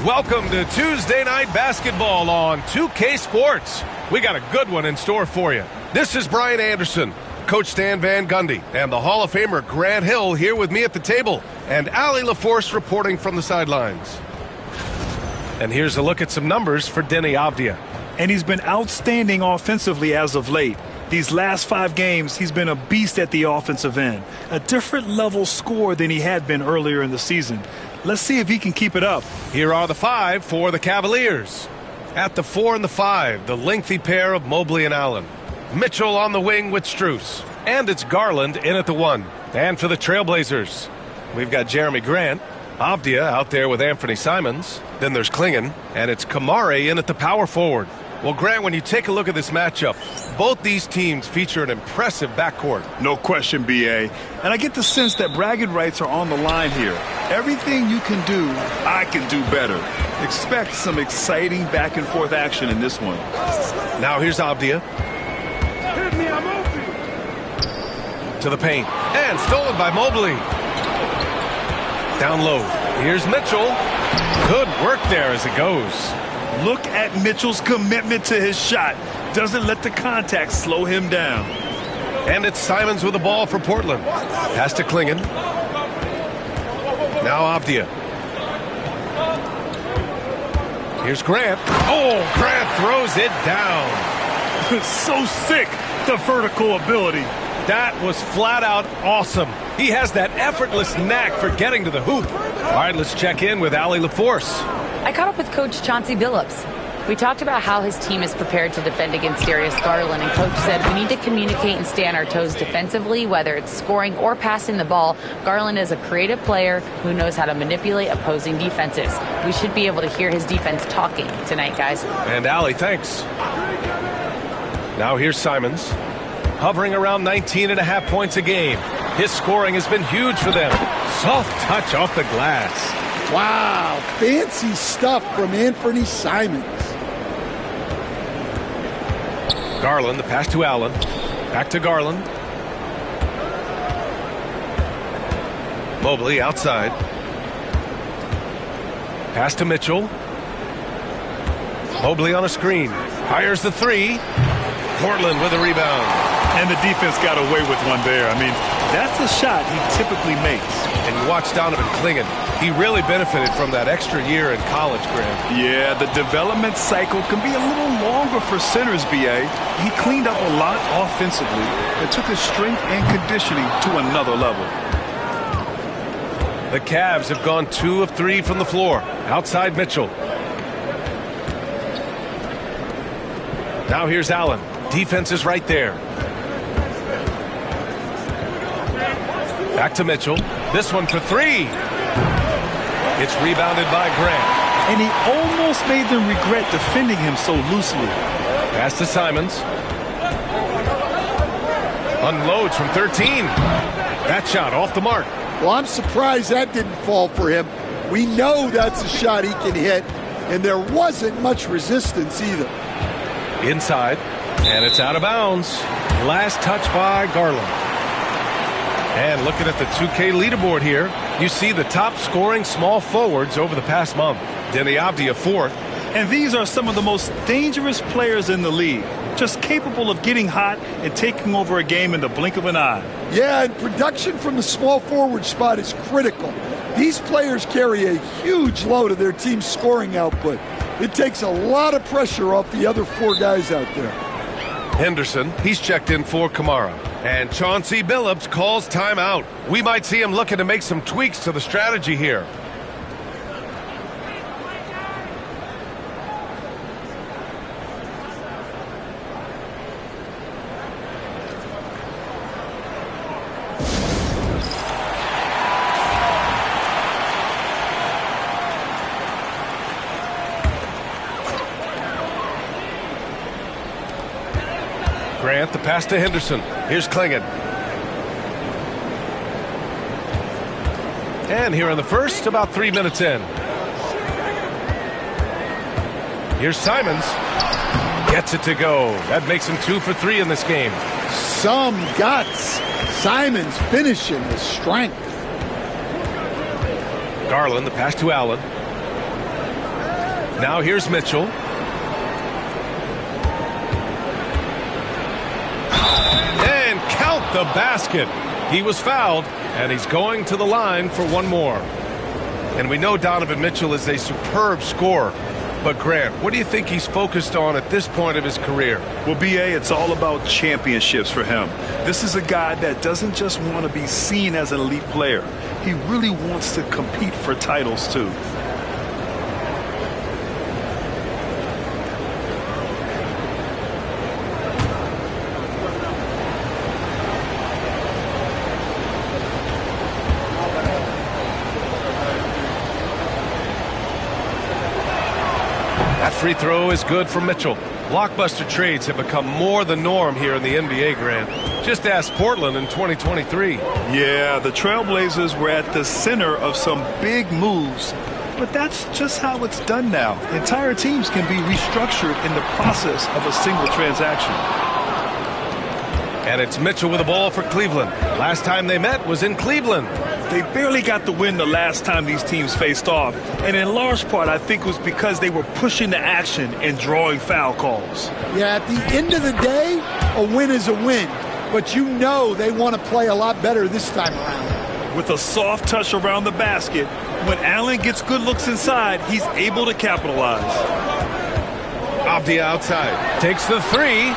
Welcome to Tuesday Night Basketball on 2K Sports. We got a good one in store for you. This is Brian Anderson, Coach Stan Van Gundy, and the Hall of Famer Grant Hill here with me at the table, and Allie LaForce reporting from the sidelines. And here's a look at some numbers for Denny Avdia. And he's been outstanding offensively as of late. These last 5 games, he's been a beast at the offensive end. A different level score than he had been earlier in the season. Let's see if he can keep it up. Here are the 5 for the Cavaliers. At the 4 and the 5, the lengthy pair of Mobley and Allen. Mitchell on the wing with Strus. And it's Garland in at the 1. And for the Trailblazers, we've got Jeremy Grant. Avdia out there with Anthony Simons. Then there's Klingon. And it's Kamare in at the power forward. Well, Grant, when you take a look at this matchup, both these teams feature an impressive backcourt. No question, B.A. And I get the sense that bragging rights are on the line here. Everything you can do, I can do better. Expect some exciting back-and-forth action in this one. Now here's Avdia. Hit me, I'm open. To the paint. And stolen by Mobley. Down low. Here's Mitchell. Good work there as it goes. Look at Mitchell's commitment to his shot. Doesn't let the contact slow him down. And it's Simons with the ball for Portland. Pass to Klingon. Now Avdia. Here's Grant. Oh, Grant throws it down. So sick, the vertical ability. That was flat out awesome. He has that effortless knack for getting to the hoop. All right, let's check in with Allie LaForce. I caught up with Coach Chauncey Billups. We talked about how his team is prepared to defend against Darius Garland, and Coach said we need to communicate and stay on our toes defensively, whether it's scoring or passing the ball. Garland is a creative player who knows how to manipulate opposing defenses. We should be able to hear his defense talking tonight, guys. And Allie, thanks. Now here's Simons, hovering around 19.5 points a game. His scoring has been huge for them. Soft touch off the glass. Wow, fancy stuff from Anthony Simons. Garland, the pass to Allen. Back to Garland. Mobley outside. Pass to Mitchell. Mobley on a screen. Fires the 3. Portland with a rebound. And the defense got away with one there. I mean, that's a shot he typically makes. And you watch Donovan Klingon. He really benefited from that extra year in college, Grant. Yeah, the development cycle can be a little longer for centers, B.A. He cleaned up a lot offensively and took his strength and conditioning to another level. The Cavs have gone 2 of 3 from the floor. Outside Mitchell. Now here's Allen. Defense is right there. Back to Mitchell. This one for 3. It's rebounded by Grant. And he almost made them regret defending him so loosely. Pass to Simons. Unloads from 13. That shot off the mark. Well, I'm surprised that didn't fall for him. We know that's a shot he can hit, and there wasn't much resistance either. Inside, and it's out of bounds. Last touch by Garland. And looking at the 2K leaderboard here, you see the top scoring small forwards over the past month. Denny Avdia 4th. And these are some of the most dangerous players in the league. Just capable of getting hot and taking over a game in the blink of an eye. Yeah, and production from the small forward spot is critical. These players carry a huge load of their team's scoring output. It takes a lot of pressure off the other 4 guys out there. Henderson, he's checked in for Kamara. And Chauncey Billups calls timeout. We might see him looking to make some tweaks to the strategy here. Grant, the pass to Henderson. Here's Klingon. And here in the first, about 3 minutes in. Here's Simons. Gets it to go. That makes him 2 for 3 in this game. Some guts. Simons finishing with strength. Garland, the pass to Allen. Now here's Mitchell. And count the basket. He was fouled, and he's going to the line for one more. And we know Donovan Mitchell is a superb scorer. But, Grant, what do you think he's focused on at this point of his career? Well, B.A., it's all about championships for him. This is a guy that doesn't just want to be seen as an elite player. He really wants to compete for titles, too. That free throw is good for Mitchell. Blockbuster trades have become more the norm here in the NBA, Grant. Just ask Portland in 2023. Yeah, the Trailblazers were at the center of some big moves, but that's just how it's done now. Entire teams can be restructured in the process of a single transaction. And it's Mitchell with the ball for Cleveland. Last time they met was in Cleveland. They barely got the win the last time these teams faced off, and in large part I think it was because they were pushing the action and drawing foul calls. Yeah, at the end of the day, a win is a win, but you know they want to play a lot better this time around. With a soft touch around the basket, when Allen gets good looks inside, he's able to capitalize. Off the outside, takes the three.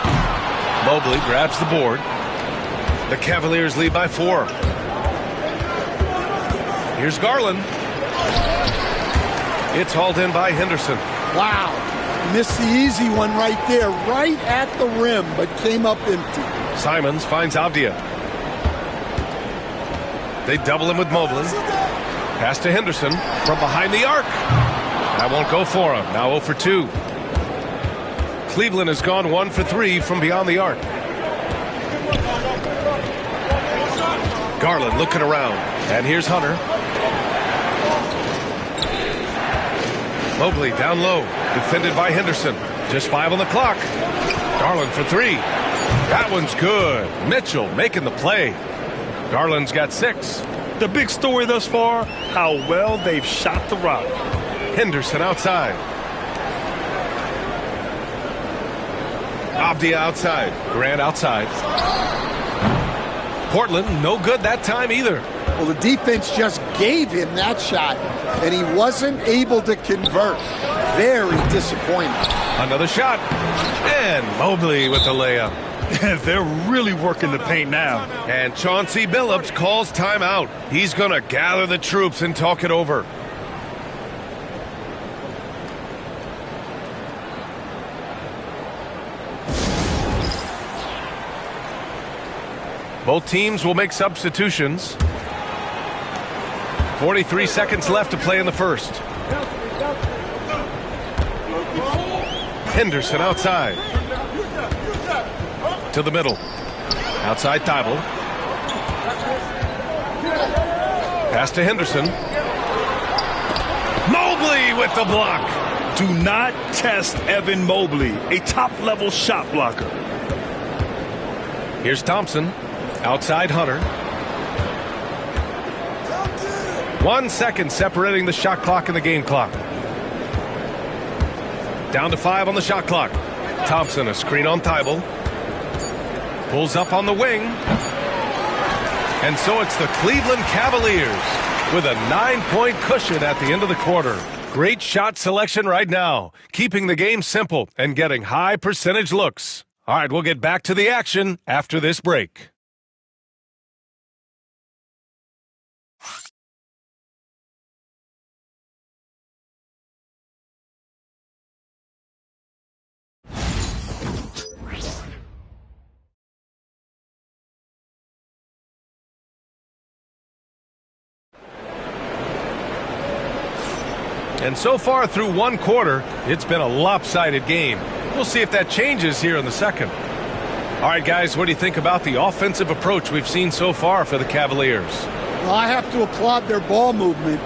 Mobley grabs the board. The Cavaliers lead by 4. Here's Garland. It's hauled in by Henderson. Wow. Missed the easy one right there, right at the rim, but came up empty. Simons finds Avdia. They double him with Mobley. Pass to Henderson from behind the arc. That won't go for him. Now 0 for 2. Cleveland has gone 1 for 3 from beyond the arc. Garland looking around. And here's Hunter. Mobley down low. Defended by Henderson. Just 5 on the clock. Garland for 3. That one's good. Mitchell making the play. Garland's got 6. The big story thus far, how well they've shot the rock. Henderson outside. Avdia outside. Grant outside. Portland, no good that time either. Well, the defense just gave him that shot, and he wasn't able to convert. Very disappointing. Another shot. And Mobley with the layup. They're really working the paint now. And Chauncey Billups calls timeout. He's going to gather the troops and talk it over. Both teams will make substitutions. 43 seconds left to play in the first. Henderson outside. To the middle. Outside Thibault. Pass to Henderson. Mobley with the block. Do not test Evan Mobley, a top-level shot blocker. Here's Thompson. Outside Hunter. 1 second separating the shot clock and the game clock. Down to 5 on the shot clock. Thompson, a screen on Thibault. Pulls up on the wing. And so it's the Cleveland Cavaliers with a 9-point cushion at the end of the quarter. Great shot selection right now, keeping the game simple and getting high percentage looks. All right, we'll get back to the action after this break. And so far through one quarter, it's been a lopsided game. We'll see if that changes here in the second. All right, guys, what do you think about the offensive approach we've seen so far for the Cavaliers? Well, I have to applaud their ball movement.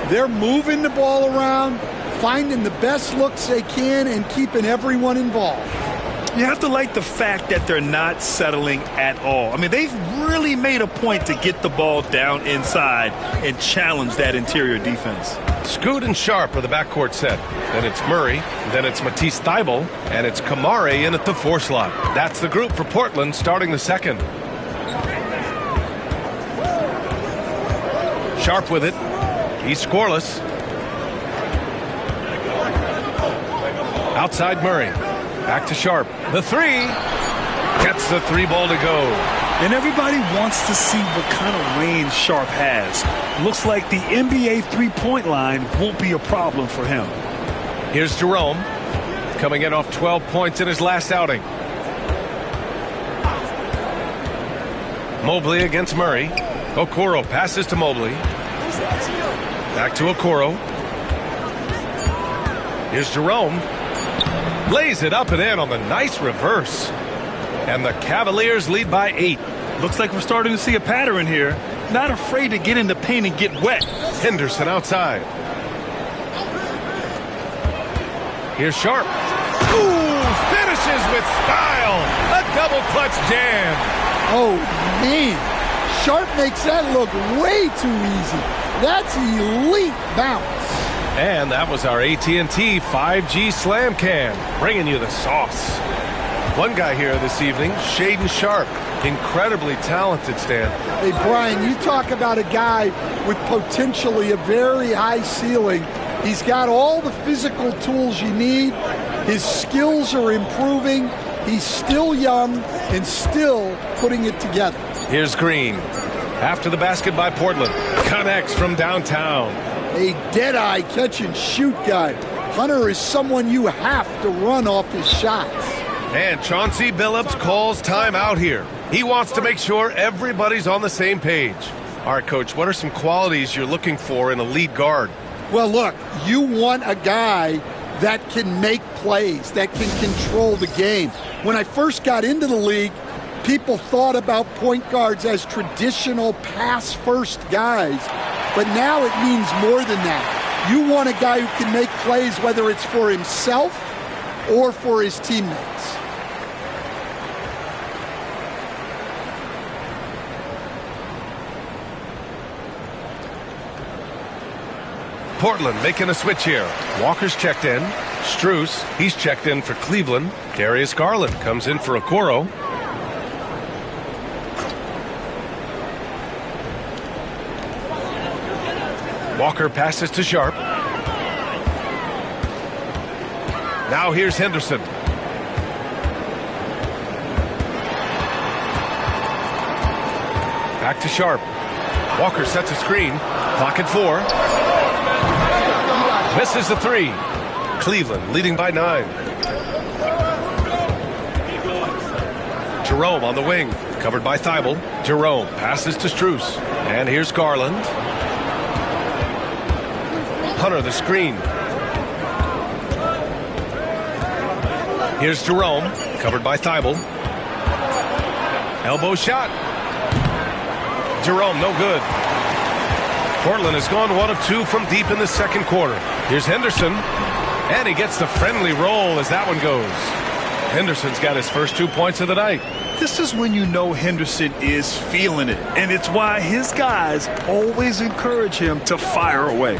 They're moving the ball around, finding the best looks they can, and keeping everyone involved. You have to like the fact that they're not settling at all. I mean, they've really made a point to get the ball down inside and challenge that interior defense. Scoot and Sharp are the backcourt set. Then it's Murray, then it's Matisse Thybulle, and it's Kamare in at the 4 slot. That's the group for Portland starting the second. Sharp with it. He's scoreless. Outside Murray. Back to Sharp. The 3. Gets the 3 ball to go. And everybody wants to see what kind of range Sharp has. Looks like the NBA three-point line won't be a problem for him. Here's Jerome, coming in off 12 points in his last outing. Mobley against Murray. Okoro passes to Mobley. Back to Okoro. Here's Jerome. Lays it up and in on the nice reverse. And the Cavaliers lead by 8. Looks like we're starting to see a pattern here. Not afraid to get in the paint and get wet. Henderson outside. Here's Sharp. Ooh, finishes with style. A double clutch jam. Oh, man. Sharp makes that look way too easy. That's elite bounce. And that was our AT&T 5G Slam Cam, bringing you the sauce. One guy here this evening, Shaedon Sharp. Incredibly talented, Stan. Hey, Brian, you talk about a guy with potentially a very high ceiling. He's got all the physical tools you need. His skills are improving. He's still young and still putting it together. Here's Green. After the basket by Portland. Connects from downtown. A dead-eye catch-and-shoot guy. Hunter is someone you have to run off his shots. And Chauncey Billups calls timeout here. He wants to make sure everybody's on the same page. All right, Coach, what are some qualities you're looking for in a lead guard? Well, look, you want a guy that can make plays, that can control the game. When I first got into the league, people thought about point guards as traditional pass-first guys, but now it means more than that. You want a guy who can make plays, whether it's for himself or for his teammates. Portland making a switch here. Walker's checked in. Strus, he's checked in for Cleveland. Darius Garland comes in for Okoro. Walker passes to Sharp. Now here's Henderson. Back to Sharp. Walker sets a screen. Clock at 4. Misses the 3. Cleveland leading by 9. Jerome on the wing. Covered by Thybulle. Jerome passes to Strus. And here's Garland. Hunter the screen. Here's Jerome. Covered by Thybulle. Elbow shot. Jerome no good. Portland has gone 1 of 2 from deep in the second quarter. Here's Henderson, and he gets the friendly roll as that one goes. Henderson's got his first 2 points of the night. This is when you know Henderson is feeling it, and it's why his guys always encourage him to fire away.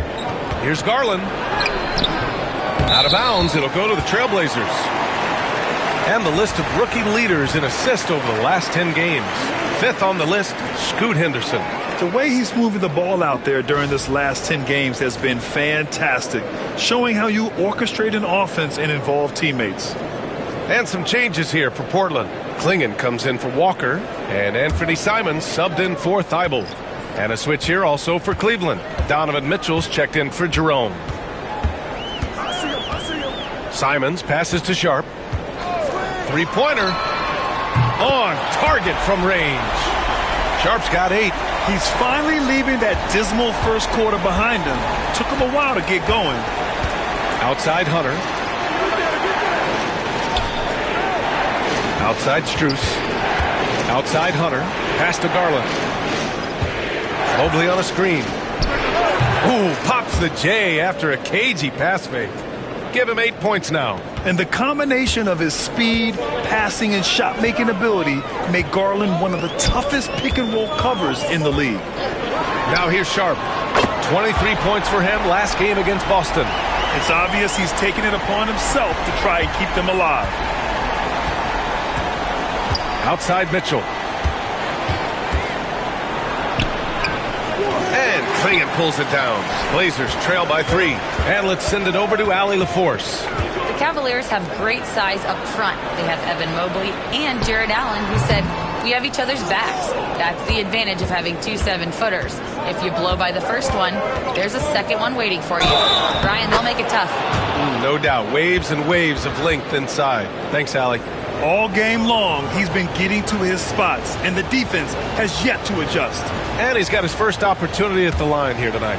Here's Garland. Out of bounds, it'll go to the Trailblazers. And the list of rookie leaders in assists over the last 10 games. 5th on the list, Scoot Henderson. The way he's moving the ball out there during this last 10 games has been fantastic, showing how you orchestrate an offense and involve teammates. And some changes here for Portland. Klingon comes in for Walker, and Anthony Simons subbed in for Thybulle. And a switch here also for Cleveland. Donovan Mitchell's checked in for Jerome. Simons passes to Sharp. Three-pointer. On target from range. Sharp's got 8. He's finally leaving that dismal first quarter behind him. Took him a while to get going. Outside Hunter. Outside Strus. Outside Hunter. Pass to Garland. Mobley on a screen. Ooh, pops the J after a cagey pass fake. Give him 8 points now. And the combination of his speed, passing, and shot-making ability make Garland one of the toughest pick-and-roll covers in the league. Now here's Sharp. 23 points for him last game against Boston. It's obvious he's taking it upon himself to try and keep them alive. Outside Mitchell. And Klingon pulls it down. Blazers trail by 3. And let's send it over to Allie LaForce. The Cavaliers have great size up front. They have Evan Mobley and Jared Allen, who said, "We have each other's backs." That's the advantage of having 2 7-footers. If you blow by the first one, there's a second one waiting for you. Brian, they'll make it tough. No doubt. Waves and waves of length inside. Thanks, Allie. All game long, he's been getting to his spots, and the defense has yet to adjust. And he's got his first opportunity at the line here tonight.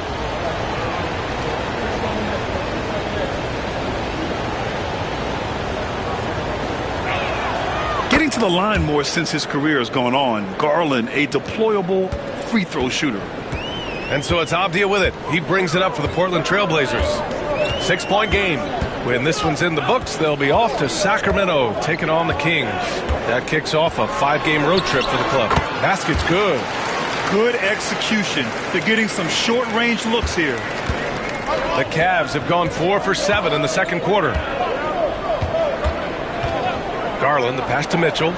Getting to the line more since his career has gone on, Garland, a deployable free throw shooter. And so it's Avdia with it. He brings it up for the Portland Trailblazers. 6-point game. When this one's in the books, they'll be off to Sacramento, taking on the Kings. That kicks off a 5-game road trip for the club. Basket's good. Good execution. They're getting some short-range looks here. The Cavs have gone 4 for 7 in the second quarter. Garland, the pass to Mitchell.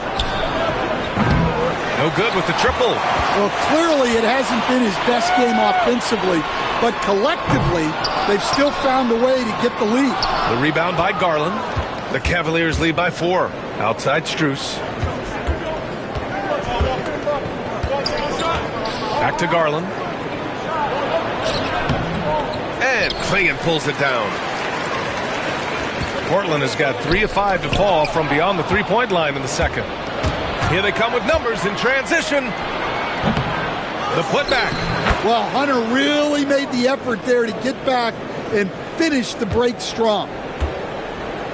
No good with the triple. Well, clearly it hasn't been his best game offensively, but collectively, they've still found a way to get the lead. The rebound by Garland. The Cavaliers lead by 4. Outside Strus. Back to Garland. And Klingon pulls it down. Portland has got 3 of 5 to fall from beyond the 3-point line in the second. Here they come with numbers in transition. The putback. Well, Hunter really made the effort there to get back and finish the break strong.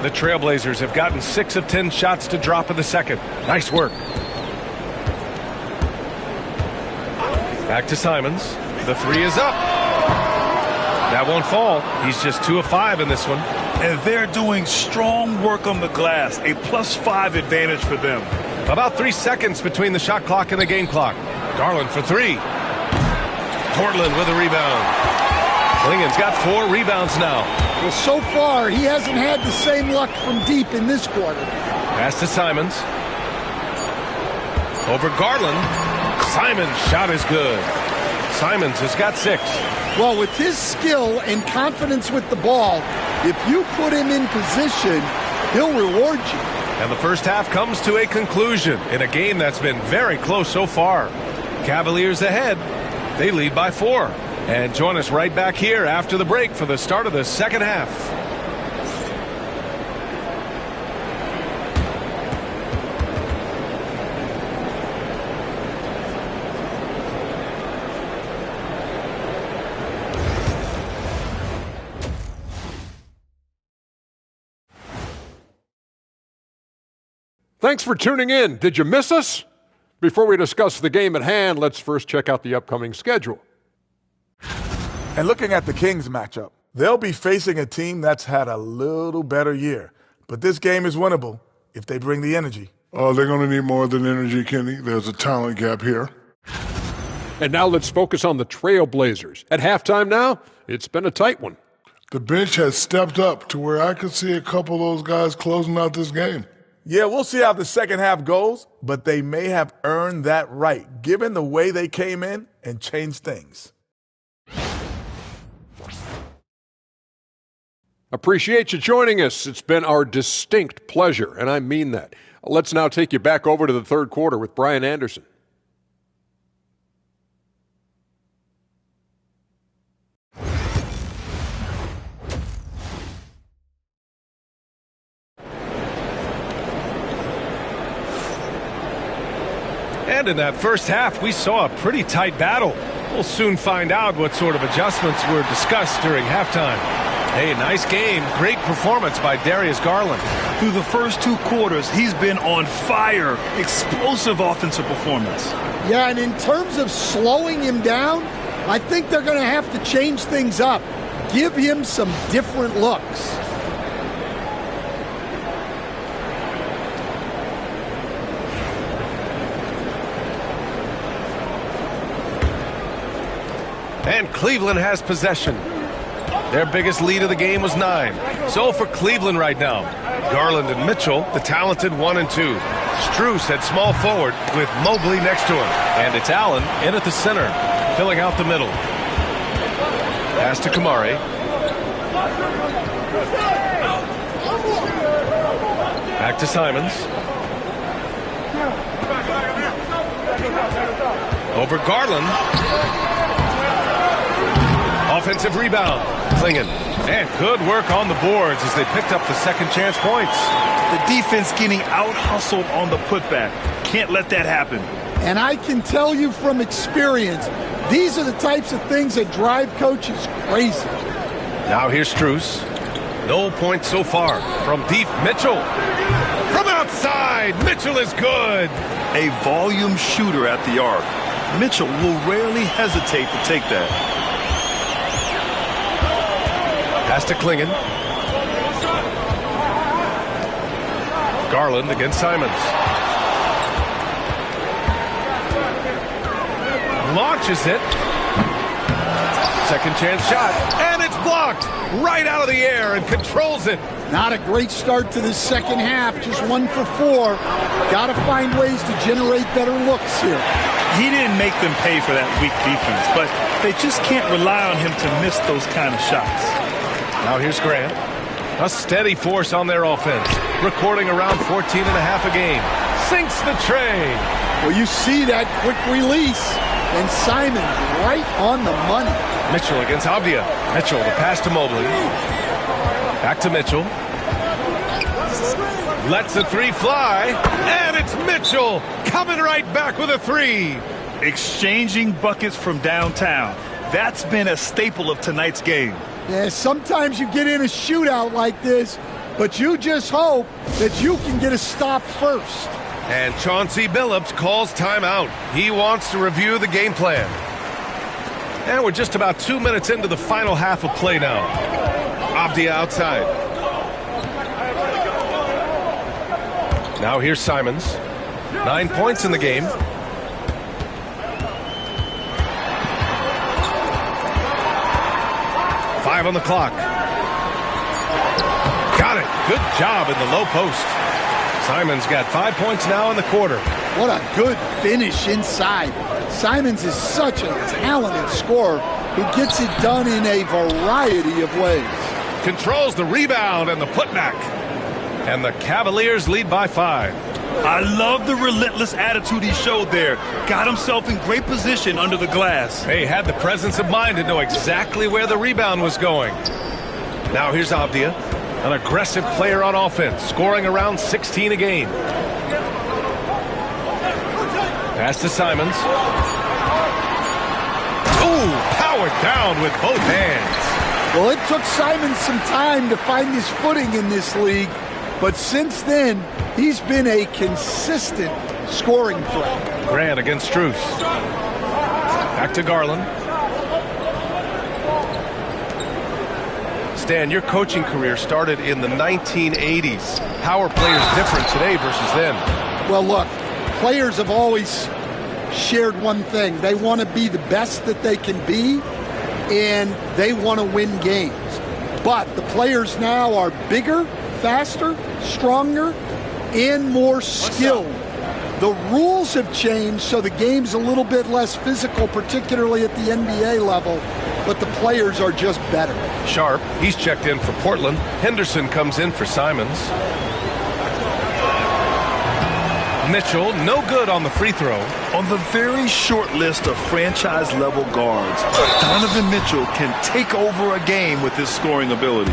The Trailblazers have gotten 6 of 10 shots to drop in the second. Nice work. Back to Simons. The 3 is up. That won't fall. He's just 2 of 5 in this one. And they're doing strong work on the glass, a +5 advantage for them. About 3 seconds between the shot clock and the game clock. Garland for 3. Portland with a rebound. Klingon's got 4 rebounds now. Well, so far, he hasn't had the same luck from deep in this quarter. Pass to Simons. Over Garland. Simons' shot is good. Simons has got 6. Well, with his skill and confidence with the ball, if you put him in position, he'll reward you. And the first half comes to a conclusion in a game that's been very close so far. Cavaliers ahead. They lead by 4. And join us right back here after the break for the start of the second half. Thanks for tuning in. Did you miss us? Before we discuss the game at hand, let's first check out the upcoming schedule. And looking at the Kings matchup, they'll be facing a team that's had a little better year. But this game is winnable if they bring the energy. Oh, they're going to need more than energy, Kenny. There's a talent gap here. And now let's focus on the Trailblazers. At halftime now, it's been a tight one. The bench has stepped up to where I could see a couple of those guys closing out this game. Yeah, we'll see how the second half goes, but they may have earned that right, given the way they came in and changed things. Appreciate you joining us. It's been our distinct pleasure, and I mean that. Let's now take you back over to the third quarter with Brian Anderson. And in that first half, we saw a pretty tight battle. We'll soon find out what sort of adjustments were discussed during halftime. Hey, nice game. Great performance by Darius Garland. Through the first 2 quarters, he's been on fire. Explosive offensive performance. Yeah, and in terms of slowing him down, I think they're going to have to change things up. Give him some different looks. And Cleveland has possession. Their biggest lead of the game was 9. So for Cleveland right now, Garland and Mitchell, the talented 1 and 2. Strus at small forward with Mobley next to him. And it's Allen in at the center, filling out the middle. Pass to Kamari. Back to Simons. Over Garland. Offensive rebound. Klingen. And good work on the boards as they picked up the second chance points. The defense getting out-hustled on the putback. Can't let that happen. And I can tell you from experience, these are the types of things that drive coaches crazy. Now here's Strus. No points so far from deep. Mitchell. From outside. Mitchell is good. A volume shooter at the arc. Mitchell will rarely hesitate to take that. Pass to Klingen. Garland against Simons. Launches it. Second chance shot. And it's blocked right out of the air and controls it. Not a great start to this second half. Just 1 for 4. Got to find ways to generate better looks here. He didn't make them pay for that weak defense, but they just can't rely on him to miss those kind of shots. Now here's Grant. A steady force on their offense. Recording around 14 and a half a game. Sinks the tray. Well, you see that quick release. And Simon right on the money. Mitchell against Avdia. Mitchell, the pass to Mobley. Back to Mitchell. Lets the 3 fly. And it's Mitchell coming right back with a 3. Exchanging buckets from downtown. That's been a staple of tonight's game. Yeah, sometimes you get in a shootout like this, but you just hope that you can get a stop first. And Chauncey Billups calls timeout. He wants to review the game plan. And we're just about 2 minutes into the final half of play now. Avdia outside. Now here's Simons. 9 points in the game. Five on the clock. Got it. Good job in the low post. Simons got 5 points now in the quarter. What a good finish inside. Simons is such a talented scorer who gets it done in a variety of ways. Controls the rebound and the putback. And the Cavaliers lead by 5. I love the relentless attitude he showed there. Got himself in great position under the glass. He had the presence of mind to know exactly where the rebound was going. Now here's Avdia, an aggressive player on offense, scoring around 16 a game. Pass to Simons. Ooh, powered down with both hands. Well, it took Simons some time to find his footing in this league, but since then, he's been a consistent scoring threat. Grant against Strus. Back to Garland. Stan, your coaching career started in the 1980s. How are players different today versus then? Well, look, players have always shared one thing. They want to be the best that they can be, and they want to win games. But the players now are bigger, faster, stronger, and more skilled. The rules have changed, so the game's a little bit less physical, particularly at the NBA level, but the players are just better. Sharp, he's checked in for Portland. Henderson comes in for Simons. Mitchell, no good on the free throw. On the very short list of franchise-level guards, Donovan Mitchell can take over a game with his scoring ability.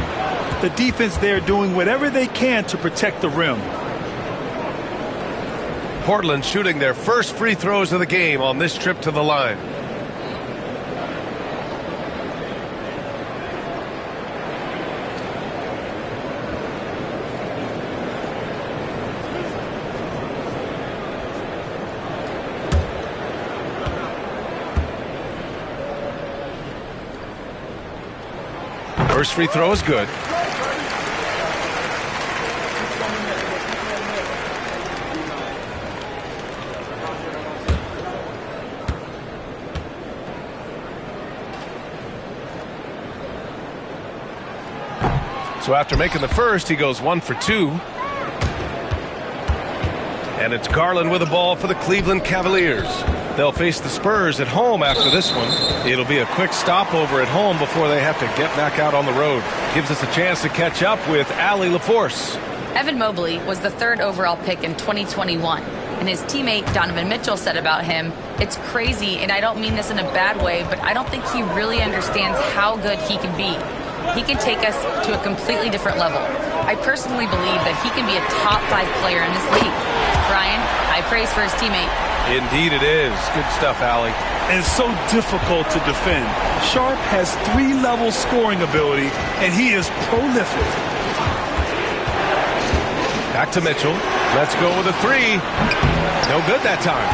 The defense there doing whatever they can to protect the rim. Portland shooting their first free throws of the game on this trip to the line. First free throw is good. So after making the first, he goes 1 for 2. And it's Garland with the ball for the Cleveland Cavaliers. They'll face the Spurs at home after this one. It'll be a quick stopover at home before they have to get back out on the road. Gives us a chance to catch up with Allie LaForce. Evan Mobley was the 3rd overall pick in 2021. And his teammate Donovan Mitchell said about him, "It's crazy, and I don't mean this in a bad way, but I don't think he really understands how good he can be. He can take us to a completely different level. I personally believe that he can be a top 5 player in this league." Brian, high praise for his teammate. Indeed it is. Good stuff, Allie. And it's so difficult to defend. Sharp has 3-level scoring ability, and he is prolific. Back to Mitchell. Let's go with a 3. No good that time.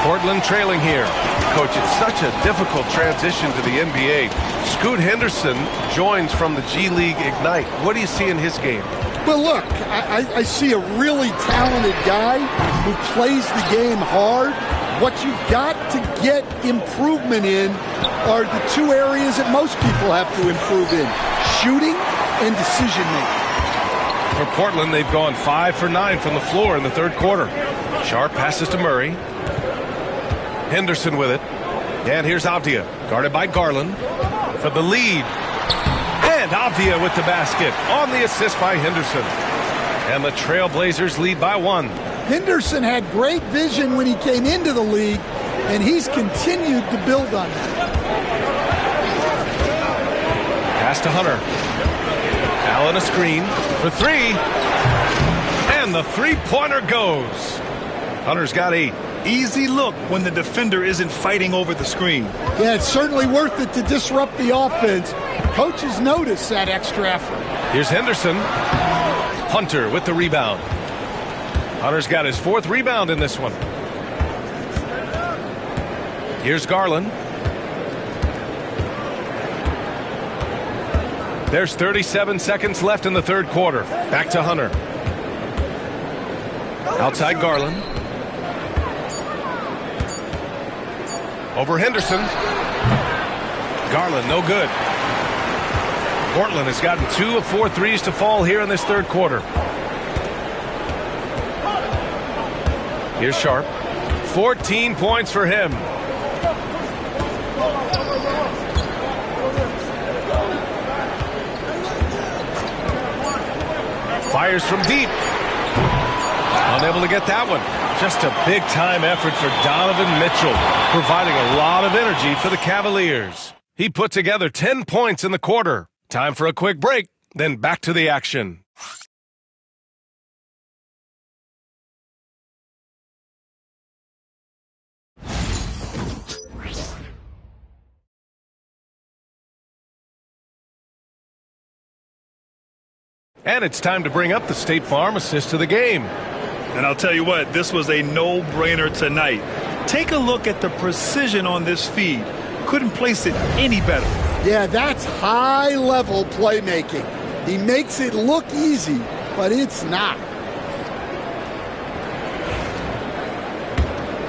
Portland trailing here. Coach, it's such a difficult transition to the NBA. Scoot Henderson joins from the G League Ignite. What do you see in his game? Well, look, I see a really talented guy who plays the game hard. What you've got to get improvement in are the 2 areas that most people have to improve in: shooting and decision-making. For Portland, they've gone 5 for 9 from the floor in the 3rd quarter. Sharp passes to Murray. Henderson with it. And here's Avdia, guarded by Garland for the lead. And Avdia with the basket on the assist by Henderson. And the Trailblazers lead by 1. Henderson had great vision when he came into the league, and he's continued to build on that. Pass to Hunter. Allen a screen for 3. And the 3-pointer goes. Hunter's got 8. Easy look when the defender isn't fighting over the screen. Yeah, it's certainly worth it to disrupt the offense. Coaches notice that extra effort. Here's Henderson. Hunter with the rebound. Hunter's got his 4th rebound in this one. Here's Garland. There's 37 seconds left in the 3rd quarter. Back to Hunter. Outside Garland. Over Henderson. Garland, no good. Portland has gotten 2 of 4 threes to fall here in this 3rd quarter. Here's Sharp. 14 points for him. Fires from deep. Unable to get that one. Just a big-time effort for Donovan Mitchell, providing a lot of energy for the Cavaliers. He put together 10 points in the quarter. Time for a quick break, then back to the action. And it's time to bring up the State Farm assist to the game. And I'll tell you what, this was a no-brainer tonight. Take a look at the precision on this feed. Couldn't place it any better. Yeah, that's high-level playmaking. He makes it look easy, but it's not.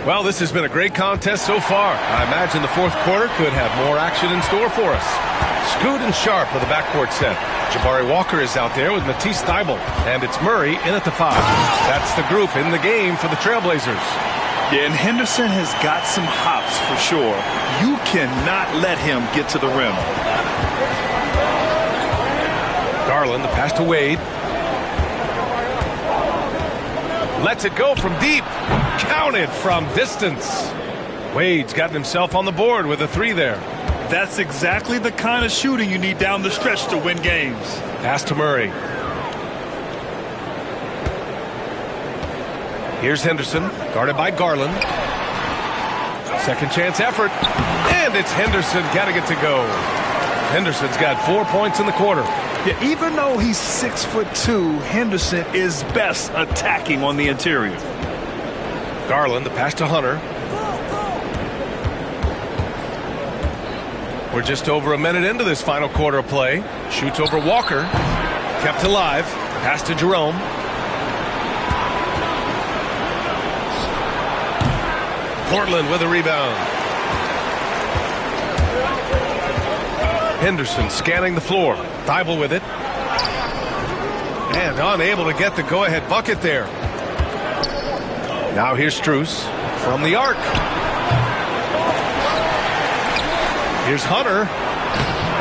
Well, this has been a great contest so far. I imagine the 4th quarter could have more action in store for us. Scoot and Sharp with the backcourt set. Jabari Walker is out there with Matisse Thybulle. And it's Murray in at the 5. That's the group in the game for the Trailblazers. Yeah, and Henderson has got some hops for sure. You cannot let him get to the rim. Garland, the pass to Wade. Lets it go from deep. Counted from distance. Wade's gotten himself on the board with a 3 there. That's exactly the kind of shooting you need down the stretch to win games. Pass to Murray. Here's Henderson, guarded by Garland. Second chance effort. And it's Henderson getting it to go. Henderson's got 4 points in the quarter. Yeah, even though he's 6'2", Henderson is best attacking on the interior. Garland, the pass to Hunter. We're just over a minute into this final quarter of play. Shoots over Walker. Kept alive. Pass to Jerome. Portland with a rebound. Henderson scanning the floor. Thybulle with it. And unable to get the go-ahead bucket there. Now here's Strus from the arc. Here's Hunter.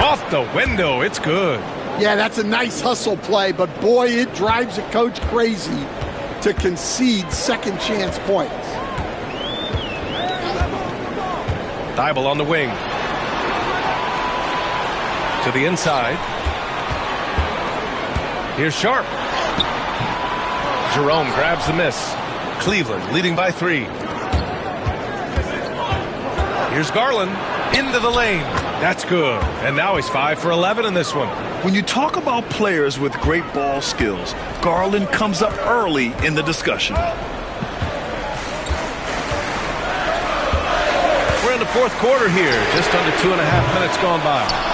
Off the window. It's good. Yeah, that's a nice hustle play, but boy, it drives a coach crazy to concede second chance points. Thibault on the wing. To the inside. Here's Sharp. Jerome grabs the miss. Cleveland leading by 3. Here's Garland into the lane. That's good. And now he's 5 for 11 in this one. When you talk about players with great ball skills, Garland comes up early in the discussion. We're in the fourth quarter here. Just under 2.5 minutes gone by.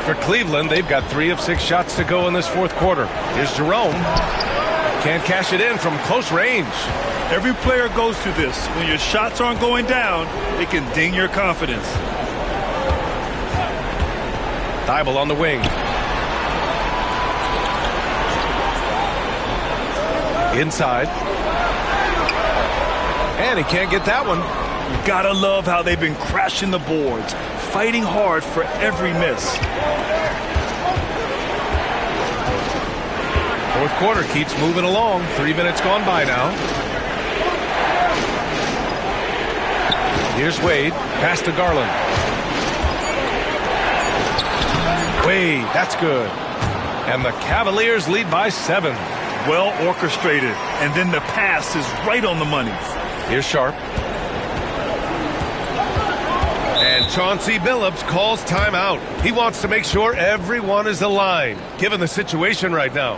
For Cleveland, they've got 3 of 6 shots to go in this fourth quarter. Here's Jerome. Can't cash it in from close range. Every player goes through this. When your shots aren't going down, it can ding your confidence. Thibault on the wing. Inside. And he can't get that one. You gotta love how they've been crashing the boards, fighting hard for every miss. Fourth quarter keeps moving along. 3 minutes gone by now. Here's Wade. Pass to Garland. Wade, that's good. And the Cavaliers lead by 7. Well orchestrated. And then the pass is right on the money. Here's Sharp. And Chauncey Billups calls timeout. He wants to make sure everyone is aligned, given the situation right now.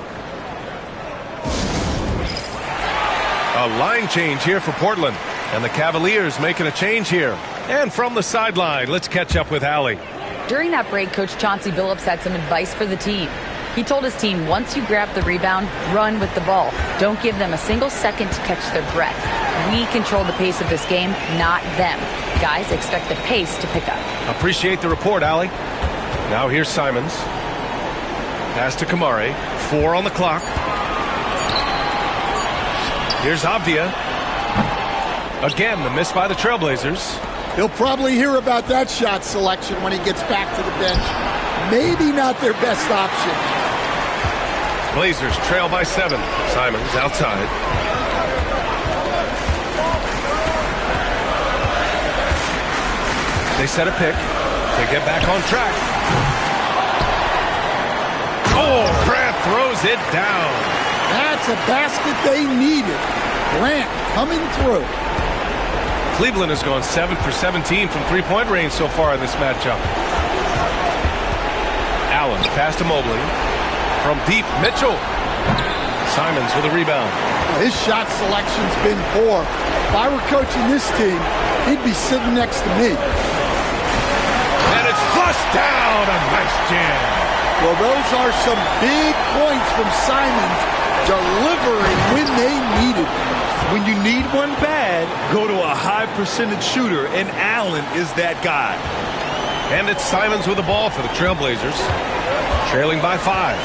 A line change here for Portland. And the Cavaliers making a change here. And from the sideline, let's catch up with Allie. During that break, Coach Chauncey Billups had some advice for the team. He told his team, once you grab the rebound, run with the ball. Don't give them a single second to catch their breath. We control the pace of this game, not them. Guys, expect the pace to pick up. Appreciate the report, Allie. Now here's Simons. Pass to Kamare. 4 on the clock. Here's Avdia. Again, the miss by the Trailblazers. He'll probably hear about that shot selection when he gets back to the bench. Maybe not their best option. Blazers trail by 7. Simons outside. They set a pick to get back on track. Oh, Grant throws it down. That's a basket they needed. Grant coming through. Cleveland has gone 7 for 17 from three-point range so far in this matchup. Allen pass to Mobley. From deep, Mitchell. Simons with a rebound. His shot selection's been poor. If I were coaching this team, he'd be sitting next to me. And it's flushed down. A nice jam. Well, those are some big points from Simons, delivering when they needed it. When you need one bad, go to a high percentage shooter, and Allen is that guy. And it's Simons with the ball for the Trailblazers, trailing by 5.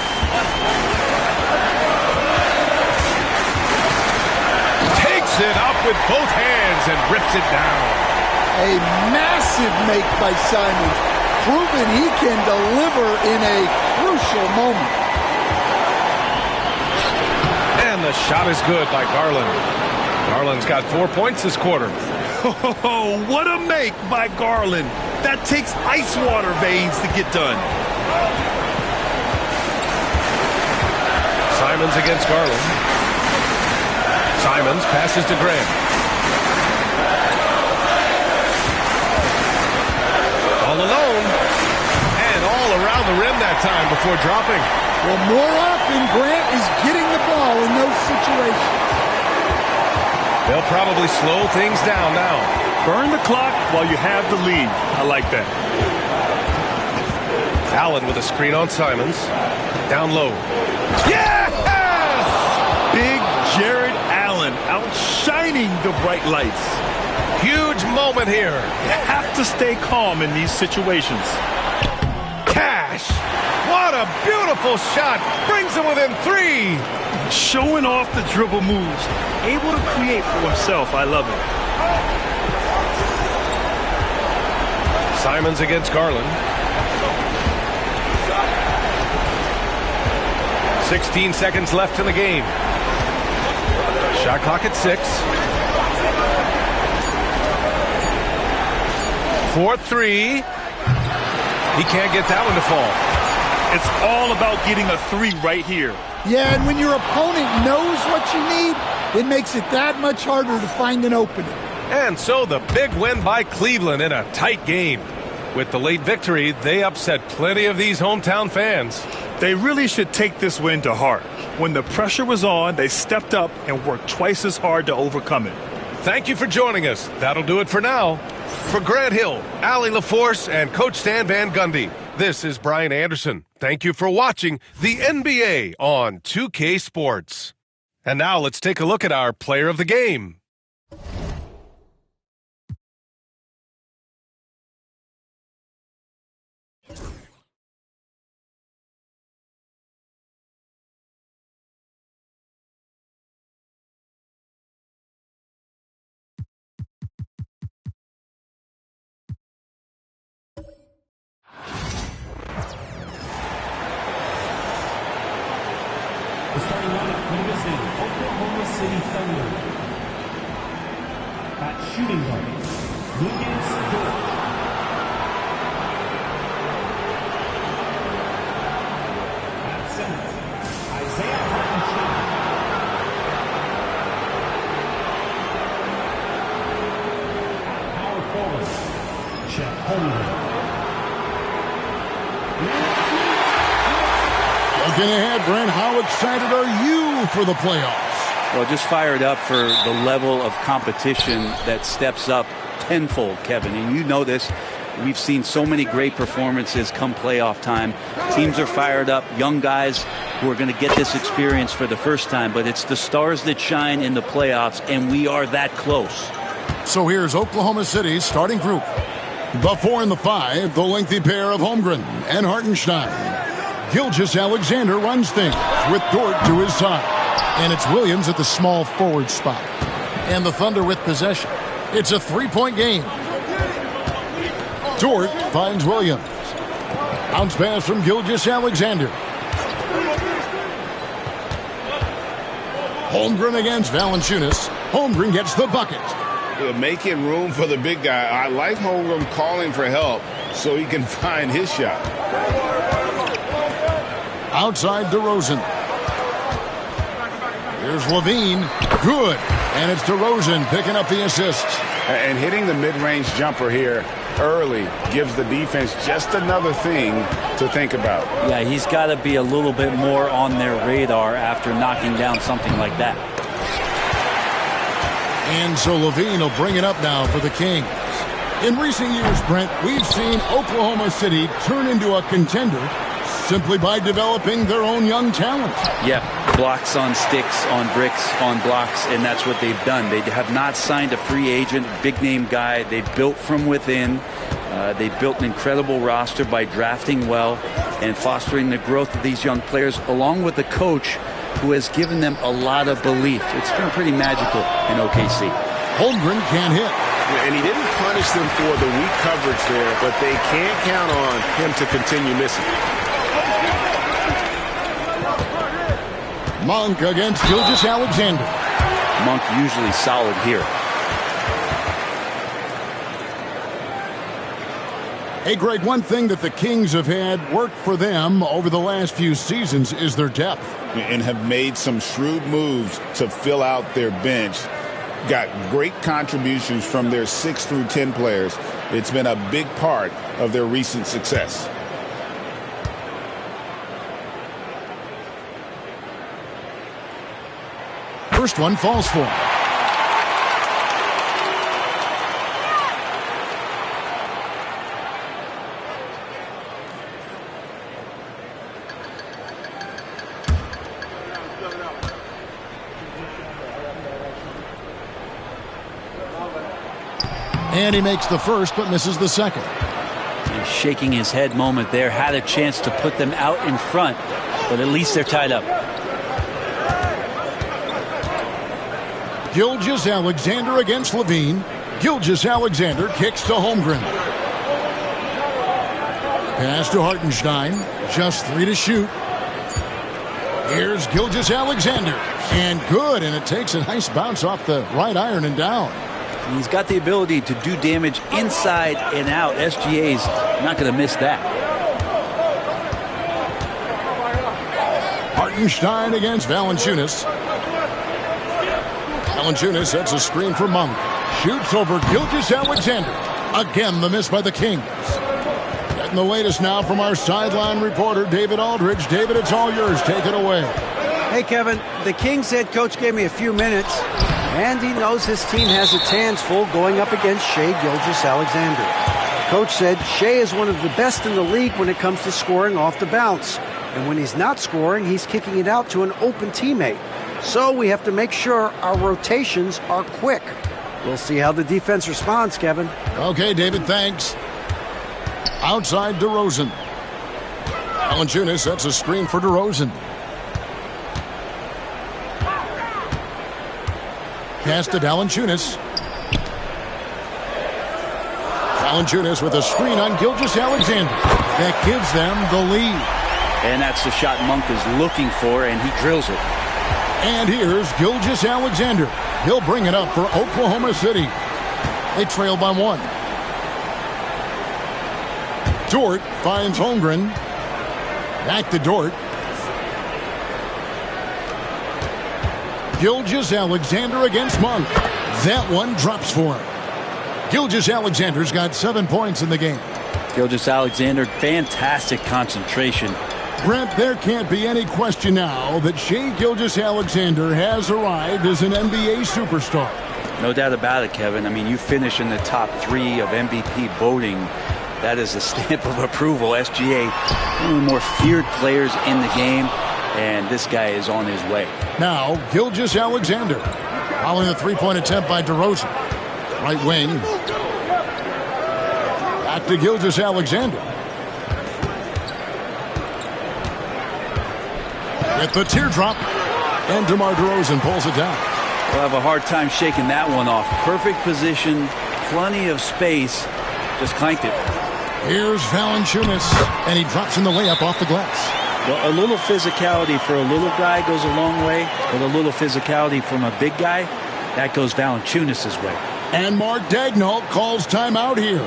Takes it up with both hands and rips it down. A massive make by Simons, proving he can deliver in a crucial moment. And the shot is good by Garland. Garland's got 4 points this quarter. Oh, what a make by Garland. That takes ice water veins to get done. Simons against Garland. Simons passes to Grant. All alone. And all around the rim that time before dropping. Well, more often, Grant is getting the ball in those situations. They'll probably slow things down now. Burn the clock while you have the lead. I like that. Allen with a screen on Simons. Down low. Yes! Big Jared Allen outshining the bright lights. Huge moment here. You have to stay calm in these situations. Cash! What a beautiful shot. Brings him within 3. Showing off the dribble moves. Able to create for himself. I love it. Simons against Garland. 16 seconds left in the game. Shot clock at 6. 4-3. He can't get that one to fall. It's all about getting a 3 right here. Yeah, and when your opponent knows what you need, it makes it that much harder to find an opening. And so the big win by Cleveland in a tight game. With the late victory, they upset plenty of these hometown fans. They really should take this win to heart. When the pressure was on, they stepped up and worked twice as hard to overcome it. Thank you for joining us. That'll do it for now. For Grant Hill, Allie LaForce, and Coach Stan Van Gundy, this is Brian Anderson. Thank you for watching the NBA on 2K Sports. And now let's take a look at our player of the game. The starting lineup for this game, Oklahoma City Thunder. At shooting guard, Lucas Dort. At center, Isaiah Hartenstein. At power forward, Chet Holmgren. Looking ahead, Brent, how excited are you for the playoffs? Well, just fired up for the level of competition that steps up tenfold, Kevin. And you know this. We've seen so many great performances come playoff time. Teams are fired up, young guys who are going to get this experience for the first time. But it's the stars that shine in the playoffs, and we are that close. So here's Oklahoma City's starting group. The 4 and the 5, the lengthy pair of Holmgren and Hartenstein. Gilgeous-Alexander runs things with Dort to his side. And it's Williams at the small forward spot. And the Thunder with possession. It's a 3-point game. Dort finds Williams. Bounce pass from Gilgeous-Alexander. Holmgren against Valanciunas. Holmgren gets the bucket. Making room for the big guy. I like Holmgren calling for help so he can find his shot. Outside DeRozan. Here's Levine. Good. And it's DeRozan picking up the assist. And hitting the mid-range jumper here early gives the defense just another thing to think about. Yeah, he's got to be a little bit more on their radar after knocking down something like that. And so Levine will bring it up now for the Kings. In recent years, Brent, we've seen Oklahoma City turn into a contender simply by developing their own young talent. Yeah, blocks on sticks, on bricks, on blocks, and that's what they've done. They have not signed a free agent, big-name guy. They built from within. They built an incredible roster by drafting well and fostering the growth of these young players, along with a coach who has given them a lot of belief. It's been pretty magical in OKC. Holmgren can't hit. And he didn't punish them for the weak coverage there, but they can't count on him to continue missing. Monk against Gilgeous-Alexander. Monk usually solid here. Hey, Greg, one thing that the Kings have had work for them over the last few seasons is their depth. And have made some shrewd moves to fill out their bench. Got great contributions from their 6 through 10 players. It's been a big part of their recent success. First one falls for him. And he makes the first but misses the second. He shaking his head moment there. Had a chance to put them out in front, but at least they're tied up. Gilgeous-Alexander against Levine. Gilgeous-Alexander kicks to Holmgren. Pass to Hartenstein. Just 3 to shoot. Here's Gilgeous-Alexander. And good, and it takes a nice bounce off the right iron and down. He's got the ability to do damage inside and out. SGA's not going to miss that. Hartenstein against Valanciunas. Valanciunas sets a screen for Monk. Shoots over Gilgeous-Alexander. Again, the miss by the Kings. Getting the latest now from our sideline reporter, David Aldridge. David, it's all yours. Take it away. Hey, Kevin. The Kings head coach gave me a few minutes, and he knows his team has its hands full going up against Shai Gilgeous-Alexander. Coach said Shai is one of the best in the league when it comes to scoring off the bounce. And when he's not scoring, he's kicking it out to an open teammate. So we have to make sure our rotations are quick. We'll see how the defense responds, Kevin. Okay, David, thanks. Outside DeRozan. Valanciunas sets a screen for DeRozan. Pass to Valanciunas. Valanciunas with a screen on Gilgeous-Alexander. That gives them the lead. And that's the shot Monk is looking for, and he drills it. And here's Gilgeous-Alexander. He'll bring it up for Oklahoma City. They trail by 1. Dort finds Holmgren. Back to Dort. Gilgeous-Alexander against Monk. That one drops for him. Gilgeous-Alexander's got 7 points in the game. Gilgeous-Alexander, fantastic concentration. Brent, there can't be any question now that Shai Gilgeous-Alexander has arrived as an NBA superstar. No doubt about it, Kevin. I mean, you finish in the top 3 of MVP voting. That is a stamp of approval. SGA, one of the more feared players in the game, and this guy is on his way. Now, Gilgeous-Alexander, following the three-point attempt by DeRozan. Right wing. Back to Gilgeous-Alexander. With the teardrop, and DeMar DeRozan pulls it down. We'll have a hard time shaking that one off. Perfect position, plenty of space, just clanked it. Here's Valanciunas, and he drops in the layup off the glass. Well, a little physicality for a little guy goes a long way, but a little physicality from a big guy, that goes Valanciunas' way. And Mark Daigneault calls timeout here.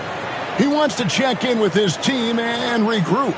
He wants to check in with his team and regroup.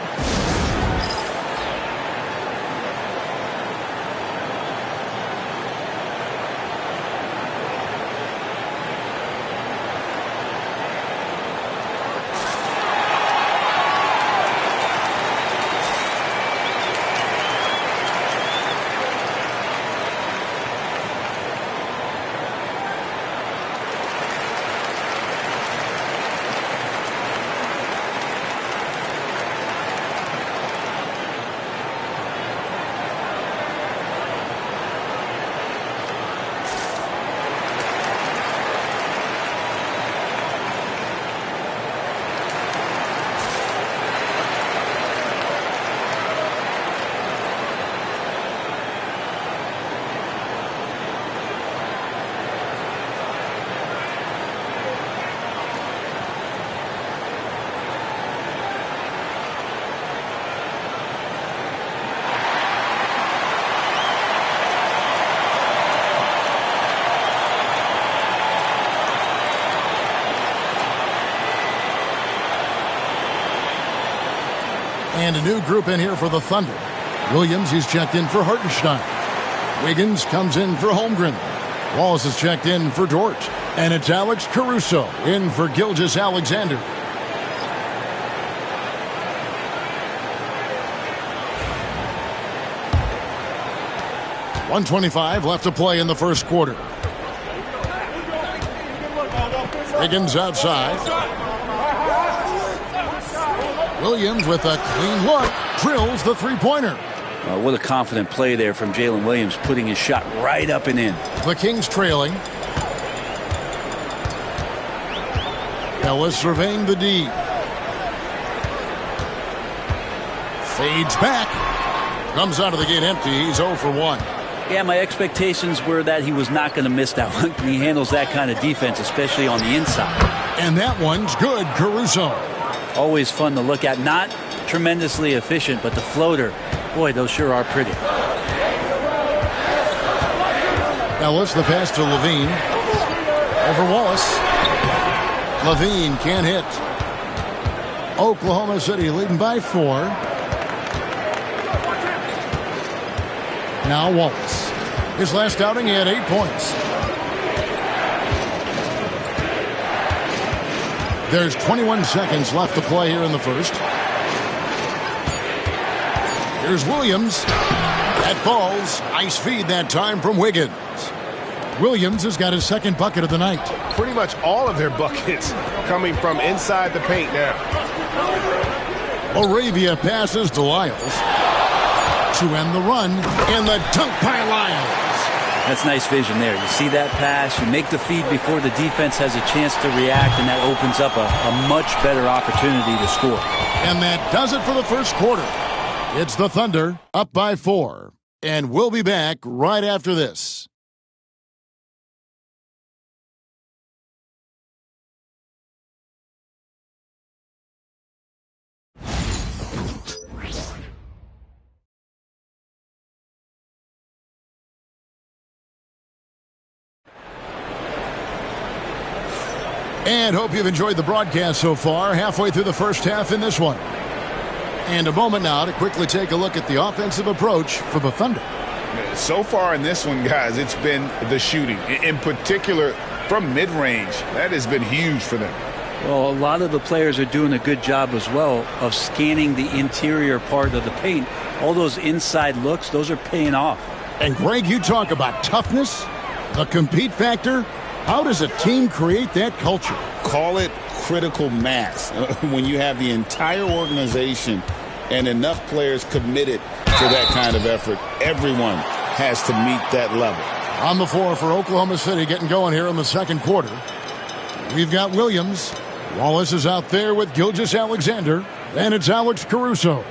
And a new group in here for the Thunder. Williams, he's checked in for Hartenstein. Wiggins comes in for Holmgren. Wallace is checked in for Dort. And it's Alex Caruso in for Gilgeous-Alexander. .125 left to play in the first quarter. Wiggins outside. Williams with a clean look, drills the three-pointer. What a confident play there from Jalen Williams, putting his shot right up and in. The Kings trailing. Ellis surveying the D. Fades back. Comes out of the gate empty. He's 0 for 1. Yeah, my expectations were that he was not going to miss that one. He handles that kind of defense, especially on the inside. And that one's good, Caruso. Always fun to look at. Not tremendously efficient, but the floater, boy, those sure are pretty. Ellis, the pass to Levine. Over Wallace. Levine can't hit. Oklahoma City leading by 4. Now Wallace. His last outing, he had 8 points. There's 21 seconds left to play here in the first. Here's Williams. That falls. Nice feed that time from Wiggins. Williams has got his second bucket of the night. Pretty much all of their buckets coming from inside the paint now. Moravia passes to Lyles. To end the run, and the dunk by Lyles. That's nice vision there. You see that pass, you make the feed before the defense has a chance to react, and that opens up a much better opportunity to score. And that does it for the first quarter. It's the Thunder up by 4. And we'll be back right after this. And hope you've enjoyed the broadcast so far. Halfway through the first half in this one. And a moment now to quickly take a look at the offensive approach for the Thunder. So far in this one, guys, it's been the shooting. In particular, from mid-range. That has been huge for them. Well, a lot of the players are doing a good job as well of scanning the interior part of the paint. All those inside looks, those are paying off. And, Greg, you talk about toughness, the compete factor. How does a team create that culture? Call it critical mass. When you have the entire organization and enough players committed to that kind of effort, everyone has to meet that level. On the floor for Oklahoma City getting going here in the second quarter. We've got Williams. Wallace is out there with Gilgeous-Alexander. And it's Alex Caruso.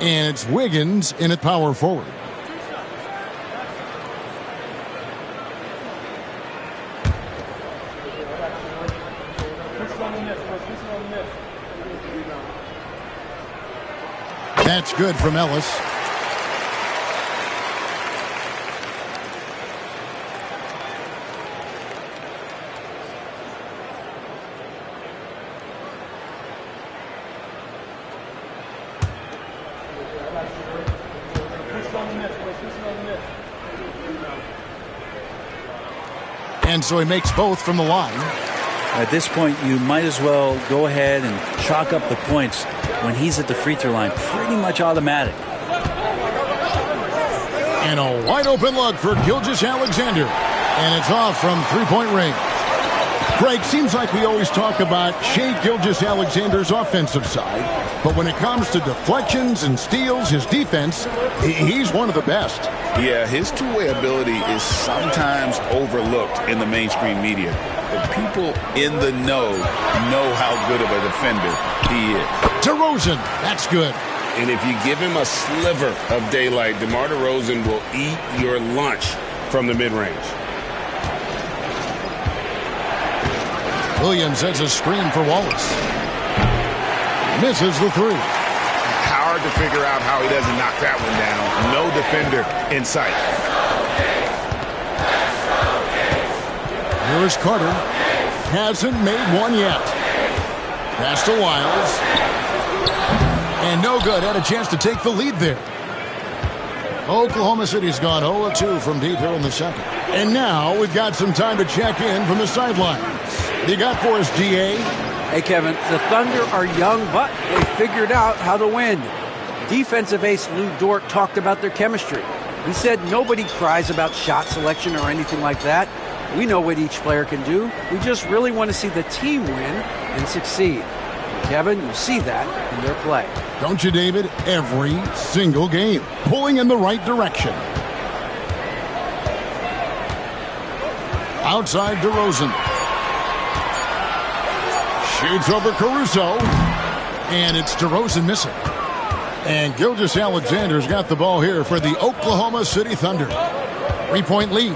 And it's Wiggins in at power forward. That's good from Ellis. And so he makes both from the line. At this point, you might as well go ahead and chalk up the points when he's at the free throw line. Pretty much automatic. And a wide open look for Gilgeous-Alexander. And it's off from three-point range. Greg, seems like we always talk about Shai Gilgeous-Alexander's offensive side. But when it comes to deflections and steals, his defense, he's one of the best. Yeah, his two-way ability is sometimes overlooked in the mainstream media. But people in the know how good of a defender he is. DeRozan, that's good. And if you give him a sliver of daylight, DeMar DeRozan will eat your lunch from the mid-range. Williams sets a screen for Wallace. Misses the three. Hard to figure out how he doesn't knock that one down. No defender in sight. Here's Carter. Hasn't made one yet. Pass to Lyles. And no good. Had a chance to take the lead there. Oklahoma City's gone 0-2 from deep here in the second. And now we've got some time to check in from the sidelines. You got for us, DA? Hey, Kevin, the Thunder are young, but they figured out how to win. Defensive ace Lou Dort talked about their chemistry. He said nobody cries about shot selection or anything like that. We know what each player can do. We just really want to see the team win and succeed. And Kevin, you see that in their play. Don't you, David? Every single game. Pulling in the right direction. Outside DeRozan. Shoots over Caruso. And it's DeRozan missing. And Gilgeous-Alexander's got the ball here for the Oklahoma City Thunder. 3-point lead.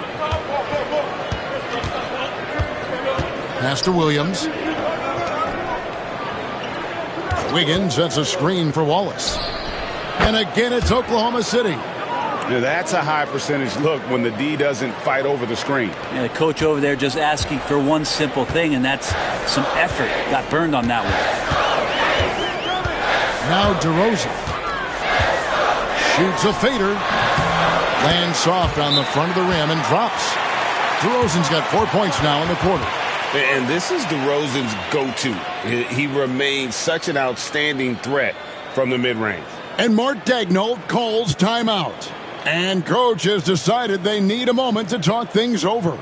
Pass to Williams. Wiggins sets a screen for Wallace. And again, it's Oklahoma City. Now that's a high percentage look when the D doesn't fight over the screen. And the coach over there just asking for one simple thing, and that's some effort. Got burned on that one. Now DeRozan. Shoots a fader. Lands soft on the front of the rim and drops. DeRozan's got 4 points now in the quarter. And this is DeRozan's go-to. He remains such an outstanding threat from the mid-range. And Mark Daigneault calls timeout. And coach has decided they need a moment to talk things over.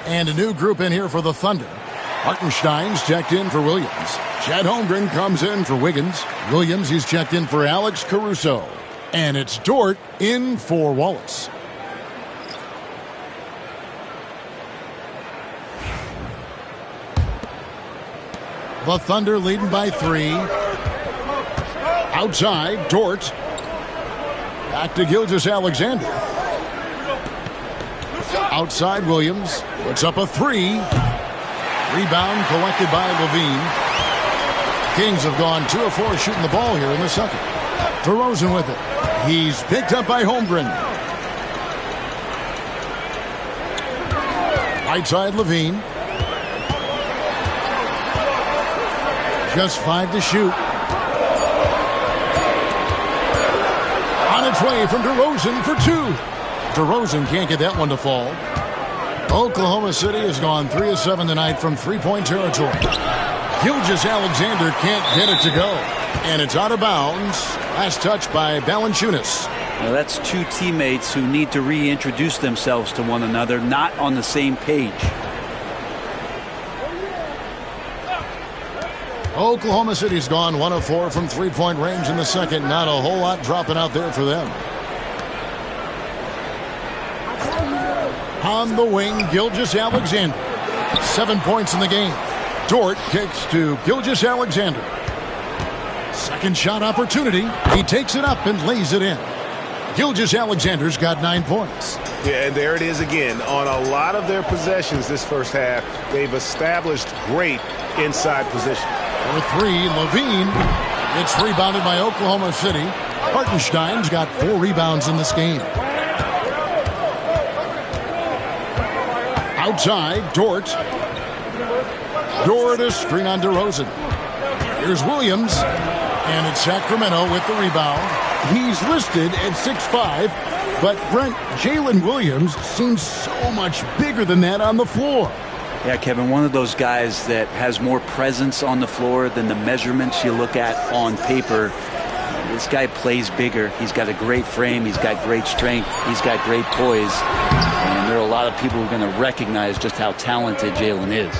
And a new group in here for the Thunder. Hartenstein's checked in for Williams. Chet Holmgren comes in for Wiggins. Williams, he's checked in for Alex Caruso. And it's Dort in for Wallace. The Thunder leading by 3. Outside, Dort. Back to Gilgeous-Alexander. Outside, Williams puts up a 3. Rebound collected by Levine. Kings have gone 2 of 4 shooting the ball here in the second. DeRozan with it. He's picked up by Holmgren. Right side, Levine. Just 5 to shoot. On its way from DeRozan for 2. DeRozan can't get that one to fall. Oklahoma City has gone 3 of 7 tonight from three-point territory. Gilgeous-Alexander can't get it to go. And it's out of bounds. Last touch by Valanciunas. Well, that's 2 teammates who need to reintroduce themselves to one another, not on the same page. Oklahoma City's gone 1 of 4 from three-point range in the second. Not a whole lot dropping out there for them. On the wing, Gilgeous-Alexander. 7 points in the game. Dort kicks to Gilgeous-Alexander. Second shot opportunity. He takes it up and lays it in. Gilgeous-Alexander's got 9 points. Yeah, and there it is again. On a lot of their possessions this first half, they've established great inside position. For 3, Levine. It's rebounded by Oklahoma City. Hartenstein's got 4 rebounds in this game. Outside, Dort. Dort, a screen on DeRozan. Here's Williams. And it's Sacramento with the rebound. He's listed at 6'5", but Brent, Jalen Williams seems so much bigger than that on the floor. Yeah, Kevin, one of those guys that has more presence on the floor than the measurements you look at on paper. This guy plays bigger. He's got a great frame. He's got great strength. He's got great poise. And there are a lot of people who are going to recognize just how talented Jalen is.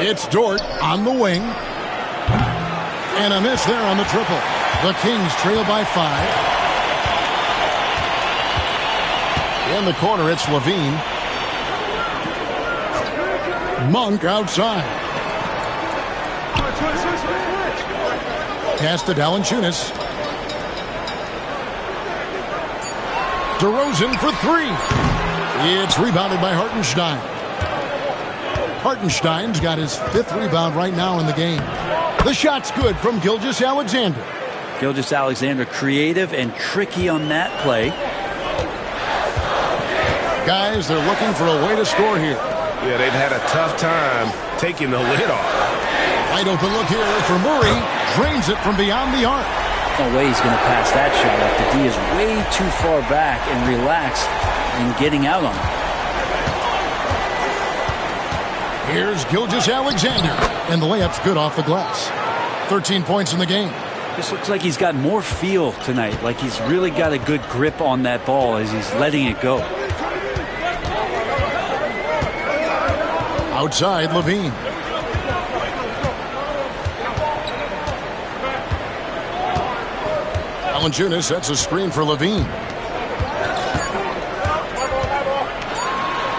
It's Dort on the wing. And a miss there on the triple. The Kings trail by 5. In the corner, it's Levine. Monk outside. Pass to Valanciunas. DeRozan for three. It's rebounded by Hartenstein. Hartenstein's got his 5th rebound right now in the game. The shot's good from Gilgeous-Alexander. Gilgeous-Alexander creative and tricky on that play. Guys, they're looking for a way to score here. Yeah, they've had a tough time taking the lid off. Wide open look here for Murray. Drains it from beyond the arc. No way he's going to pass that shot up. The D is way too far back and relaxed in getting out on it. Here's Gilgeous-Alexander. And the layup's good off the glass. 13 points in the game. This looks like he's got more feel tonight. Like he's really got a good grip on that ball as he's letting it go. Outside, Levine. Valanciunas sets a screen for Levine.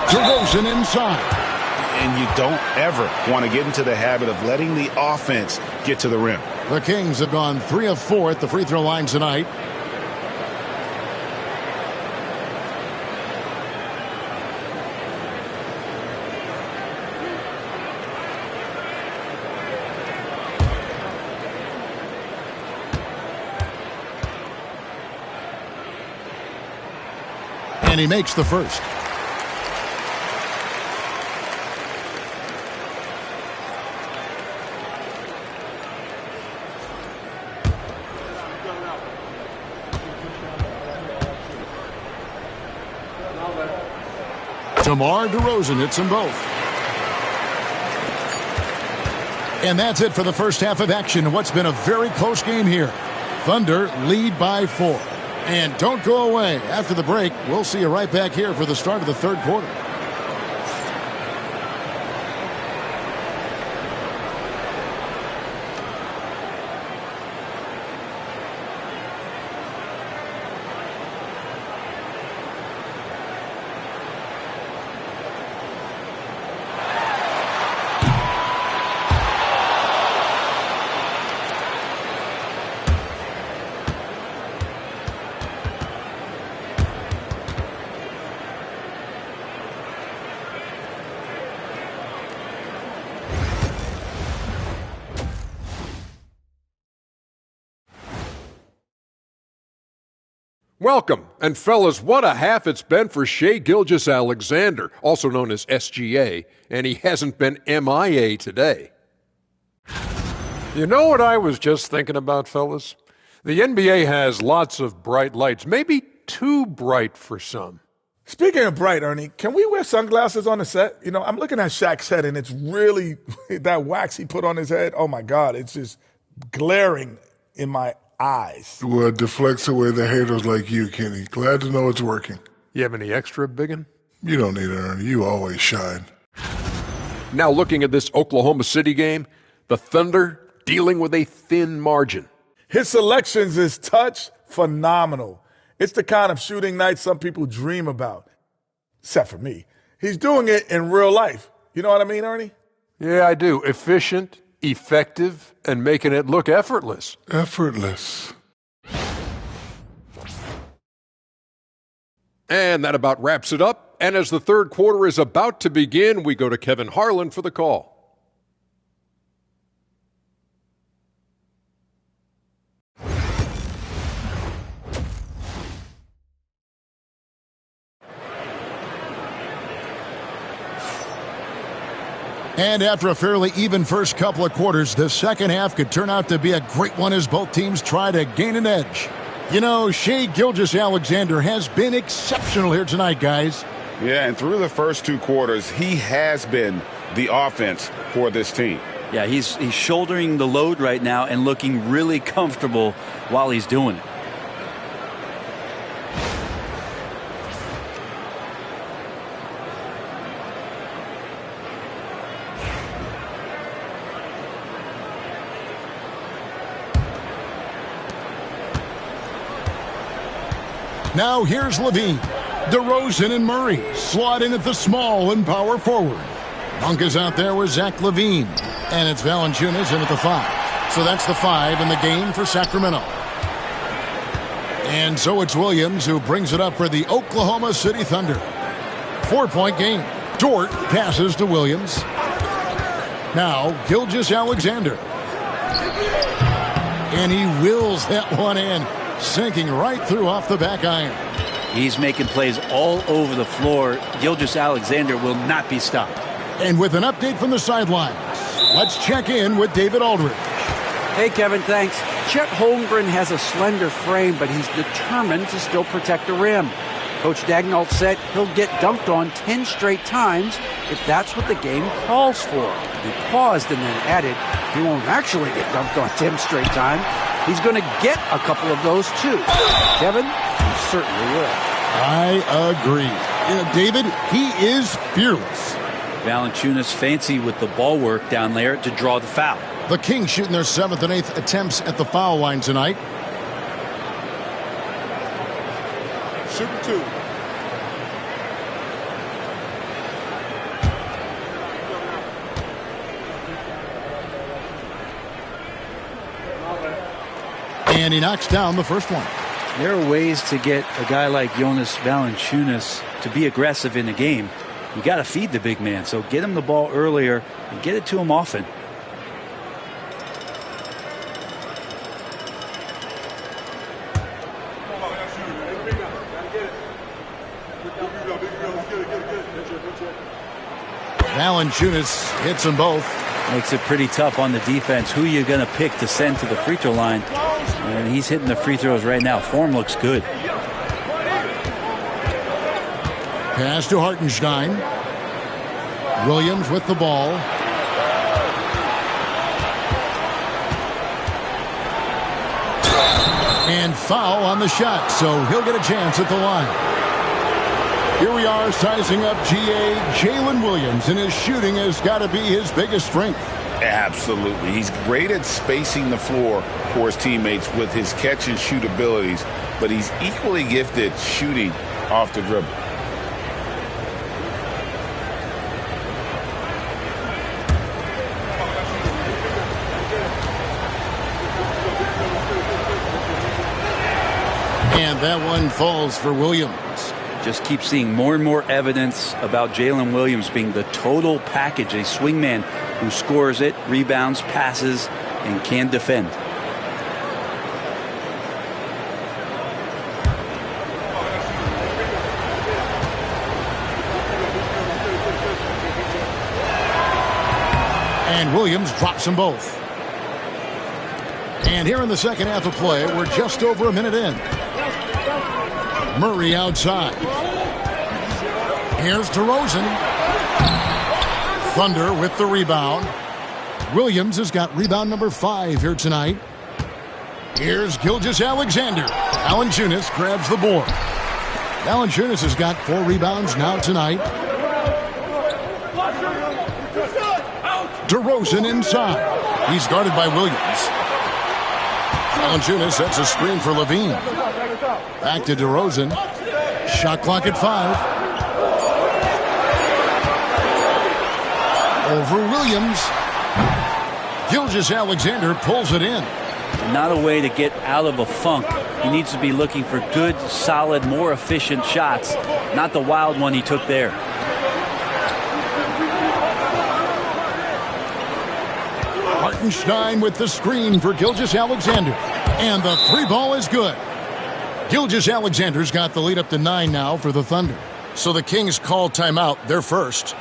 DeRozan inside. And you don't ever want to get into the habit of letting the offense get to the rim. The Kings have gone 3 of 4 at the free throw line tonight. And he makes the first. DeMar DeRozan hits them both. And that's it for the first half of action. What's been a very close game here. Thunder lead by 4. And don't go away. After the break, we'll see you right back here for the start of the third quarter. Welcome. And fellas, what a half it's been for Shai Gilgeous-Alexander, also known as SGA, and he hasn't been MIA today. You know what I was just thinking about, fellas? The NBA has lots of bright lights, maybe too bright for some. Speaking of bright, Ernie, can we wear sunglasses on the set? You know, I'm looking at Shaq's head, and it's really that wax he put on his head. Oh, my God, it's just glaring in my eyes. Well, it deflects away the haters like you, Kenny. Glad to know it's working. You have any extra, biggin? You don't need it, Ernie. You always shine. Now looking at this Oklahoma City game, the Thunder dealing with a thin margin. His selections is touch phenomenal. It's the kind of shooting night some people dream about. Except for me. He's doing it in real life. You know what I mean, Ernie? Yeah, I do. Efficient, effective, and making it look effortless. Effortless. And that about wraps it up. And as the third quarter is about to begin, we go to Kevin Harlan for the call. And after a fairly even first couple of quarters, the second half could turn out to be a great one as both teams try to gain an edge. You know, Shai Gilgeous-Alexander has been exceptional here tonight, guys. Yeah, and through the first 2 quarters, he has been the offense for this team. Yeah, he's shouldering the load right now and looking really comfortable while he's doing it. Now here's Levine. DeRozan and Murray slot in at the small and power forward. Monk is out there with Zach LaVine. And it's Valanciunas in at the 5. So that's the 5 in the game for Sacramento. And so it's Williams who brings it up for the Oklahoma City Thunder. 4-point game. Dort passes to Williams. Now Gilgeous-Alexander. And he wills that one in, sinking right through off the back iron. He's making plays all over the floor. Gilgeous-Alexander will not be stopped. And with an update from the sidelines, let's check in with David Aldridge. Hey, Kevin, thanks. Chet Holmgren has a slender frame, but he's determined to still protect the rim. Coach Daigneault said he'll get dunked on 10 straight times if that's what the game calls for. He paused and then added he won't actually get dunked on 10 straight times. He's going to get a couple of those, too. Kevin, he certainly will. I agree. David, he is fearless. Valanciunas fancy with the ball work down there to draw the foul. The Kings shooting their 7th and 8th attempts at the foul line tonight. Shooting 2. And he knocks down the first one. There are ways to get a guy like Jonas Valanciunas to be aggressive in the game. You got to feed the big man, so get him the ball earlier and get it to him often. Valanciunas hits them both. Makes it pretty tough on the defense. Who you going to pick to send to the free throw line? And he's hitting the free throws right now. Form looks good. Pass to Hartenstein. Williams with the ball. And foul on the shot, so he'll get a chance at the line. Here we are sizing up GA. Jalen Williams, and his shooting has got to be his biggest strength. Absolutely. He's great at spacing the floor for his teammates with his catch and shoot abilities, but he's equally gifted shooting off the dribble. And that one falls for Williams. Just keep seeing more and more evidence about Jalen Williams being the total package, a swingman who scores it, rebounds, passes, and can defend. And Williams drops them both. And here in the second half of play, we're just over a minute in. Murray outside. Here's DeRozan. Thunder with the rebound. Williams has got rebound number 5 here tonight. Here's Gilgeous-Alexander. Valanciunas grabs the board. Valanciunas has got 4 rebounds now tonight. DeRozan inside. He's guarded by Williams. Valanciunas sets a screen for Levine. Back to DeRozan. Shot clock at 5. Over Williams. Gilgeous-Alexander pulls it in. Not a way to get out of a funk. He needs to be looking for good, solid, more efficient shots, not the wild one he took there. Hartenstein with the screen for Gilgeous-Alexander. And the 3 ball is good. Gilgeous-Alexander's got the lead up to 9 now for the Thunder. So the Kings call timeout. They're first.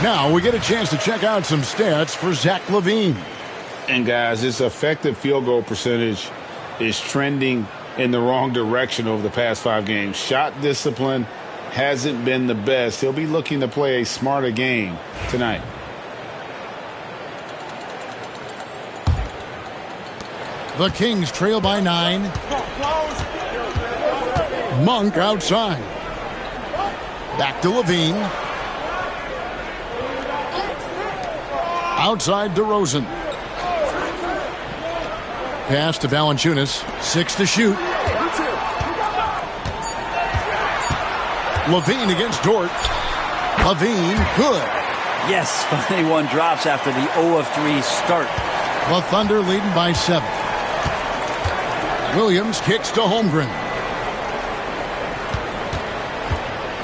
Now we get a chance to check out some stats for Zach LaVine. And guys, his effective field goal percentage is trending in the wrong direction over the past 5 games. Shot discipline hasn't been the best. He'll be looking to play a smarter game tonight. The Kings trail by 9. Monk outside. Back to LaVine. Outside DeRozan. Pass to Valanciunas. 6 to shoot. LaVine against Dort. LaVine, good. Yes, finally one drops after the 0 of 3 start. The Thunder leading by 7. Williams kicks to Holmgren.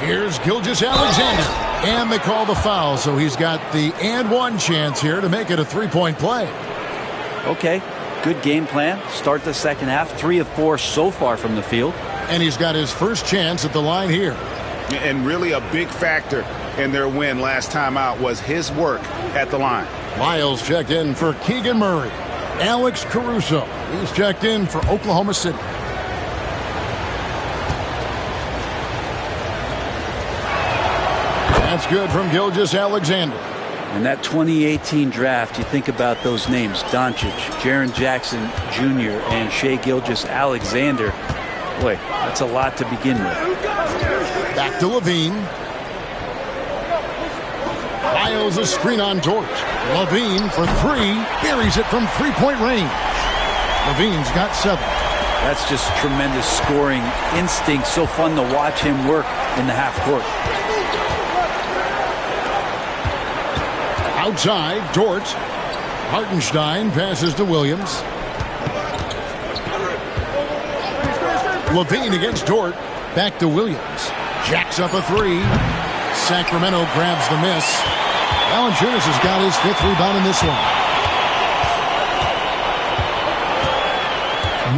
Here's Gilgeous-Alexander. And they call the foul, so he's got the and one chance here to make it a 3-point play. Okay, good game plan. Start the second half. 3 of 4 so far from the field. And he's got his first chance at the line here. And really a big factor in their win last time out was his work at the line. Lyles checked in for Keegan Murray. Alex Caruso, he's checked in for Oklahoma City. That's good from Gilgeous-Alexander. In that 2018 draft, you think about those names: Doncic, Jaren Jackson Jr., and Shai Gilgeous-Alexander. Boy, that's a lot to begin with. Back to LaVine. Lyles a screen on Dort. LaVine for 3. Buries it from 3-point range. LaVine's got 7. That's just tremendous scoring instinct. So fun to watch him work in the half court. Outside, Dort. Hartenstein passes to Williams. LaVine against Dort. Back to Williams. Jacks up a 3. Sacramento grabs the miss. Valanciunas has got his 5th rebound in this one.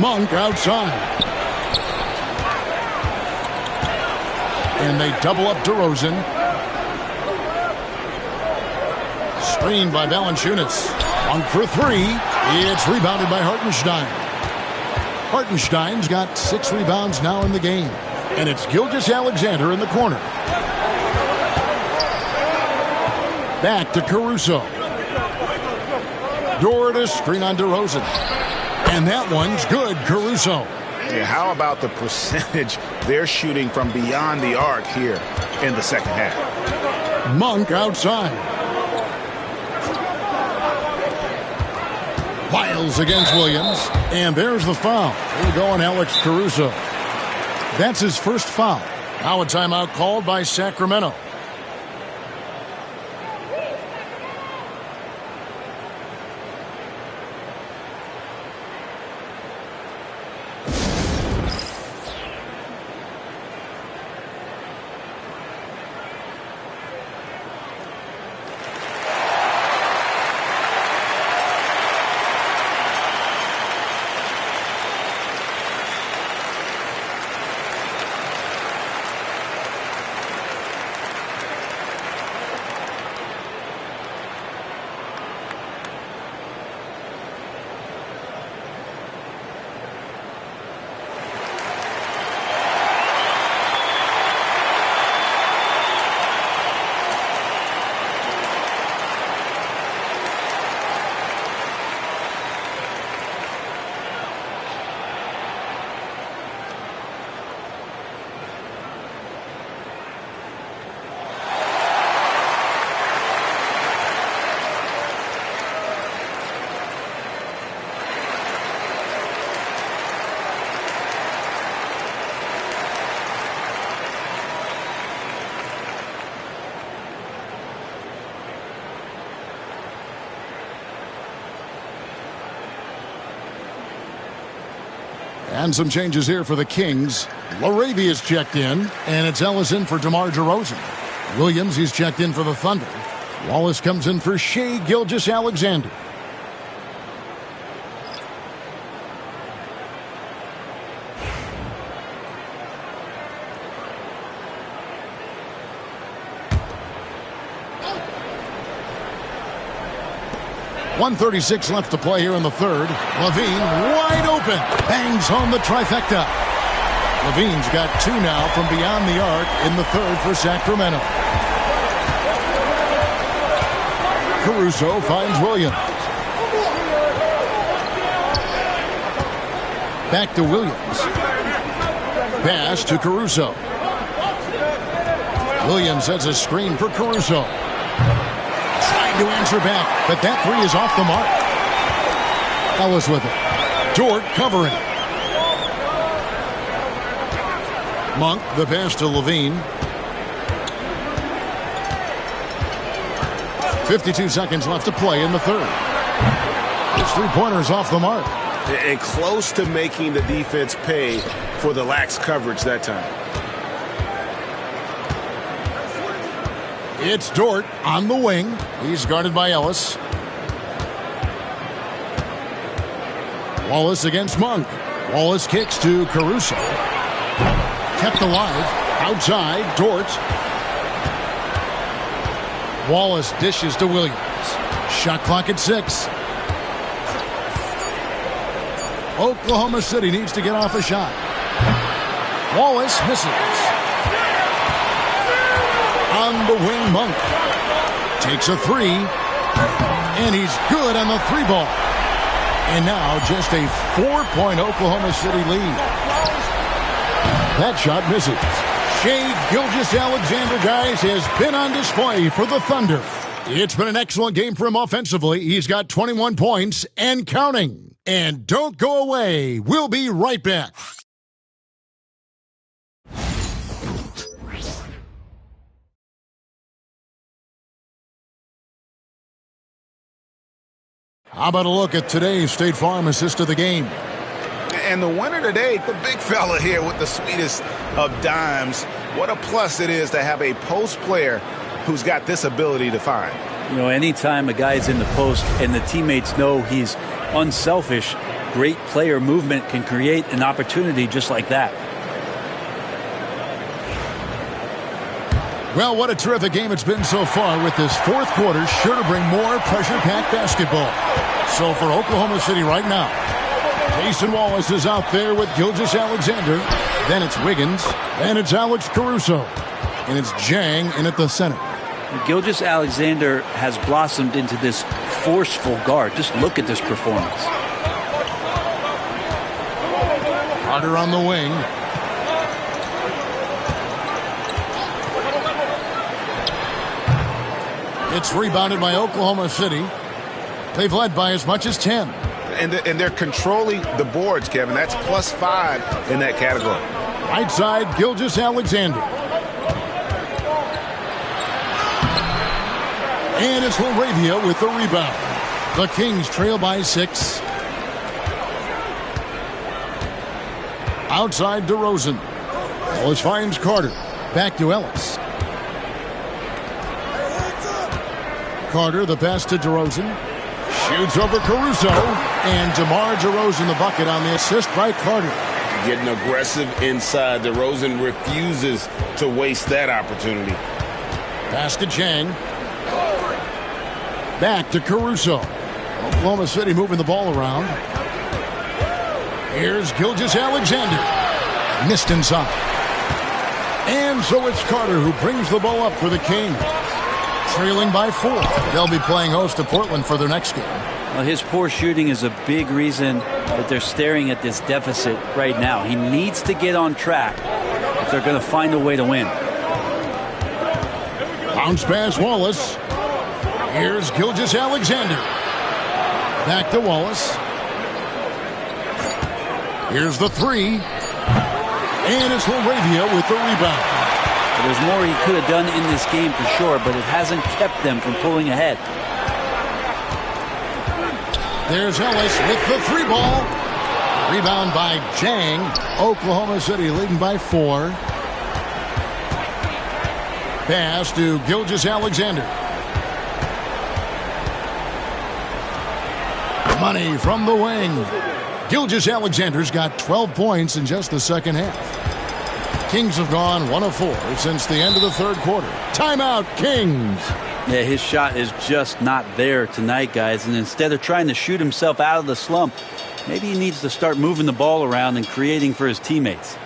Monk outside. And they double up DeRozan. Screened by Valanciunas. Monk for 3. It's rebounded by Hartenstein. Hartenstein's got 6 rebounds now in the game. And it's Gilgeous-Alexander in the corner. Back to Caruso. Dort a screen on DeRozan. And that one's good, Caruso. Yeah, how about the percentage they're shooting from beyond the arc here in the second half? Monk outside. Lyles against Williams. And there's the foul. We're going Alex Caruso. That's his first foul. Now a timeout called by Sacramento. And some changes here for the Kings. Laravia's checked in, and it's Ellison for DeMar DeRozan. Williams, he's checked in for the Thunder. Wallace comes in for Shai Gilgeous-Alexander. 1:36 left to play here in the third. Levine wide open. Bangs home the trifecta. Levine's got 2 now from beyond the arc in the third for Sacramento. Caruso finds Williams. Back to Williams. Pass to Caruso. Williams sets a screen for Caruso. Trying to answer back, but that three is off the mark. Ellis with it. Dort covering. Monk, the pass to Levine. 52 seconds left to play in the third. His three-pointer's off the mark. And close to making the defense pay for the lax coverage that time. It's Dort on the wing. He's guarded by Ellis. Wallace against Monk. Wallace kicks to Caruso. Kept alive. Outside, Dort. Wallace dishes to Williams. Shot clock at 6. Oklahoma City needs to get off a shot. Wallace misses. On the wing, Monk takes a 3. And he's good on the 3-ball. And now just a 4-point Oklahoma City lead. That shot misses. Shai Gilgeous-Alexander, guys, has been on display for the Thunder. It's been an excellent game for him offensively. He's got 21 points and counting. And don't go away. We'll be right back. How about a look at today's State Farm assist of the game? And the winner today, the big fella here with the sweetest of dimes. What a plus it is to have a post player who's got this ability to find. You know, anytime a guy's in the post and the teammates know he's unselfish, great player movement can create an opportunity just like that. Well, what a terrific game it's been so far, with this fourth quarter sure to bring more pressure-packed basketball. So for Oklahoma City right now, Jason Wallace is out there with Gilgeous-Alexander. Then it's Wiggins. Then it's Alex Caruso. And it's Jang in at the center. Gilgeous-Alexander has blossomed into this forceful guard. Just look at this performance. Carter on the wing. It's rebounded by Oklahoma City. They've led by as much as 10. And they're controlling the boards, Kevin. That's +5 in that category. Right side, Gilgeous-Alexander. And it's Laravia with the rebound. The Kings trail by 6. Outside DeRozan. Ellis finds Carter. Back to Ellis. Carter, the pass to DeRozan. Shoots over Caruso. And DeMar DeRozan the bucket on the assist by Carter. Getting aggressive inside. DeRozan refuses to waste that opportunity. Pass to Jang. Back to Caruso. Oklahoma City moving the ball around. Here's Gilgeous-Alexander. Missed inside. And so it's Carter who brings the ball up for the Kings. Trailing by 4. They'll be playing host to Portland for their next game. Well, his poor shooting is a big reason that they're staring at this deficit right now. He needs to get on track if they're going to find a way to win. Bounce pass Wallace. Here's Gilgeous-Alexander. Back to Wallace. Here's the 3. And it's Laravia with the rebound. There's more he could have done in this game for sure, but it hasn't kept them from pulling ahead. There's Ellis with the 3-ball. Rebound by Jang. Oklahoma City leading by 4. Pass to Gilgeous-Alexander. Money from the wing. Gilgeous-Alexander's got 12 points in just the second half. Kings have gone 1 of 4 since the end of the third quarter. Timeout, Kings. Yeah, his shot is just not there tonight, guys. And instead of trying to shoot himself out of the slump, maybe he needs to start moving the ball around and creating for his teammates.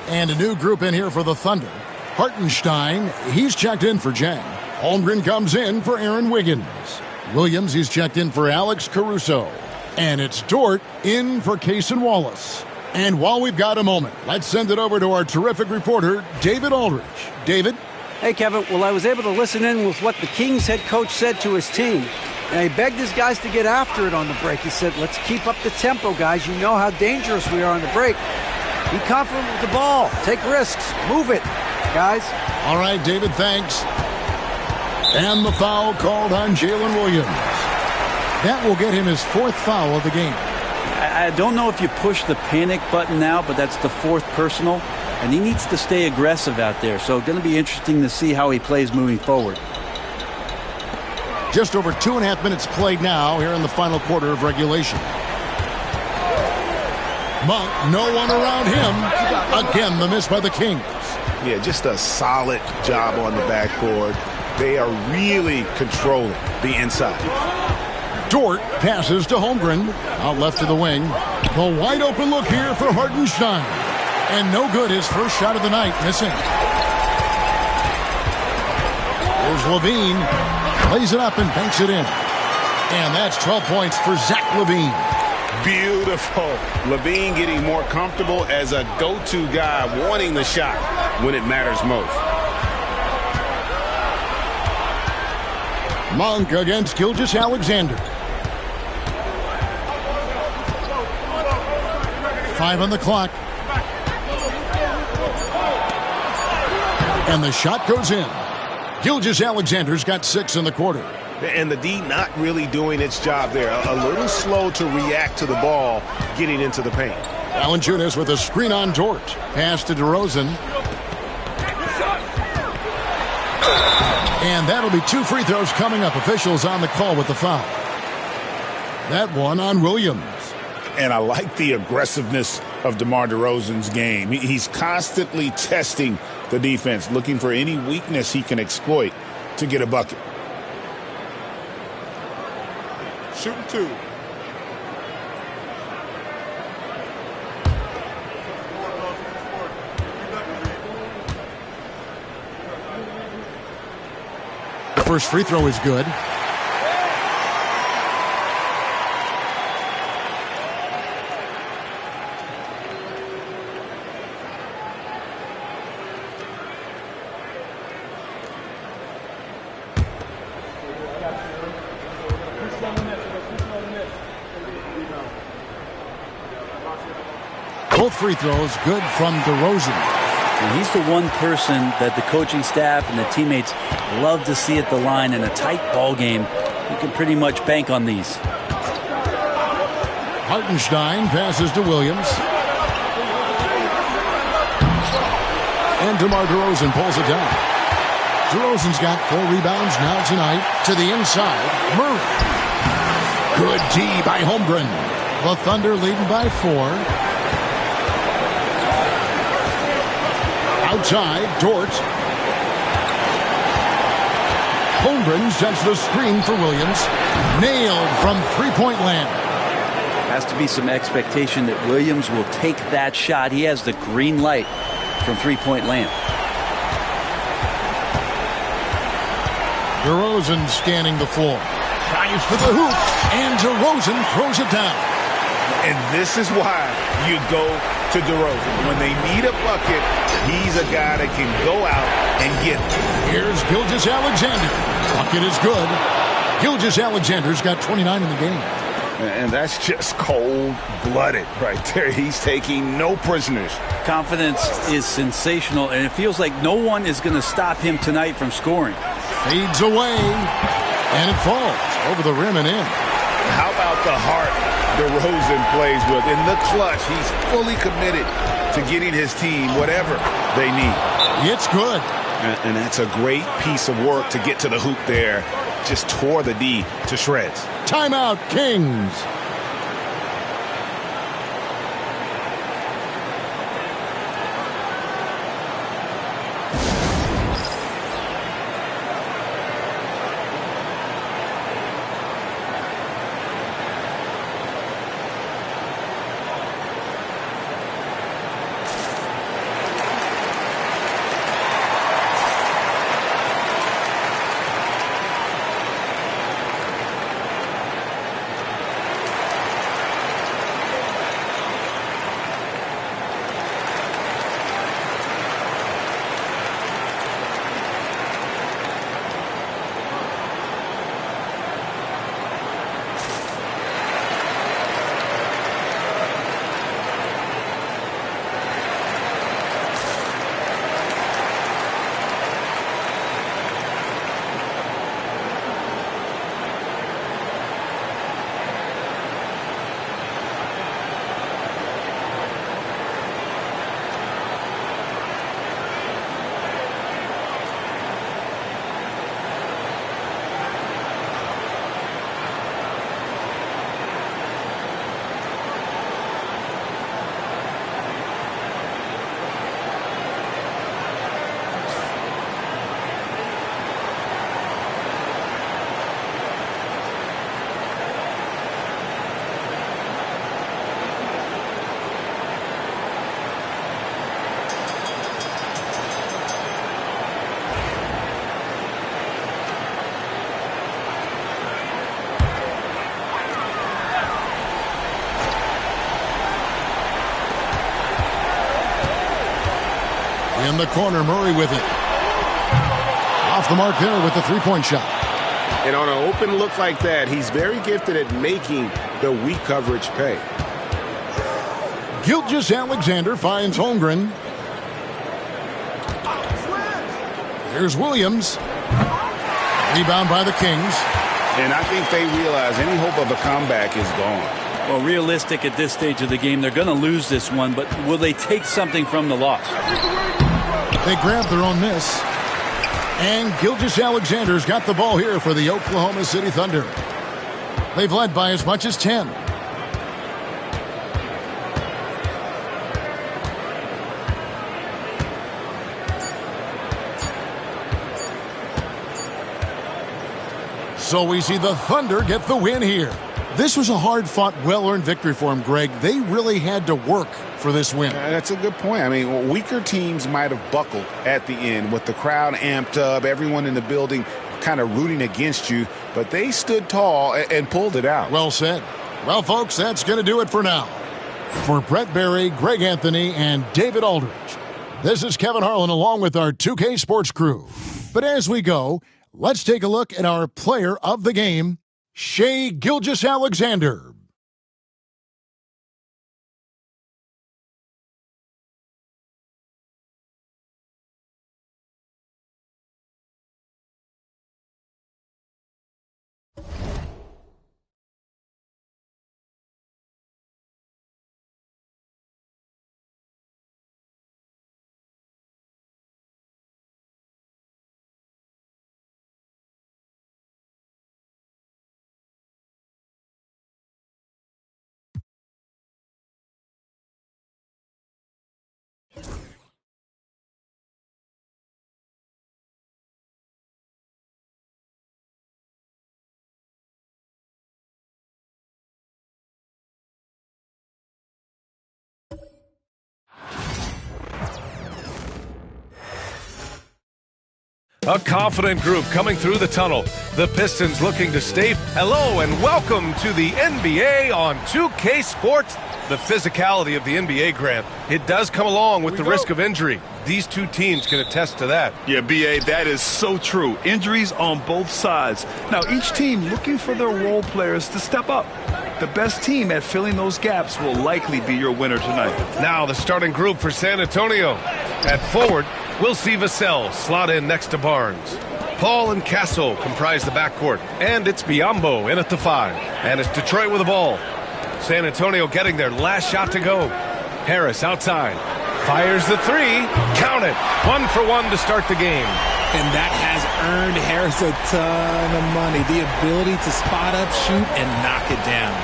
And a new group in here for the Thunder. Hartenstein, he's checked in for Jang. Holmgren comes in for Aaron Wiggins. Williams, he's checked in for Alex Caruso. And it's Dort in for Cason Wallace. And while we've got a moment, let's send it over to our terrific reporter, David Aldridge. David? Hey, Kevin. Well, I was able to listen in with what the Kings head coach said to his team. And he begged his guys to get after it on the break. He said, let's keep up the tempo, guys. You know how dangerous we are on the break. Be confident with the ball. Take risks. Move it, guys. All right, David, thanks. And the foul called on Jalen Williams. That will get him his fourth foul of the game. I don't know if you push the panic button now, but that's the fourth personal, and he needs to stay aggressive out there. So going to be interesting to see how he plays moving forward. Just over 2.5 minutes played now here in the final quarter of regulation. Monk, no one around him. Again, the miss by the Kings. Yeah, just a solid job on the backboard. They are really controlling the inside. Dort passes to Holmgren. Out left to the wing. The wide open look here for Hartenstein. And no good, his first shot of the night, missing. Here's Levine. Plays it up and banks it in. And that's 12 points for Zach Levine. Beautiful. Levine getting more comfortable as a go-to guy, wanting the shot when it matters most. Monk against Gilgeous-Alexander. 5 on the clock. And the shot goes in. Gilgeous-Alexander's got 6 in the quarter. And the D not really doing its job there. A little slow to react to the ball getting into the paint. Valanciunas with a screen on Dort. Pass to DeRozan. And that'll be 2 free throws coming up. Officials on the call with the foul. That one on Williams. And I like the aggressiveness of DeMar DeRozan's game. He's constantly testing the defense, looking for any weakness he can exploit to get a bucket. Shooting 2. The first free throw is good. Both free throws good from DeRozan. And he's the one person that the coaching staff and the teammates love to see at the line in a tight ball game. You can pretty much bank on these. Hartenstein passes to Williams. And DeMar DeRozan pulls it down. DeRozan's got 4 rebounds now tonight. To the inside, Murray. Good D by Holmgren. The Thunder leading by 4. Outside, Dort. Holmgren sets the screen for Williams. Nailed from three-point land. Has to be some expectation that Williams will take that shot. He has the green light from three-point land. DeRozan scanning the floor. Tries for the hoop, and DeRozan throws it down. And this is why you go to DeRozan. When they need a bucket, he's a guy that can go out and get it. Here's Gilgeous-Alexander. Bucket is good. Gilgeous-Alexander's got 29 in the game. And that's just cold-blooded right there. He's taking no prisoners. Confidence is sensational, and it feels like no one is going to stop him tonight from scoring. Fades away, and it falls over the rim and in. How about the heart DeRozan plays with? In the clutch, he's fully committed to getting his team whatever they need. It's good. And that's a great piece of work to get to the hoop there. Just tore the D to shreds. Timeout, Kings. In the corner, Murray with it. Off the mark there with the three-point shot. And on an open look like that, he's very gifted at making the weak coverage pay. Gilgeous-Alexander finds Holmgren. Here's Williams. Rebound by the Kings. And I think they realize any hope of a comeback is gone. Well, realistic at this stage of the game, they're going to lose this one, but will they take something from the loss? They grab their own miss. And Gilgeous-Alexander's got the ball here for the Oklahoma City Thunder. They've led by as much as 10. So we see the Thunder get the win here. This was a hard-fought, well-earned victory for them, Greg. They really had to work for this win. That's a good point. I mean, weaker teams might have buckled at the end with the crowd amped up, everyone in the building kind of rooting against you, but they stood tall and pulled it out. Well said. Well, folks, that's going to do it for now. For Brett Berry, Greg Anthony, and David Aldridge, this is Kevin Harlan along with our 2K Sports crew. But as we go, let's take a look at our player of the game, Shai Gilgeous-Alexander. A confident group coming through the tunnel. The Pistons looking to stay. Hello and welcome to the NBA on 2K Sports. The physicality of the NBA, Grant, it does come along with the risk of injury. These two teams can attest to that. Yeah, B.A., that is so true. Injuries on both sides. Now, each team looking for their role players to step up. The best team at filling those gaps will likely be your winner tonight. Now the starting group for San Antonio. At forward, we'll see Vassell slot in next to Barnes. Paul and Castle comprise the backcourt. And it's Biyombo in at the 5. And it's Detroit with the ball. San Antonio getting their last shot to go. Harris outside. Fires the 3. Count it. 1 for 1 to start the game. And that has earned Harris a ton of money. The ability to spot up, shoot, and knock it down.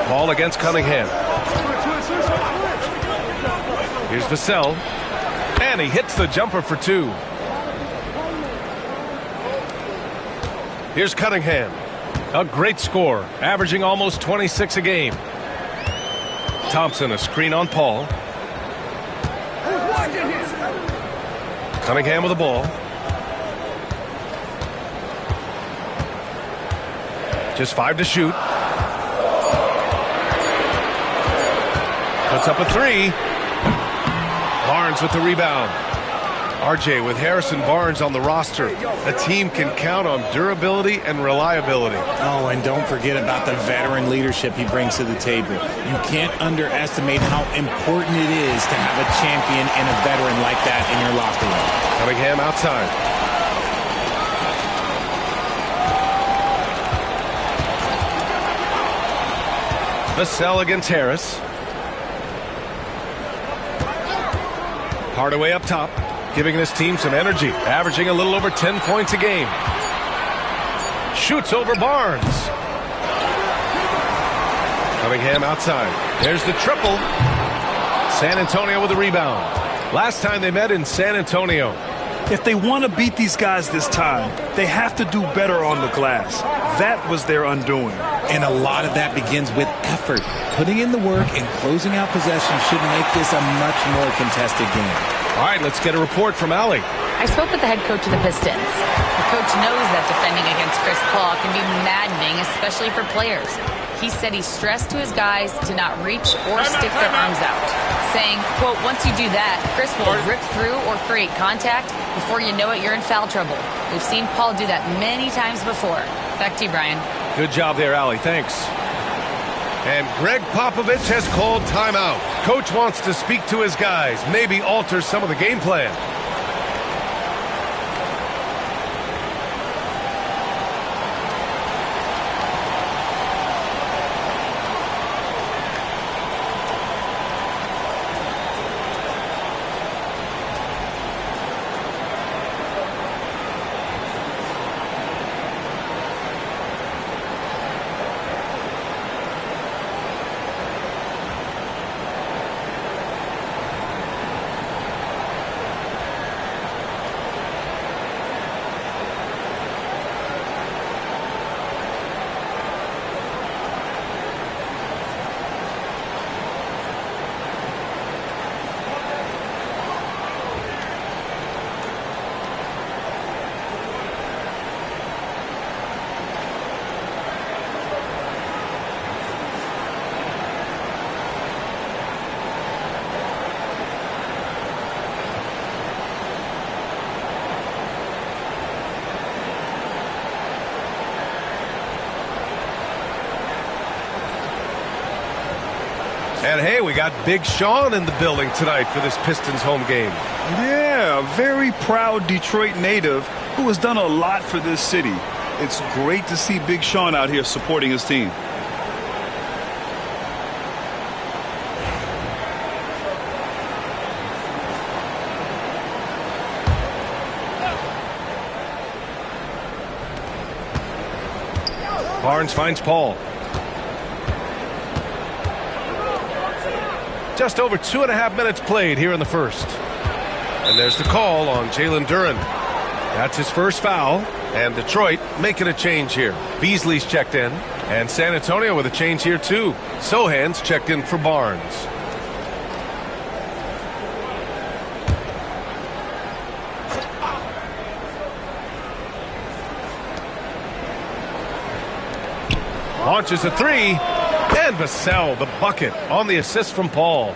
Ball against Cunningham. Here's Vassell. And he hits the jumper for 2. Here's Cunningham. A great score, averaging almost 26 a game. Thompson, a screen on Paul. Cunningham with the ball. Just 5 to shoot. Puts up a 3. Barnes with the rebound. RJ with Harrison Barnes on the roster. A team can count on durability and reliability. Oh, and don't forget about the veteran leadership he brings to the table. You can't underestimate how important it is to have a champion and a veteran like that in your locker room. Cunningham outside. Vassell against Harris. Hardaway up top, giving this team some energy, averaging a little over 10 points a game. Shoots over Barnes. Cunningham outside. There's the triple. San Antonio with the rebound. Last time they met in San Antonio. If they want to beat these guys this time, they have to do better on the glass. That was their undoing. And a lot of that begins with effort. Putting in the work and closing out possessions should make this a much more contested game. All right, let's get a report from Allie. I spoke with the head coach of the Pistons. The coach knows that defending against Chris Paul can be maddening, especially for players. He said he stressed to his guys to not reach or stick their arms out, saying, quote, once you do that, Chris will rip through or create contact. Before you know it, you're in foul trouble. We've seen Paul do that many times before. Back to you, Brian. Good job there, Allie. Thanks. And Greg Popovich has called timeout. Coach wants to speak to his guys, maybe alter some of the game plan. And hey, we got Big Sean in the building tonight for this Pistons home game. Yeah, a very proud Detroit native who has done a lot for this city. It's great to see Big Sean out here supporting his team. Barnes finds Paul. Just over 2.5 minutes played here in the first. And there's the call on Jalen Duren. That's his first foul. And Detroit making a change here. Beasley's checked in. And San Antonio with a change here too. Sohan's checked in for Barnes. Launches a three. And Vassell, the bucket, on the assist from Paul.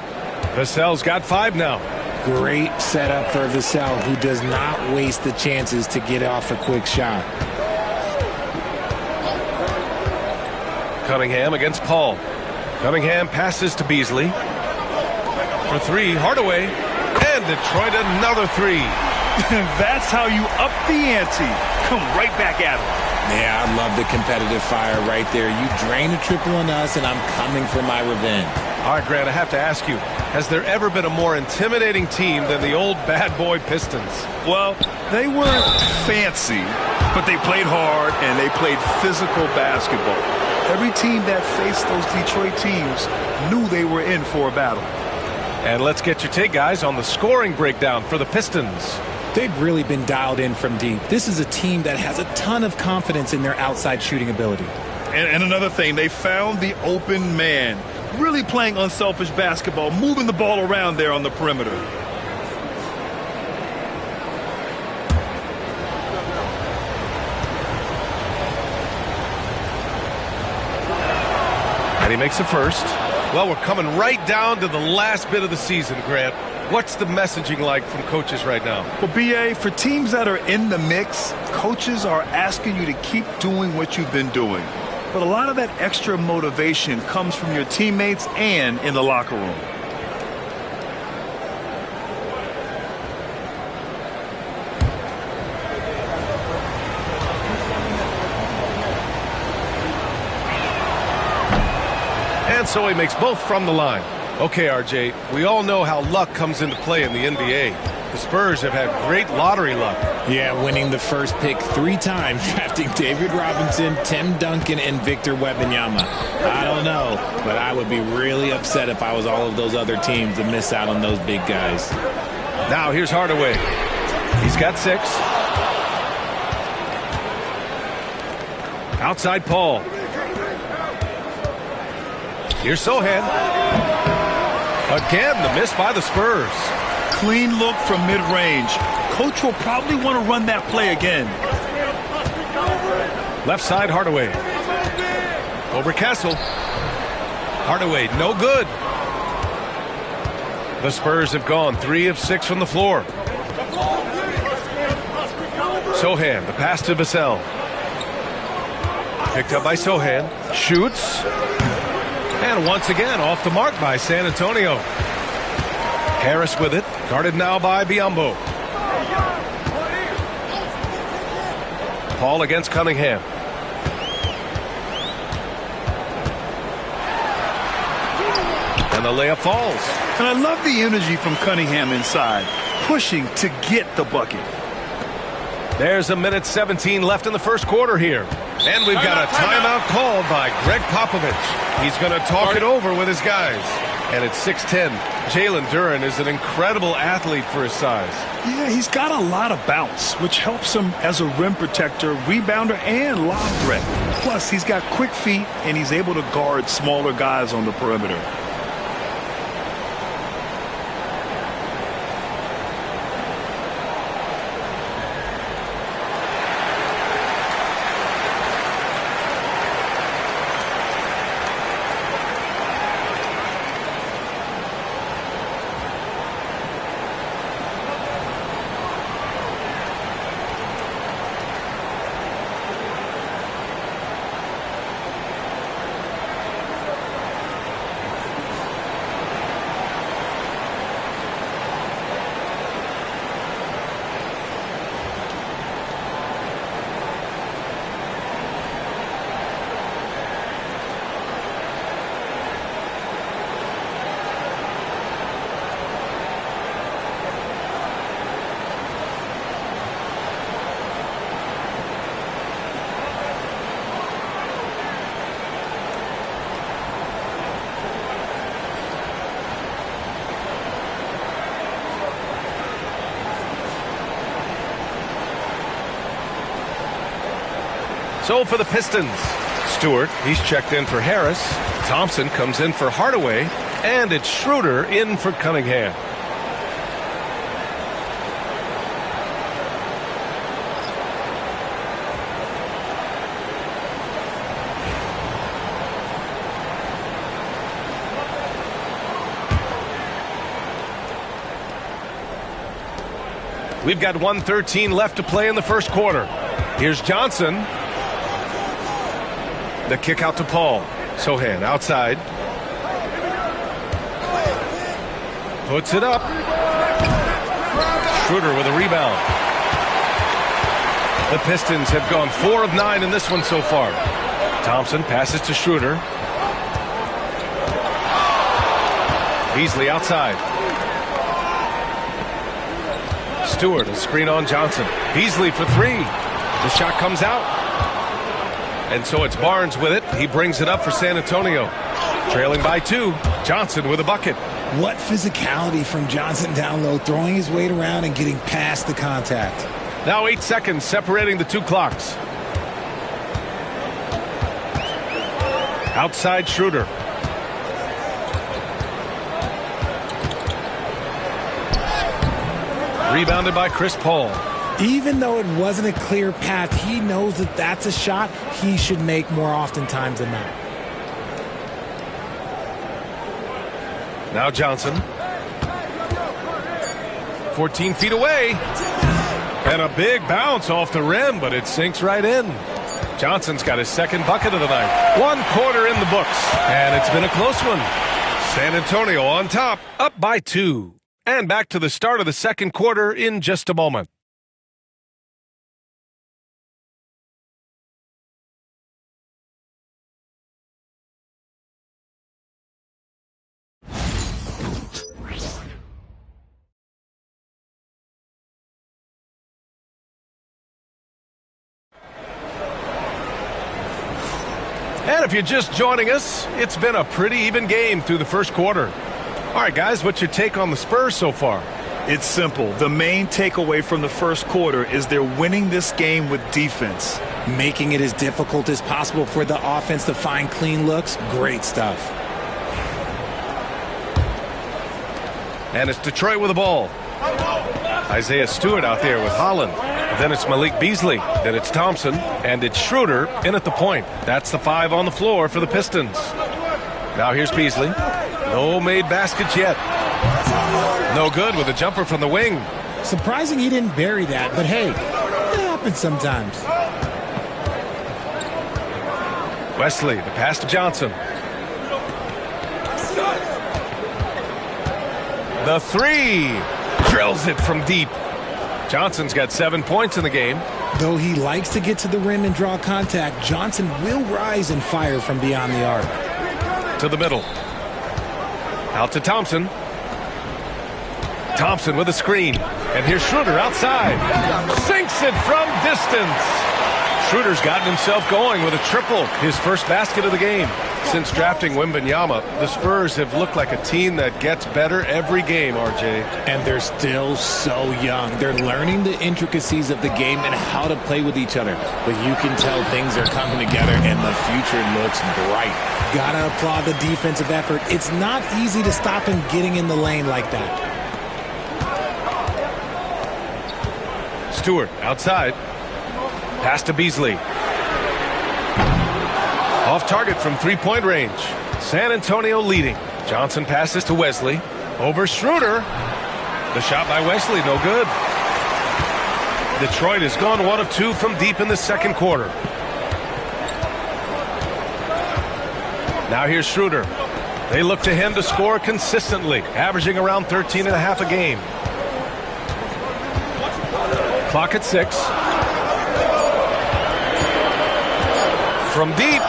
Vassell's got 5 now. Great setup for Vassell, who does not waste the chances to get off a quick shot. Cunningham against Paul. Cunningham passes to Beasley. For 3, Hardaway. And Detroit another 3. That's how you up the ante. Come right back at him. Yeah, I love the competitive fire right there. You drain a triple on us, and I'm coming for my revenge. All right, Grant, I have to ask you, has there ever been a more intimidating team than the old bad boy Pistons? Well, they weren't fancy, but they played hard and they played physical basketball. Every team that faced those Detroit teams knew they were in for a battle. And let's get your take, guys, on the scoring breakdown for the Pistons. They've really been dialed in from deep. This is a team that has a ton of confidence in their outside shooting ability. And another thing, they found the open man. Really playing unselfish basketball, moving the ball around there on the perimeter. And he makes the first. Well, we're coming right down to the last bit of the season, Grant. What's the messaging like from coaches right now? Well, B.A., for teams that are in the mix, coaches are asking you to keep doing what you've been doing. But a lot of that extra motivation comes from your teammates and in the locker room. And so he makes both from the line. Okay, RJ, we all know how luck comes into play in the NBA. The Spurs have had great lottery luck. Yeah, winning the first pick 3 times, drafting David Robinson, Tim Duncan, and Victor Wembanyama. I don't know, but I would be really upset if I was all of those other teams to miss out on those big guys. Now here's Hardaway. He's got 6. Outside Paul. Here's Sohan. Again, the miss by the Spurs. Clean look from mid-range. Coach will probably want to run that play again. Left side, Hardaway. Over Castle. Hardaway, no good. The Spurs have gone 3 of 6 from the floor. Sohan, the pass to Vassell. Picked up by Sohan. Shoots. And once again, off the mark by San Antonio. Harris with it. Guarded now by Biyombo. Paul against Cunningham. And the layup falls. And I love the energy from Cunningham inside, pushing to get the bucket. There's a minute 17 left in the first quarter here. And we've got a timeout called by Greg Popovich. He's going to talk it over with his guys. And at 6'10", Jalen Duren is an incredible athlete for his size. Yeah, he's got a lot of bounce, which helps him as a rim protector, rebounder, and lob threat. Plus, he's got quick feet, and he's able to guard smaller guys on the perimeter. So for the Pistons, Stewart, he's checked in for Harris. Thompson comes in for Hardaway. And it's Schroeder in for Cunningham. We've got 1:13 left to play in the first quarter. Here's Johnson. The kick out to Paul. Sohan outside. Puts it up. Schroeder with a rebound. The Pistons have gone 4 of 9 in this one so far. Thompson passes to Schroeder. Beasley outside. Stewart, a screen on Johnson. Beasley for 3. The shot comes out. And so it's Barnes with it. He brings it up for San Antonio. Trailing by 2. Johnson with a bucket. What physicality from Johnson down low, throwing his weight around and getting past the contact. Now 8 seconds separating the 2 clocks. Outside Schroeder. Rebounded by Chris Paul. Even though it wasn't a clear path, he knows that that's a shot he should make more oftentimes than not. Now Johnson. 14 feet away. And a big bounce off the rim, but it sinks right in. Johnson's got his second bucket of the night. 1 quarter in the books, and it's been a close one. San Antonio on top, up by 2. And back to the start of the second quarter in just a moment. And if you're just joining us, it's been a pretty even game through the first quarter. All right, guys, what's your take on the Spurs so far? It's simple. The main takeaway from the first quarter is they're winning this game with defense. Making it as difficult as possible for the offense to find clean looks. Great stuff. And it's Detroit with the ball. Isaiah Stewart out there with Holland. Then it's Malik Beasley. Then it's Thompson. And it's Schroeder in at the point. That's the 5 on the floor for the Pistons. Now here's Beasley. No made baskets yet. No good with a jumper from the wing. Surprising he didn't bury that, but hey, it happens sometimes. Wesley, the pass to Johnson. The 3. Drills it from deep. Johnson's got 7 points in the game. Though he likes to get to the rim and draw contact, Johnson will rise and fire from beyond the arc. To the middle. Out to Thompson. Thompson with a screen. And here's Schroeder outside. Sinks it from distance. Schroeder's gotten himself going with a triple. His first basket of the game. Since drafting Wembanyama, the Spurs have looked like a team that gets better every game, RJ. And they're still so young. They're learning the intricacies of the game and how to play with each other. But you can tell things are coming together and the future looks bright. Gotta applaud the defensive effort. It's not easy to stop him getting in the lane like that. Stewart outside. Pass to Beasley. Off target from 3-point range. San Antonio leading. Johnson passes to Wesley. Over Schroeder. The shot by Wesley, no good. Detroit has gone 1 of 2 from deep in the second quarter. Now here's Schroeder. They look to him to score consistently, averaging around 13.5 a game. Clock at 6. From deep.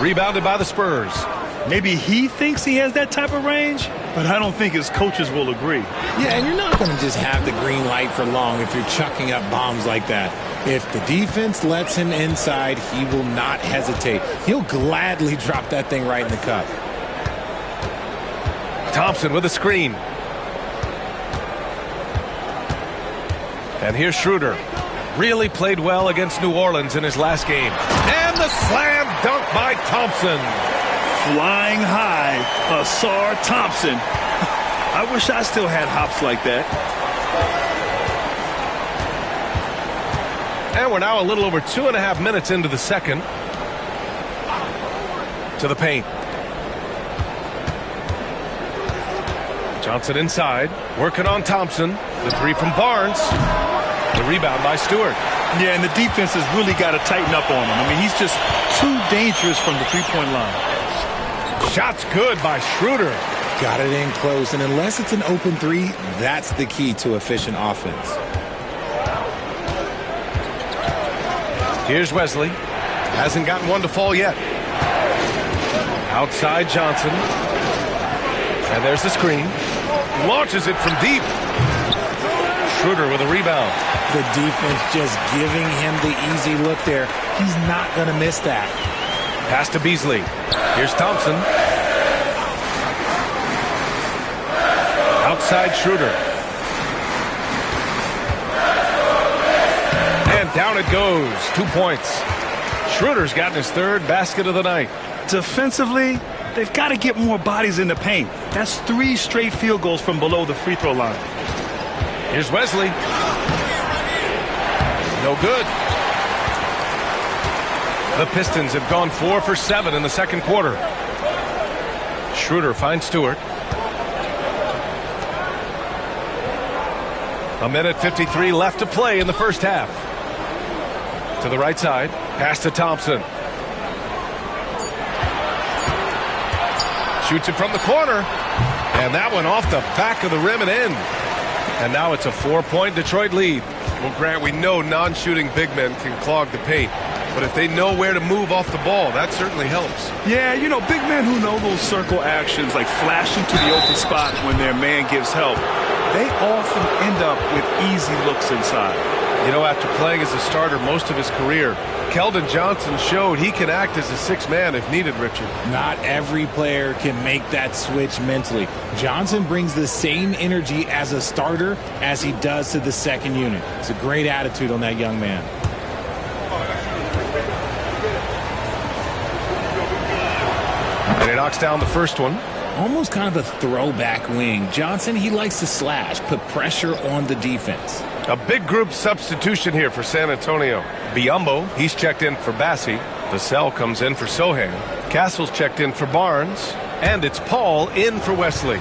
Rebounded by the Spurs. Maybe he thinks he has that type of range, but I don't think his coaches will agree. Yeah, and you're not going to just have the green light for long if you're chucking up bombs like that. If the defense lets him inside, he will not hesitate. He'll gladly drop that thing right in the cup. Thompson with a screen. And here's Schroeder. Really played well against New Orleans in his last game. And the slam dunk by Thompson. Flying high, Asar Thompson. I wish I still had hops like that. And we're now a little over 2.5 minutes into the second. To the paint. Johnson inside, working on Thompson. The three from Barnes. The rebound by Stewart. Yeah, and the defense has really got to tighten up on him. I mean, he's just too dangerous from the three-point line. Shot's good by Schroeder. Got it in close, and unless it's an open three, that's the key to efficient offense. Here's Wesley. Hasn't gotten one to fall yet. Outside Johnson. And there's the screen. Launches it from deep. Schroeder with a rebound. The defense just giving him the easy look there. He's not going to miss that. Pass to Beasley. Here's Thompson. Outside Schroeder. And down it goes. 2 points. Schroeder's gotten his third basket of the night. Defensively, they've got to get more bodies in the paint. That's 3 straight field goals from below the free throw line. Here's Wesley. No good. The Pistons have gone 4 for 7 in the second quarter. Schroeder finds Stewart. A minute 53 left to play in the first half. To the right side. Pass to Thompson. Shoots it from the corner. And that one off the back of the rim and in. And now it's a 4-point Detroit lead. Well, Grant, we know non-shooting big men can clog the paint. But if they know where to move off the ball, that certainly helps. Yeah, you know, big men who know those circle actions, like flashing to the open spot when their man gives help, they often end up with easy looks inside. You know, after playing as a starter most of his career, Keldon Johnson showed he can act as a sixth man if needed, Richard. Not every player can make that switch mentally. Johnson brings the same energy as a starter as he does to the second unit. It's a great attitude on that young man. And he knocks down the first one. Almost kind of a throwback wing. Johnson, he likes to slash, put pressure on the defense. A big group substitution here for San Antonio. Biyombo, he's checked in for Bassi. Vassell comes in for Sohan. Castle's checked in for Barnes. And it's Paul in for Wesley.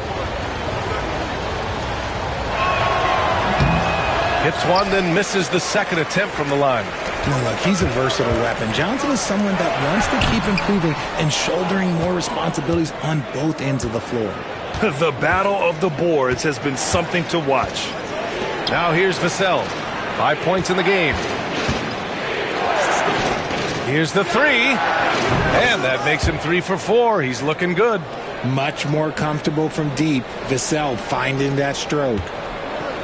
Hits one, then misses the second attempt from the line. Now look, he's a versatile weapon. Johnson is someone that wants to keep improving and shouldering more responsibilities on both ends of the floor. The battle of the boards has been something to watch. Now here's Vassell. 5 points in the game. Here's the three. And that makes him 3 for 4. He's looking good. Much more comfortable from deep. Vassell finding that stroke.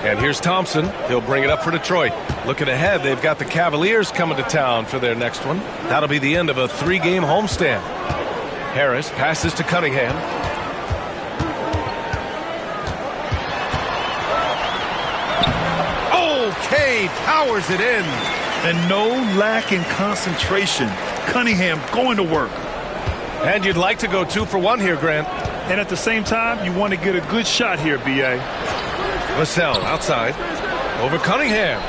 And here's Thompson. He'll bring it up for Detroit. Looking ahead, they've got the Cavaliers coming to town for their next one. That'll be the end of a 3-game homestand. Harris passes to Cunningham. Okay, powers it in. And no lack in concentration. Cunningham going to work. And you'd like to go 2 for 1 here, Grant. And at the same time, you want to get a good shot here, B.A. Vassell outside. Over Cunningham.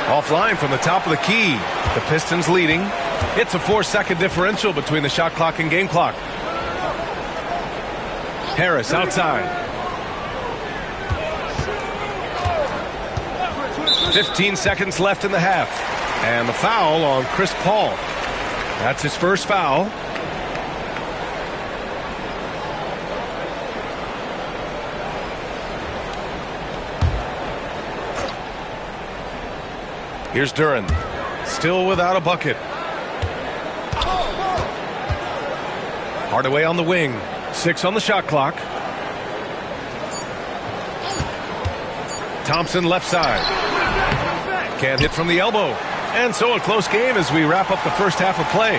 Offline from the top of the key. The Pistons leading. It's a 4-second differential between the shot clock and game clock. Harris outside. 15 seconds left in the half. And the foul on Chris Paul. That's his first foul. Here's Duren. Still without a bucket. Hardaway on the wing. 6 on the shot clock. Thompson left side. Can't hit from the elbow. And so a close game as we wrap up the first half of play.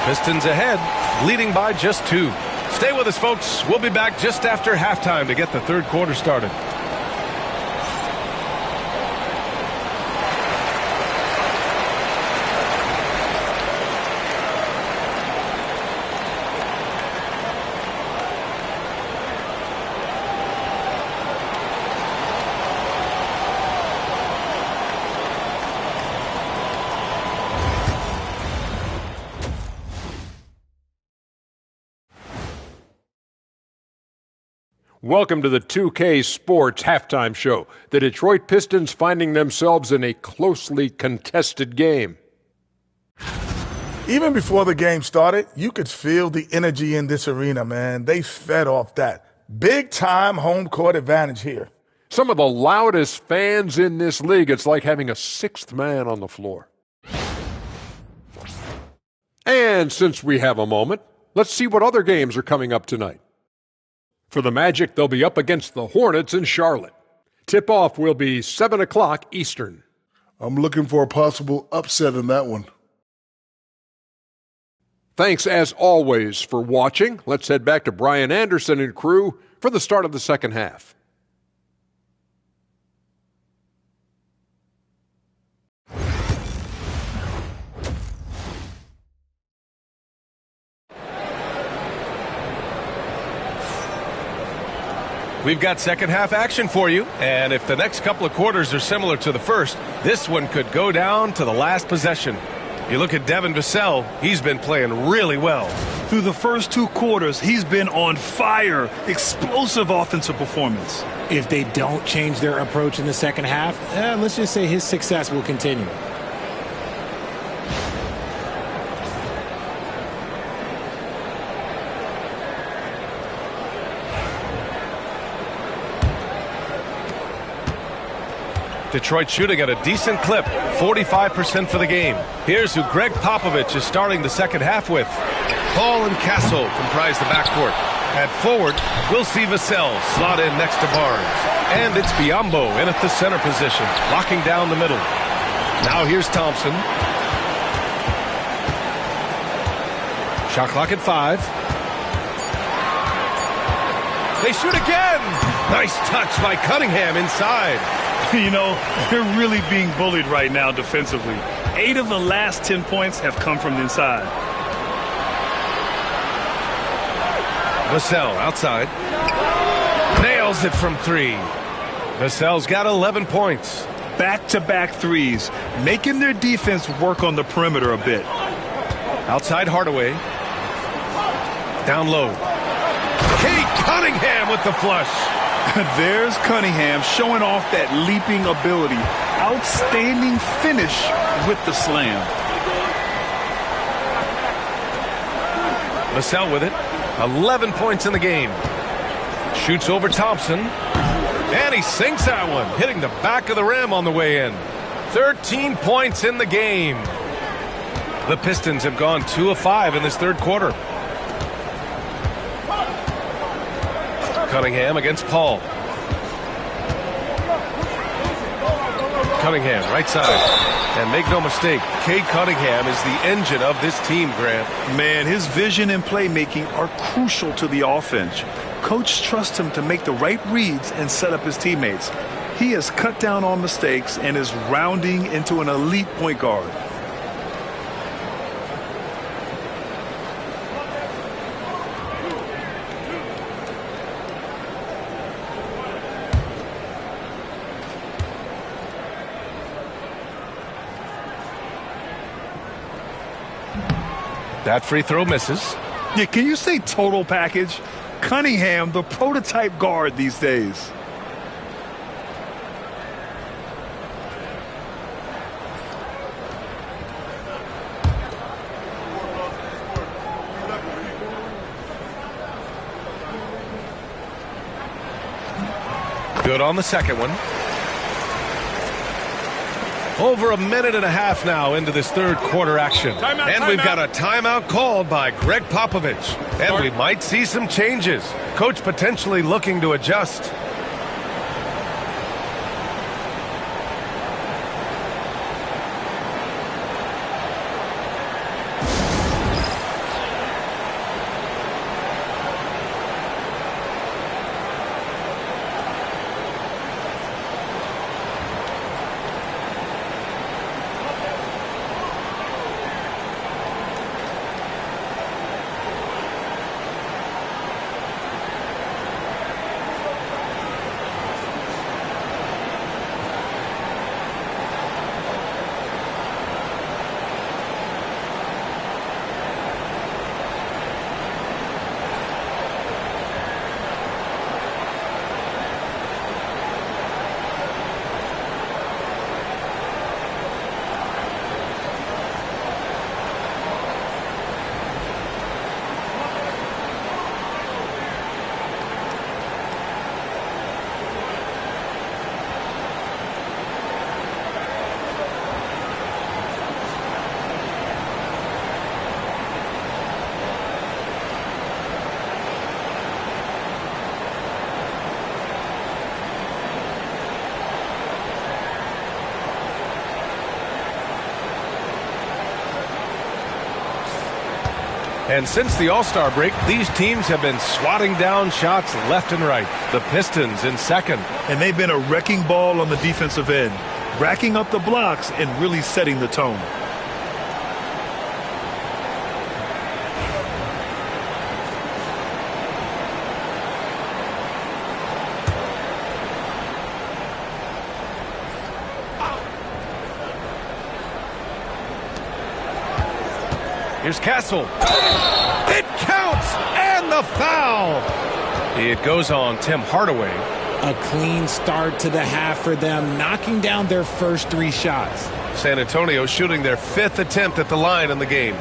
Pistons ahead, leading by just 2. Stay with us, folks. We'll be back just after halftime to get the third quarter started. Welcome to the 2K Sports Halftime Show. The Detroit Pistons finding themselves in a closely contested game. Even before the game started, you could feel the energy in this arena, man. They fed off that. Big-time home court advantage here. Some of the loudest fans in this league. It's like having a sixth man on the floor. And since we have a moment, let's see what other games are coming up tonight. For the Magic, they'll be up against the Hornets in Charlotte. Tip-off will be 7 o'clock Eastern. I'm looking for a possible upset in that one. Thanks, as always, for watching. Let's head back to Brian Anderson and crew for the start of the second half. We've got second half action for you, and if the next couple of quarters are similar to the first, this one could go down to the last possession. You look at Devin Vassell, he's been playing really well. Through the first 2 quarters, he's been on fire. Explosive offensive performance. If they don't change their approach in the second half, let's just say his success will continue. Detroit shooting at a decent clip, 45% for the game. Here's who Greg Popovich is starting the second half with. Paul and Castle comprise the backcourt. At forward, we'll see Vassell slot in next to Barnes. And it's Biyombo in at the center position, locking down the middle. Now here's Thompson. Shot clock at 5. They shoot again! Nice touch by Cunningham inside. You know, they're really being bullied right now defensively. 8 of the last 10 points have come from the inside. Vassell outside. Nails it from 3. Vassell's got 11 points. Back-to-back threes, making their defense work on the perimeter a bit. Outside Hardaway. Down low. Kate Cunningham with the flush. There's Cunningham showing off that leaping ability. Outstanding finish with the slam. Vassell with it. 11 points in the game. Shoots over Thompson. And he sinks that one, hitting the back of the rim on the way in. 13 points in the game. The Pistons have gone 2 of 5 in this third quarter. Cunningham against Paul. Cunningham, right side. And make no mistake, Cade Cunningham is the engine of this team, Grant. Man, his vision and playmaking are crucial to the offense. Coach trusts him to make the right reads and set up his teammates. He has cut down on mistakes and is rounding into an elite point guard. That free throw misses. Yeah, can you say total package? Cunningham, the prototype guard these days. Good on the second one. Over a minute and a half now into this third quarter action. And we've got a timeout called by Greg Popovich. And we might see some changes. Coach potentially looking to adjust. And since the All-Star break, these teams have been swatting down shots left and right. The Pistons in second. And they've been a wrecking ball on the defensive end, racking up the blocks and really setting the tone. Here's Castle. It counts, and the foul. It goes on Tim Hardaway. A clean start to the half for them, knocking down their first 3 shots. San Antonio shooting their 5th attempt at the line in the game.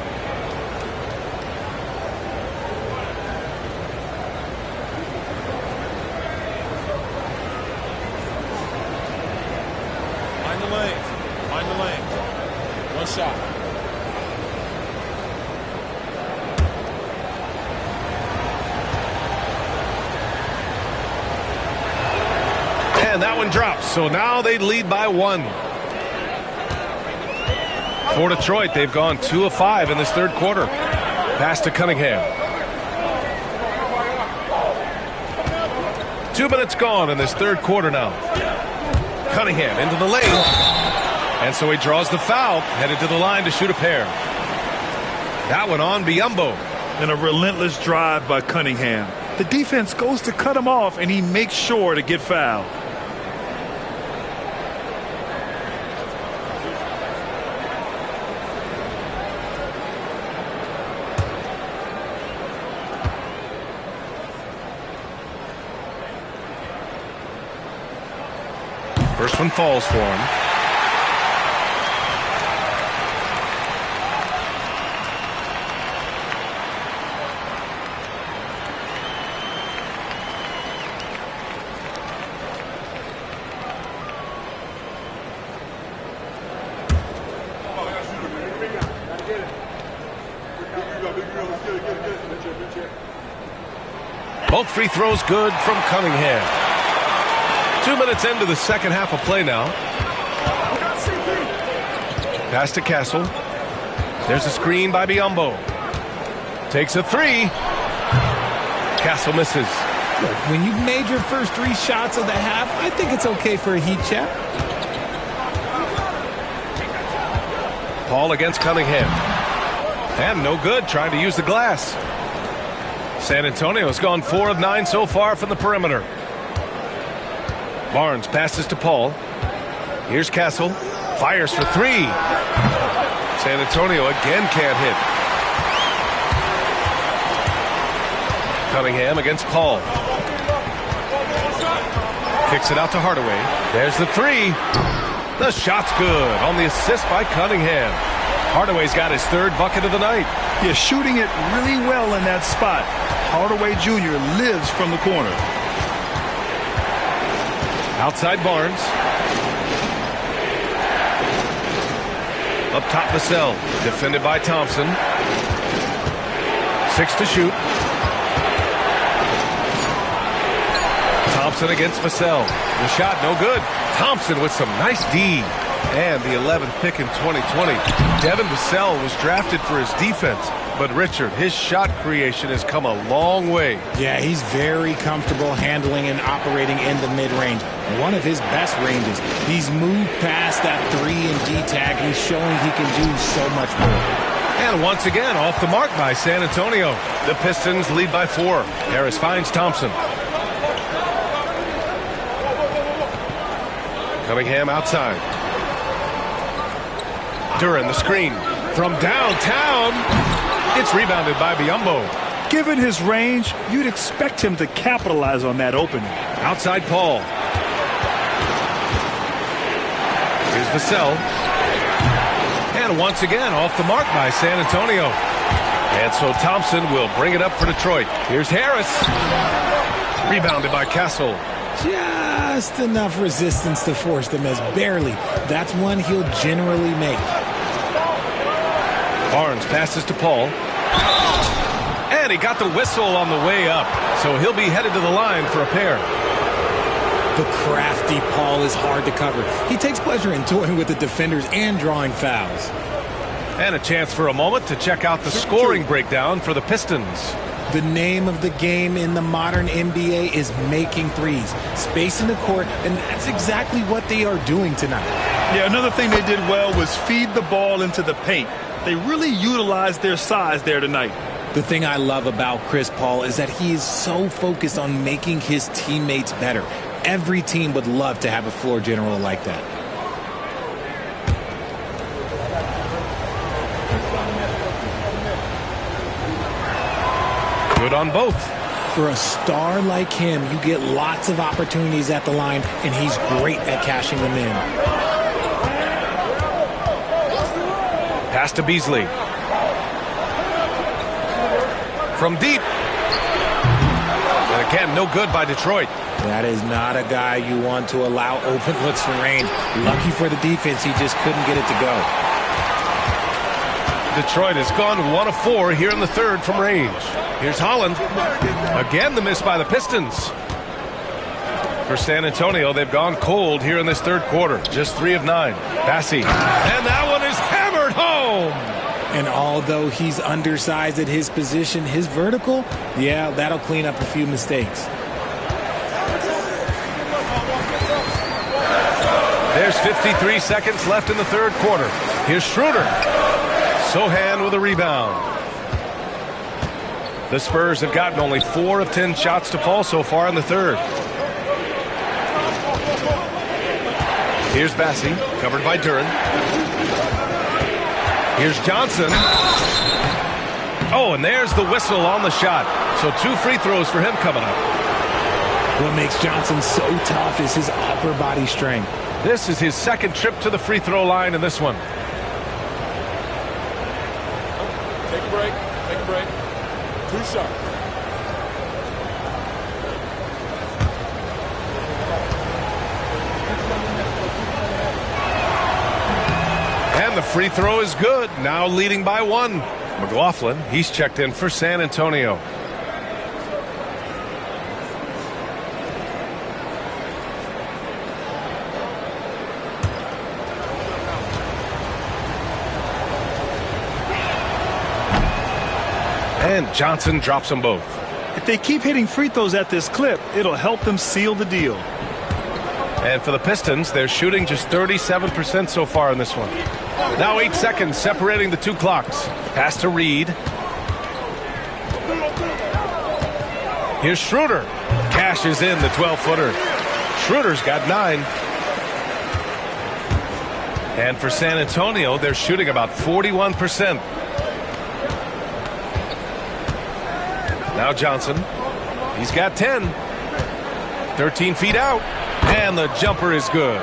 Find the lane. Find the lane. One shot. And that one drops. So now they lead by 1. For Detroit, they've gone 2 of 5 in this third quarter. Pass to Cunningham. 2 minutes gone in this third quarter now. Cunningham into the lane. And so he draws the foul, headed to the line to shoot a pair. That one on Biyombo. And a relentless drive by Cunningham. The defense goes to cut him off, and he makes sure to get fouled. First one falls for him. Both free throws good from Cunningham. 2 minutes into the second half of play now. Pass to Castle. There's a screen by Biyombo. Takes a 3. Castle misses. Look, when you've made your first 3 shots of the half, I think it's okay for a heat check. Paul against Cunningham. And no good, trying to use the glass. San Antonio's gone 4 of 9 so far from the perimeter. Barnes passes to Paul. Here's Castle. Fires for 3. San Antonio again can't hit. Cunningham against Paul. Kicks it out to Hardaway. There's the 3. The shot's good on the assist by Cunningham. Hardaway's got his 3rd bucket of the night. He's shooting it really well in that spot. Hardaway Jr. lives from the corner. Outside Barnes. Up top Vassell. Defended by Thompson. 6 to shoot. Thompson against Vassell. The shot no good. Thompson with some nice D. And the 11th pick in 2020. Devin Vassell was drafted for his defense. But Richard, his shot creation has come a long way. Yeah, he's very comfortable handling and operating in the mid-range. One of his best ranges. He's moved past that 3 and D tag. He's showing he can do so much more. And once again, off the mark by San Antonio. The Pistons lead by 4. Harris finds Thompson. Cunningham outside. Duran the screen from downtown. It's rebounded by Biyombo. Given his range, you'd expect him to capitalize on that opening. Outside Paul. Here's Vassell. And once again, off the mark by San Antonio. And so Thompson will bring it up for Detroit. Here's Harris. Rebounded by Castle. Just enough resistance to force the miss. Barely. That's one he'll generally make. Barnes passes to Paul. And he got the whistle on the way up. So he'll be headed to the line for a pair. The crafty Paul is hard to cover. He takes pleasure in toying with the defenders and drawing fouls. And a chance for a moment to check out the scoring breakdown for the Pistons. The name of the game in the modern NBA is making threes, spacing the court, and that's exactly what they are doing tonight. Yeah, another thing they did well was feed the ball into the paint. They really utilized their size there tonight. The thing I love about Chris Paul is that he is so focused on making his teammates better. Every team would love to have a floor general like that. Good on both. For a star like him, you get lots of opportunities at the line, and he's great at cashing them in. Pass to Beasley. From deep. And again, no good by Detroit. That is not a guy you want to allow open looks from range. Lucky for the defense, he just couldn't get it to go. Detroit has gone 1 of 4 here in the third from range. Here's Holland. Again, the miss by the Pistons. For San Antonio, they've gone cold here in this third quarter. Just 3 of 9. Passy. And that one is hammered home. And although he's undersized at his position, his vertical, yeah, that'll clean up a few mistakes. There's 53 seconds left in the third quarter. Here's Schroeder. Sohan with a rebound. The Spurs have gotten only 4 of 10 shots to fall so far in the third. Here's Bassey, covered by Duren. Here's Johnson. Oh, and there's the whistle on the shot. So 2 free throws for him coming up. What makes Johnson so tough is his upper body strength. This is his second trip to the free throw line in this one. Take a break. Take a break. 2 shots. And the free throw is good. Now leading by 1. McLaughlin, he's checked in for San Antonio. And Johnson drops them both. If they keep hitting free throws at this clip, it'll help them seal the deal. And for the Pistons, they're shooting just 37% so far in this one. Now 8 seconds separating the 2 clocks. Pass to Reed. Here's Schroeder. Cashes in the 12-footer. Schroeder's got 9. And for San Antonio, they're shooting about 41%. Now Johnson. He's got 10. 13 feet out. And the jumper is good.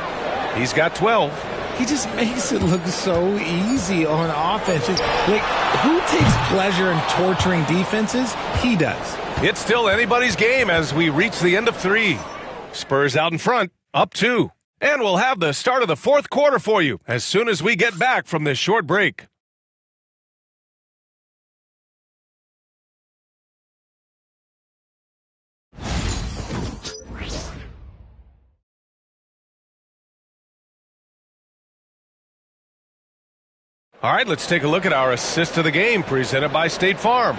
He's got 12. He just makes it look so easy on offense. Like, who takes pleasure in torturing defenses? He does. It's still anybody's game as we reach the end of 3. Spurs out in front, up 2. And we'll have the start of the fourth quarter for you as soon as we get back from this short break. All right, let's take a look at our assist of the game presented by State Farm.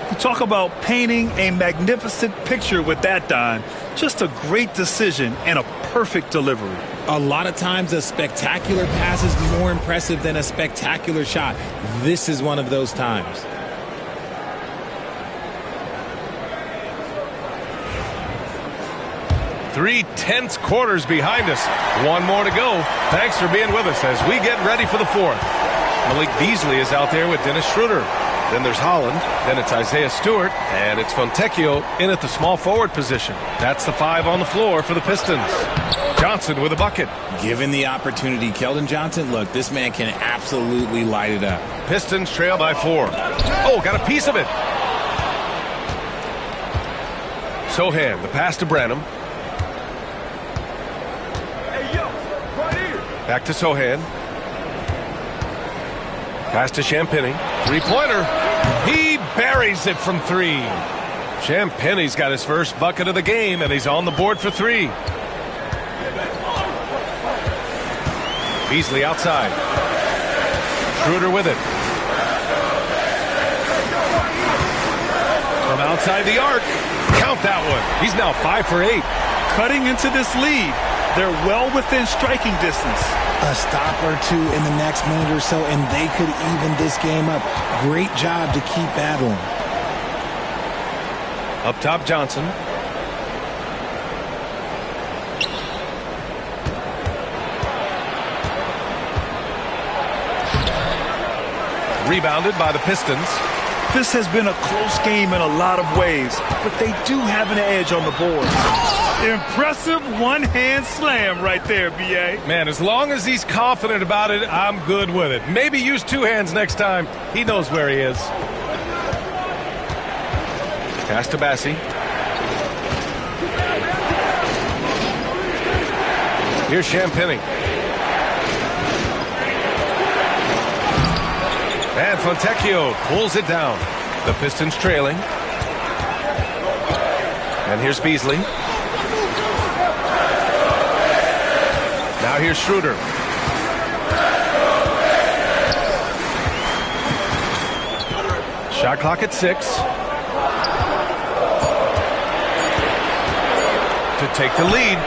You talk about painting a magnificent picture with that dime. Just a great decision and a perfect delivery. A lot of times a spectacular pass is more impressive than a spectacular shot. This is one of those times. Three tense quarters behind us. 1 more to go. Thanks for being with us as we get ready for the fourth. Malik Beasley is out there with Dennis Schroeder. Then there's Holland. Then it's Isaiah Stewart. And it's Fontecchio in at the small forward position. That's the 5 on the floor for the Pistons. Johnson with a bucket. Given the opportunity, Keldon Johnson, look, this man can absolutely light it up. Pistons trail by 4. Oh, got a piece of it. Sohan, the pass to Branham. Back to Sohan. Pass to Champagny. 3-pointer. He buries it from 3. Champagny's got his first bucket of the game, and he's on the board for 3. Beasley outside. Schroeder with it. From outside the arc. Count that one. He's now 5 for 8. Cutting into this lead. They're well within striking distance. A stop or two in the next minute or so, and they could even this game up. Great job to keep battling. Up top, Johnson. Rebounded by the Pistons. This has been a close game in a lot of ways, but they do have an edge on the board. Impressive one-hand slam right there, B.A. Man, as long as he's confident about it, I'm good with it. Maybe use two hands next time. He knows where he is. Pass to Bassi. Here's Champagny. And Fontecchio pulls it down. The Pistons trailing. And here's Beasley. Now here's Schroeder. Shot clock at 6. To take the lead.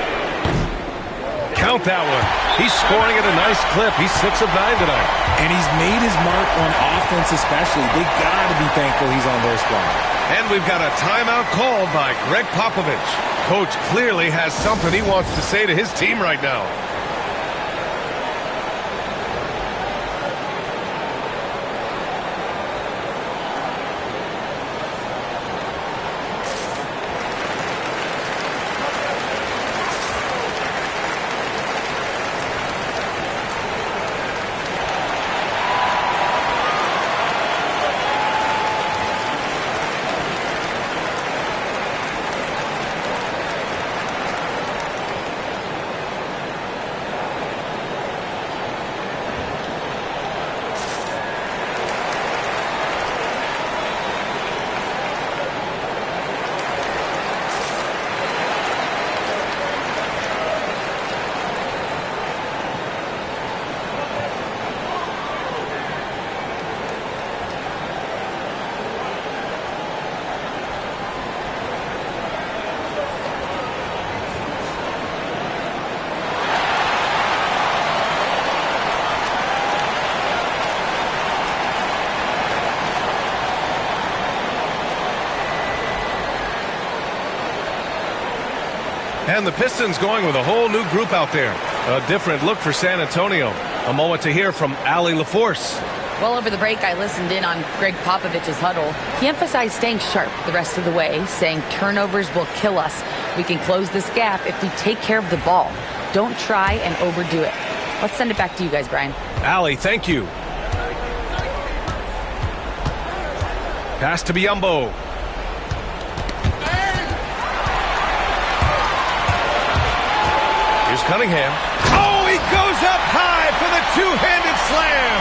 Count that one. He's scoring at a nice clip. He's 6 of 9 tonight. And he's made his mark on offense especially. They got to be thankful he's on their squad. And we've got a timeout called by Greg Popovich. Coach clearly has something he wants to say to his team right now. And the Pistons going with a whole new group out there. A different look for San Antonio. A moment to hear from Allie LaForce. Well, over the break, I listened in on Greg Popovich's huddle. He emphasized staying sharp the rest of the way, saying turnovers will kill us. We can close this gap if we take care of the ball. Don't try and overdo it. Let's send it back to you guys, Brian. Allie, thank you. Pass to Biyombo. Here's Cunningham. Oh, he goes up high for the two-handed slam.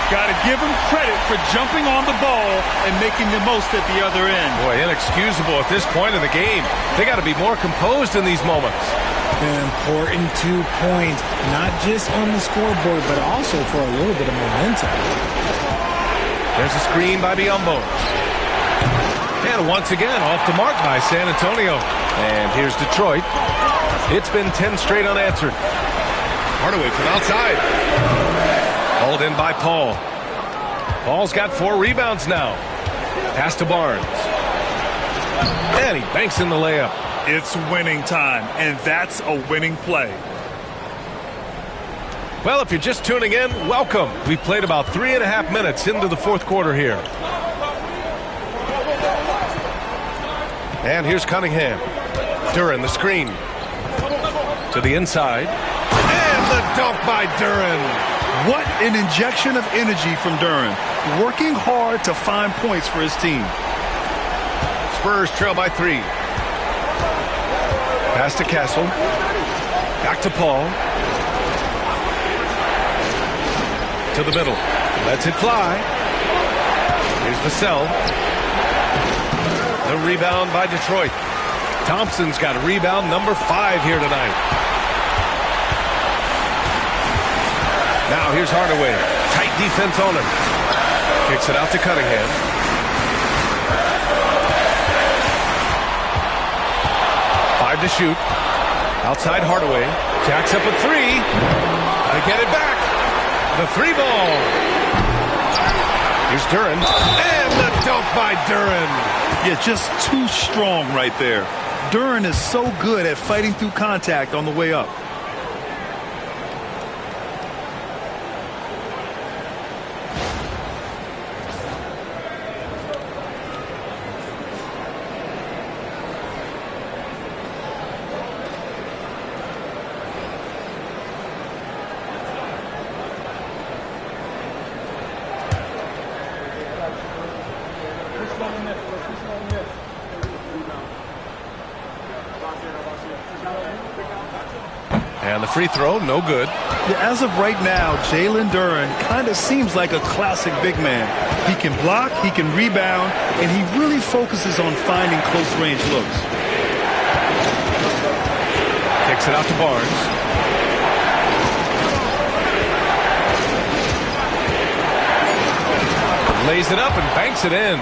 Got to give him credit for jumping on the ball and making the most at the other end. Boy, inexcusable at this point in the game. They got to be more composed in these moments. An important 2 points, not just on the scoreboard, but also for a little bit of momentum. There's a screen by Biyombo. And once again, off the mark by San Antonio. And here's Detroit. It's been 10 straight unanswered. Hardaway from outside. Hauled in by Paul. Paul's got 4 rebounds now. Pass to Barnes. And he banks in the layup. It's winning time, and that's a winning play. Well, if you're just tuning in, welcome. We've played about 3.5 minutes into the fourth quarter here. And here's Cunningham. Duren, the screen. To the inside. And the dunk by Duren. What an injection of energy from Duren. Working hard to find points for his team. Spurs trail by 3. Pass to Castle. Back to Paul. To the middle. Lets it fly. Here's Vassell. The rebound by Detroit. Thompson's got a rebound number 5 here tonight. Now here's Hardaway. Tight defense on him. Kicks it out to Cunningham. Five to shoot. Outside Hardaway. Jacks up a three. Gotta get it back. The three ball. Here's Duren. And the dunk by Duren. Yeah, just too strong right there. Duren is so good at fighting through contact on the way up. And the free throw, no good. Yeah, as of right now, Jalen Duren kind of seems like a classic big man. He can block, he can rebound, and he really focuses on finding close-range looks. Kicks it out to Barnes. Lays it up and banks it in.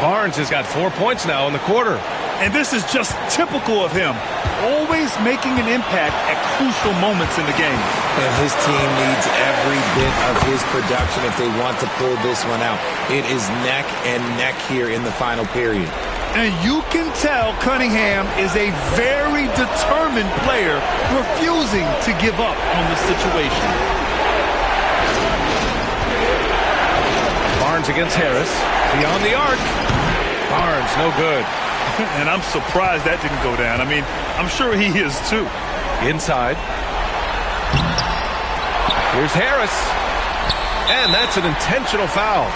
Barnes has got 4 points now in the quarter. And this is just typical of him. Always making an impact at crucial moments in the game. And his team needs every bit of his production if they want to pull this one out. It is neck and neck here in the final period. And you can tell Cunningham is a very determined player, refusing to give up on the situation. Barnes against Harris. Beyond the arc. Barnes, no good. And I'm surprised that didn't go down. I mean, I'm sure he is too. Inside. Here's Harris. And that's an intentional foul.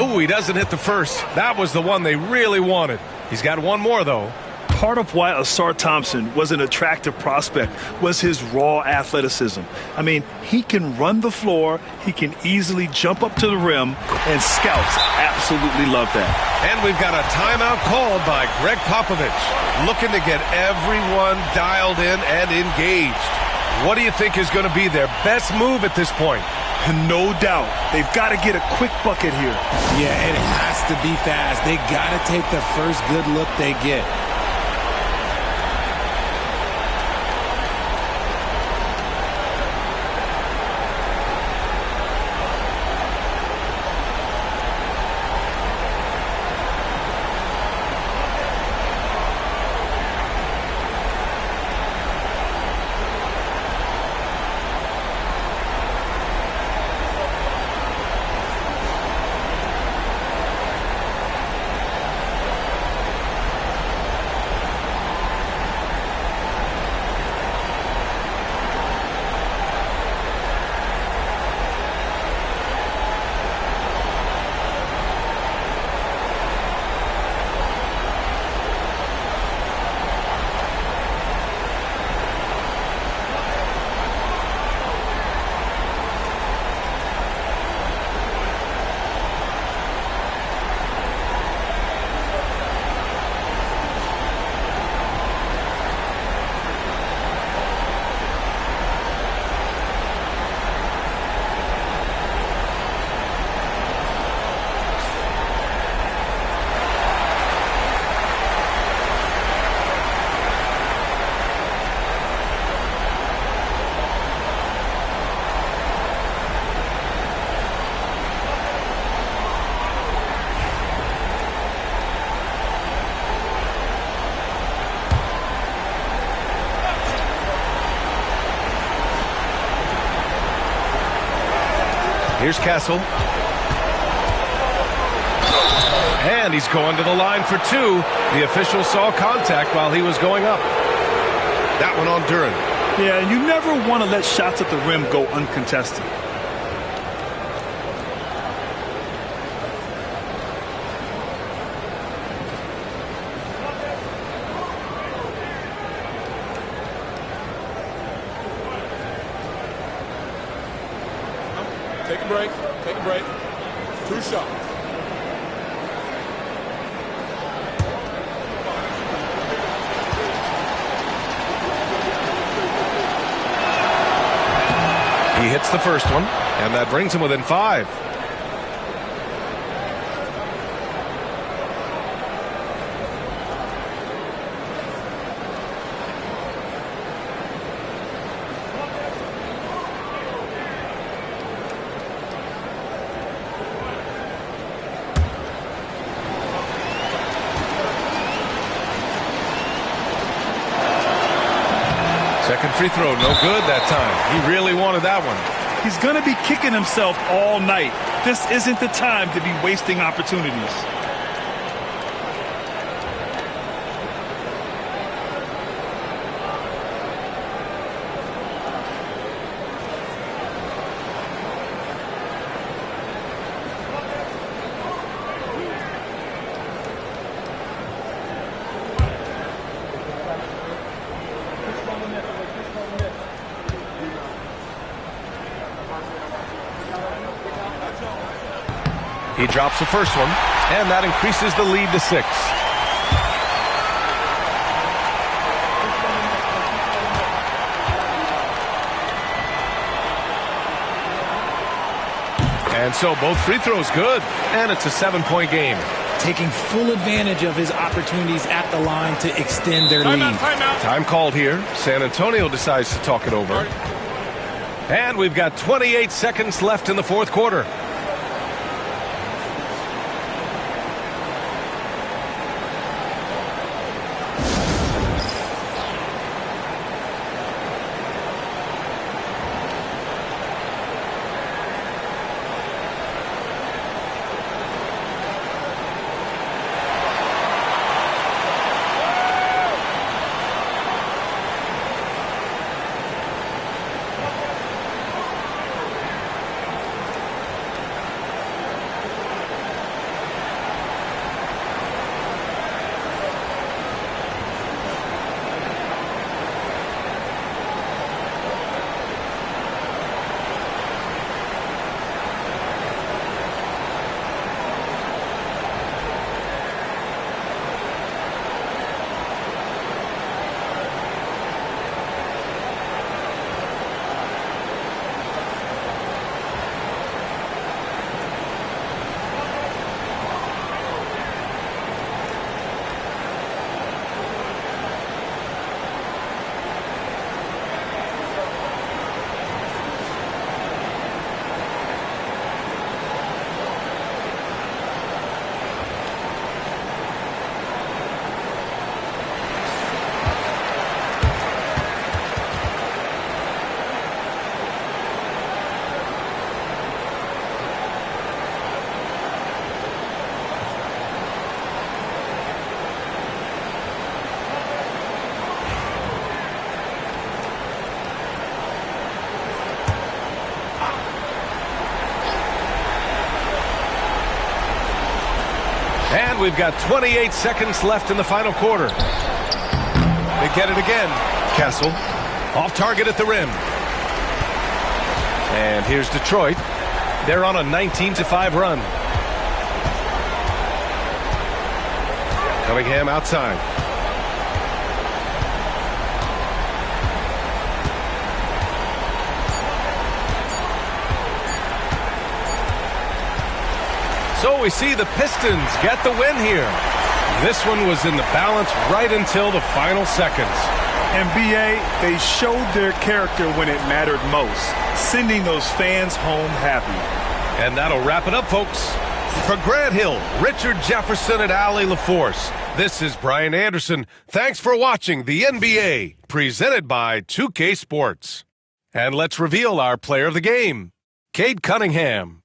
Ooh, he doesn't hit the first. That was the one they really wanted. He's got one more, though. Part of why Asar Thompson was an attractive prospect was his raw athleticism. I mean, he can run the floor, he can easily jump up to the rim, and scouts absolutely love that. And we've got a timeout called by Greg Popovich, looking to get everyone dialed in and engaged. What do you think is going to be their best move at this point? No doubt. They've got to get a quick bucket here. Yeah, it has to be fast. They got to take the first good look they get. Here's Castle. And he's going to the line for two. The official saw contact while he was going up. That one on Duren. Yeah, you never want to let shots at the rim go uncontested. Take a break. Take a break. 2 shots. He hits the first one, and that brings him within 5. Second free throw, no good that time. He really wanted that one. He's going to be kicking himself all night. This isn't the time to be wasting opportunities. He drops the first one, and that increases the lead to 6. And so both free throws good, and it's a 7-point game. Taking full advantage of his opportunities at the line to extend their lead. Time called here. San Antonio decides to talk it over. And we've got 28 seconds left in the fourth quarter. And we've got 28 seconds left in the final quarter. They get it again. Kessel off target at the rim. And here's Detroit. They're on a 19-5 run. Cunningham outside. So we see the Pistons get the win here. This one was in the balance right until the final seconds. NBA, they showed their character when it mattered most, sending those fans home happy. And that'll wrap it up, folks. For Grant Hill, Richard Jefferson, and Allie LaForce, this is Brian Anderson. Thanks for watching the NBA, presented by 2K Sports. And let's reveal our player of the game, Cade Cunningham.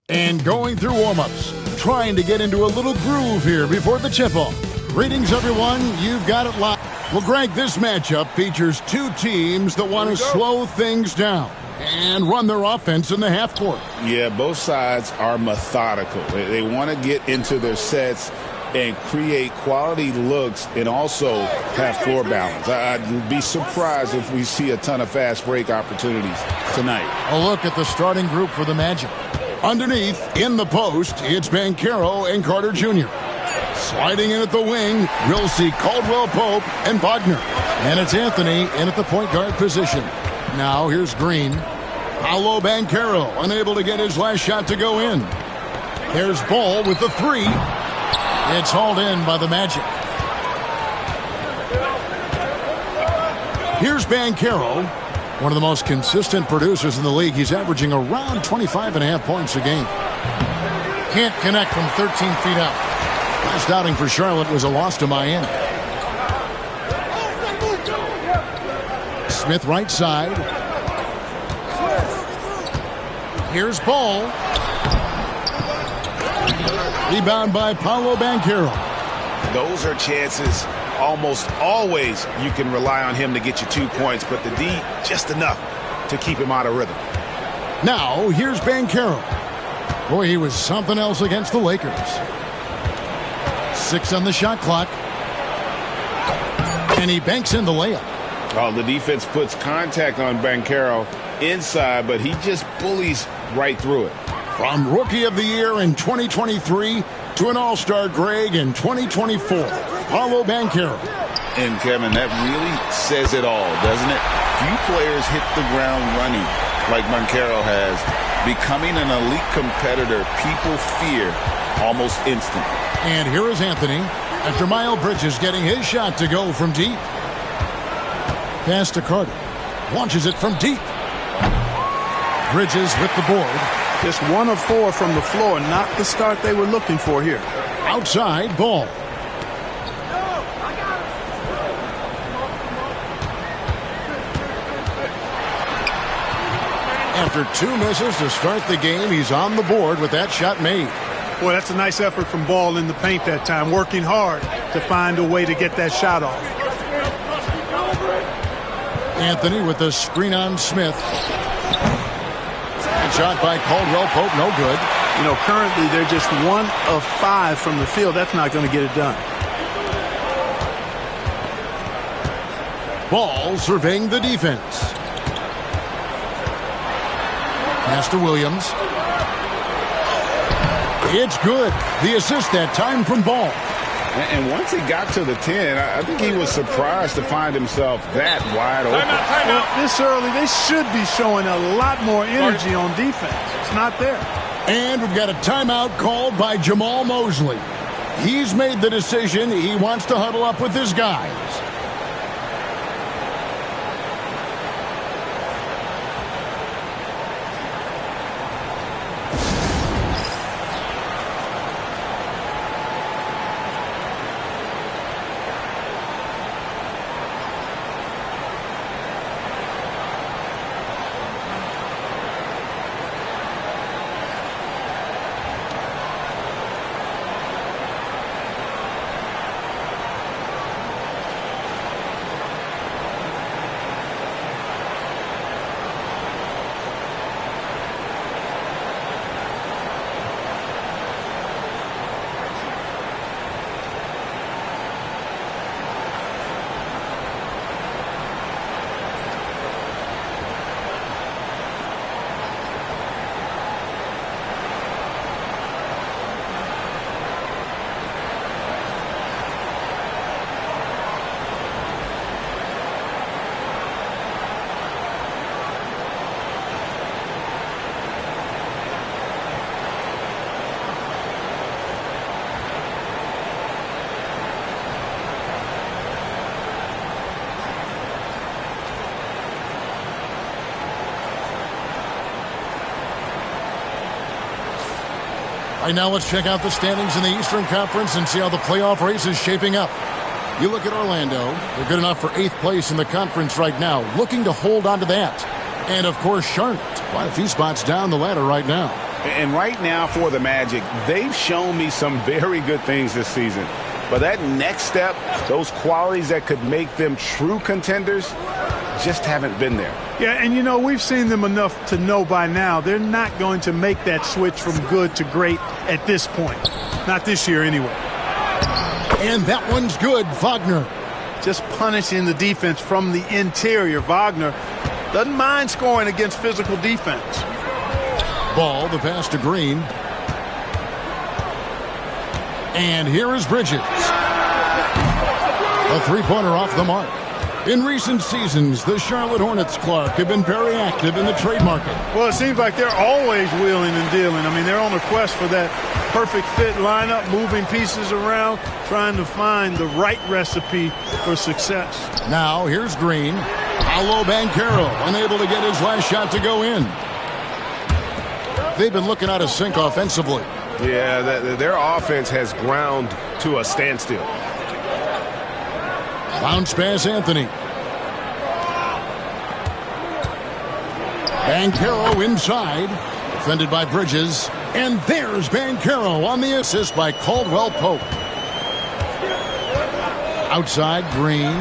And going through warm-ups, trying to get into a little groove here before the tip-off. Greetings, everyone. You've got it live. Well, Greg, this matchup features two teams that want to slow things down and run their offense in the half court. Yeah, both sides are methodical. They want to get into their sets and create quality looks and also have floor balance. I'd be surprised if we see a ton of fast break opportunities tonight. A look at the starting group for the Magic. Underneath, in the post, it's Banchero and Carter Jr. Sliding in at the wing, we'll see Caldwell Pope and Wagner. And it's Anthony in at the point guard position. Now here's Green. Paolo Banchero unable to get his last shot to go in. There's Ball with the three. It's hauled in by the Magic. Here's Banchero, one of the most consistent producers in the league. He's averaging around 25.5 points a game. Can't connect from 13 feet out. Last outing for Charlotte was a loss to Miami. Smith right side. Here's Ball. Rebound by Paolo Banchero. Those are chances almost always you can rely on him to get you 2 points, but the D just enough to keep him out of rhythm. Now here's Banchero. Boy, he was something else against the Lakers. 6 on the shot clock. And he banks in the layup. Oh, the defense puts contact on Banchero inside, but he just bullies right through it. From Rookie of the Year in 2023 to an All-Star Greg in 2024, Paolo Banchero. And, Kevin, that really says it all, doesn't it? Few players hit the ground running like Banchero has. Becoming an elite competitor, people fear almost instantly. And here is Anthony after Miles Bridges getting his shot to go from deep. Pass to Carter. Launches it from deep. Bridges with the board. Just 1 of 4 from the floor, not the start they were looking for here. Outside, Ball. After 2 misses to start the game, he's on the board with that shot made. Boy, that's a nice effort from Ball in the paint that time, working hard to find a way to get that shot off. Anthony with the screen on Smith. Shot by Caldwell Pope, no good. You know, currently they're just 1 of 5 from the field. That's not going to get it done. Ball surveying the defense. Pass to Williams. It's good. The assist that time from Ball. And once he got to the 10, I think he was surprised to find himself that wide open. Well, this early, they should be showing a lot more energy on defense. It's not there. And we've got a timeout called by Jamal Mosley. He's made the decision. He wants to huddle up with his guys. Right now, let's check out the standings in the Eastern Conference and see how the playoff race is shaping up. You look at Orlando. They're good enough for 8th place in the conference right now, looking to hold on to that. And, of course, Charlotte, quite a few spots down the ladder right now. And right now for the Magic, they've shown me some very good things this season. But that next step, those qualities that could make them true contenders, just haven't been there. Yeah, and you know, we've seen them enough to know by now they're not going to make that switch from good to great at this point. Not this year anyway. And that one's good, Wagner. Just punishing the defense from the interior. Wagner doesn't mind scoring against physical defense. Ball, the pass to Green. And here is Bridges. A three-pointer off the mark. In recent seasons, the Charlotte Hornets, Clark, have been very active in the trade market. Well, it seems like they're always wheeling and dealing. I mean, they're on a quest for that perfect fit lineup, moving pieces around, trying to find the right recipe for success. Now, here's Green. Paolo Banchero, unable to get his last shot to go in. They've been looking out of sync offensively. Yeah, their offense has ground to a standstill. Bounce pass, Anthony. Banchero inside. Defended by Bridges. And there's Banchero on the assist by Caldwell Pope. Outside, Green.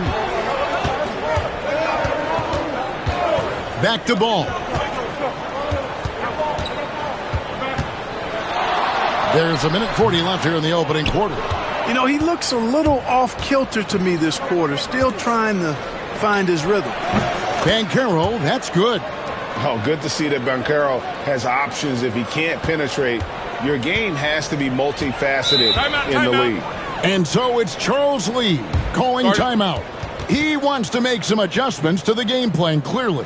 Back to Ball. There's a minute 40 left here in the opening quarter. You know, he looks a little off-kilter to me this quarter, still trying to find his rhythm. Banchero, that's good. Oh, good to see that Banchero has options. If he can't penetrate, your game has to be multifaceted in the league. And so it's Charles Lee calling timeout. He wants to make some adjustments to the game plan, clearly.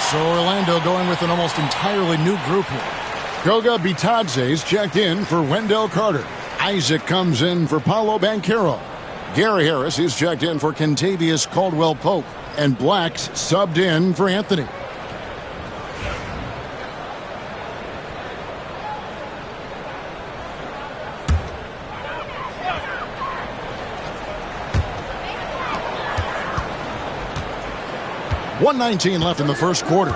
So Orlando going with an almost entirely new group here. Goga Bitadze's checked in for Wendell Carter. Isaac comes in for Paolo Banchero. Gary Harris is checked in for Kentavious Caldwell-Pope. And Black's subbed in for Anthony. .119 left in the first quarter.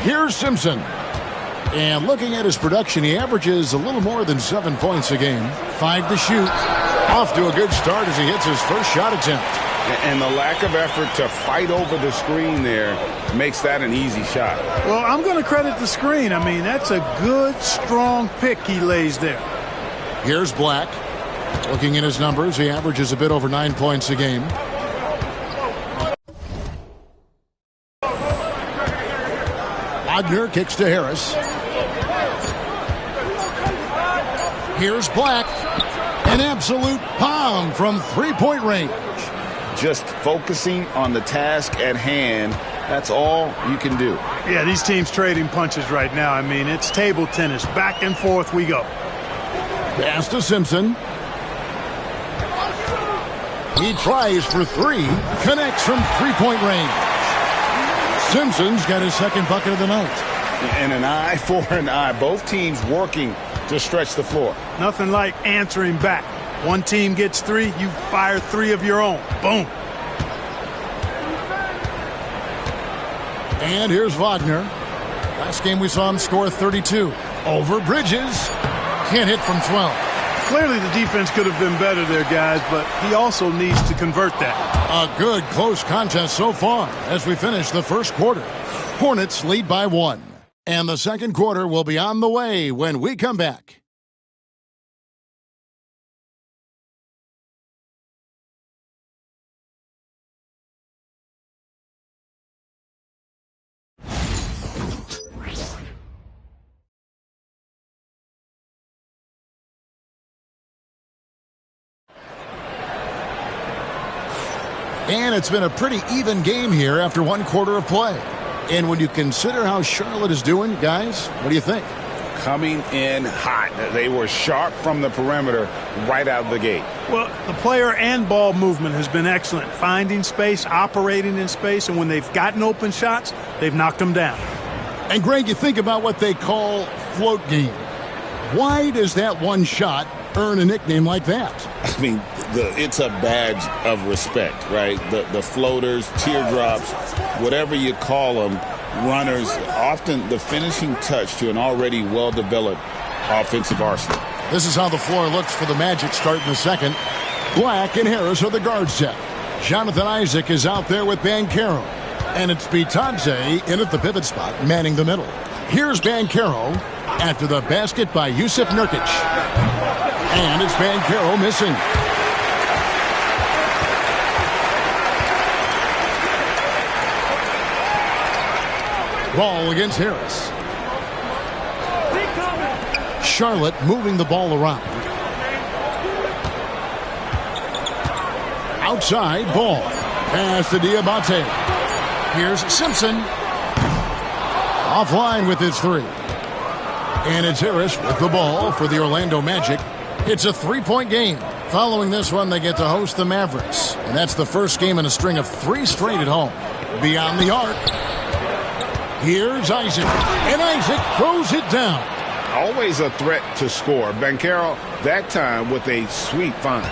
Here's Simpson. And looking at his production, he averages a little more than 7 points a game. 5 to shoot. Off to a good start as he hits his first shot attempt. And the lack of effort to fight over the screen there makes that an easy shot. Well, I'm going to credit the screen. I mean, that's a good, strong pick he lays there. Here's Black. Looking at his numbers, he averages a bit over 9 points a game. Wagner kicks to Harris. Here's Black. An absolute bomb from three-point range. Just focusing on the task at hand, that's all you can do. Yeah, these teams trading punches right now. I mean, it's table tennis. Back and forth we go. Pass to Simpson. He tries for three. Connects from three-point range. Simpson's got his second bucket of the night. And an eye for an eye. Both teams working to stretch the floor. Nothing like answering back. One team gets 3, you fire 3 of your own. Boom. And here's Wagner. Last game we saw him score 32. Over Bridges. Can't hit from 12. Clearly the defense could have been better there, guys, but he also needs to convert that. A good close contest so far as we finish the first quarter. Hornets lead by 1. And the second quarter will be on the way when we come back. And it's been a pretty even game here after one quarter of play. And when you consider how Charlotte is doing, guys, what do you think? Coming in hot. They were sharp from the perimeter right out of the gate. Well, the player and ball movement has been excellent. Finding space, operating in space, and when they've gotten open shots, they've knocked them down. And, Greg, you think about what they call float game. Why does that one shot earn a nickname like that? I mean, it's a badge of respect, right? The floaters, teardrops, whatever you call them, runners, often the finishing touch to an already well-developed offensive arsenal. This is how the floor looks for the Magic start in the second. Black and Harris are the guard set. Jonathan Isaac is out there with Banchero. And it's Bitadze in at the pivot spot, manning the middle. Here's Banchero after the basket by Jusuf Nurkic. And it's Banchero missing. Ball against Harris. Charlotte moving the ball around. Outside, Ball. Pass to Diabate. Here's Simpson. Offline with his 3. And it's Harris with the ball for the Orlando Magic. It's a 3-point game. Following this one, they get to host the Mavericks. And that's the first game in a string of 3 straight at home. Beyond the arc. Here's Isaac. And Isaac throws it down. Always a threat to score. Banchero, that time with a sweet find.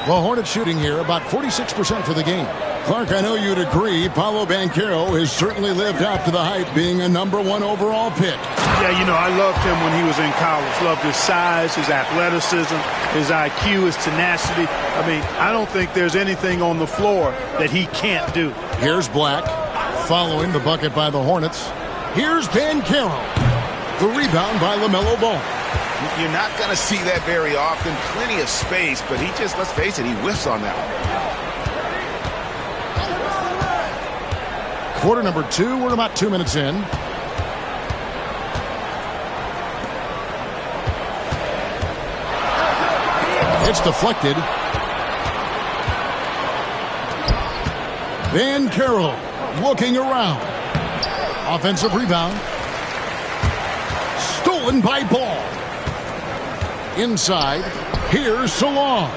Well, Hornets shooting here about 46% for the game. Clark, I know you'd agree, Paolo Banchero has certainly lived up to the hype, being a #1 overall pick. Yeah, you know, I loved him when he was in college. Loved his size, his athleticism, his IQ, his tenacity. I mean, I don't think there's anything on the floor that he can't do. Here's Black, following the bucket by the Hornets. Here's Banchero. The rebound by LaMelo Ball. You're not going to see that very often. Plenty of space, but he just, let's face it, he whiffs on that one. Quarter number 2, we're about 2 minutes in. It's deflected. Banchero looking around. Offensive rebound. Stolen by Ball. Inside. Here's Salon.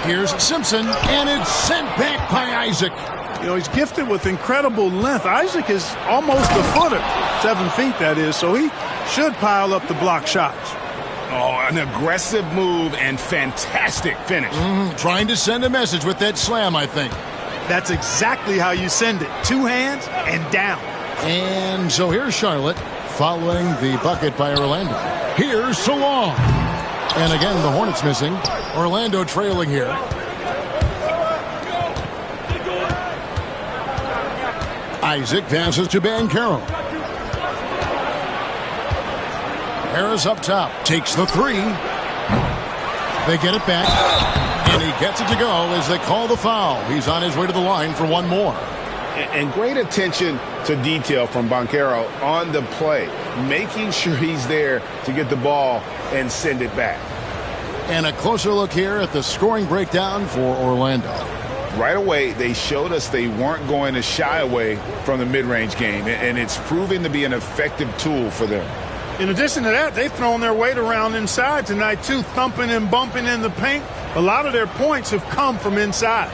Here's Simpson. And it's sent back by Isaac. You know, he's gifted with incredible length. Isaac is almost a footer. 7 feet, that is. So he should pile up the block shots. Oh, an aggressive move and fantastic finish. Trying to send a message with that slam, I think. That's exactly how you send it. 2 hands and down. And so here's Charlotte following the bucket by Orlando. Here's Salon. And again, the Hornets missing. Orlando trailing here. Isaac passes to Banchero. Harris up top. Takes the 3. They get it back. And he gets it to go as they call the foul. He's on his way to the line for one more. And great attention to detail from Banchero on the play. Making sure he's there to get the ball and send it back. And a closer look here at the scoring breakdown for Orlando. Right away, they showed us they weren't going to shy away from the mid-range game, and it's proving to be an effective tool for them. In addition to that, they've thrown their weight around inside tonight, too, thumping and bumping in the paint. A lot of their points have come from inside.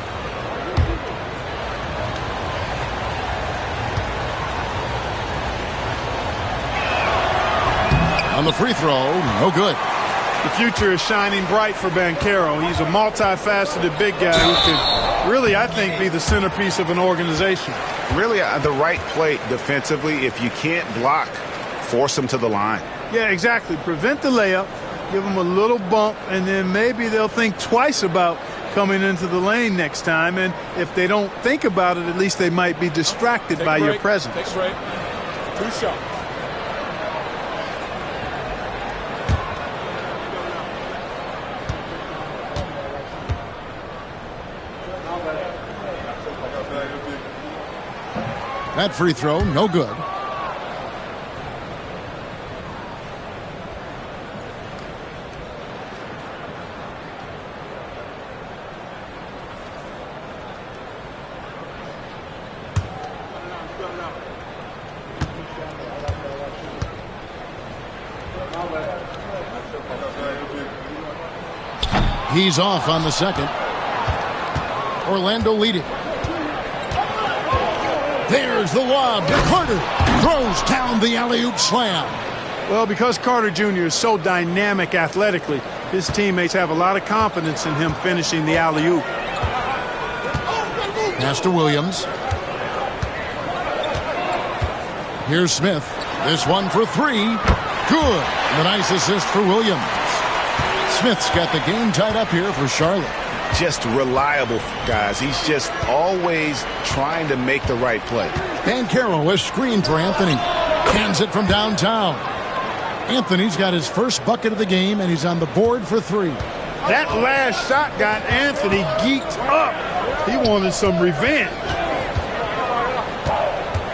And the free throw, no good. The future is shining bright for Banchero. He's a multifaceted big guy who can really, I think, be the centerpiece of an organization. Really, the right play defensively. If you can't block, force him to the line. Yeah, exactly. Prevent the layup, give them a little bump, and then maybe they'll think twice about coming into the lane next time. And if they don't think about it, at least they might be distracted by your presence. Take a break. 2 shots. That free throw, no good. He's off on the second. Orlando leading. There's the lob to Carter. Throws down the alley-oop slam. Well, because Carter Jr. is so dynamic athletically, his teammates have a lot of confidence in him finishing the alley-oop. Pass to Williams. Here's Smith. This one for three. Good. The nice assist for Williams. Smith's got the game tied up here for Charlotte. Just reliable, guys. He's just always trying to make the right play. Banchero, a screen for Anthony. Hands it from downtown. Anthony's got his first bucket of the game, and he's on the board for three. That last shot got Anthony geeked up. He wanted some revenge.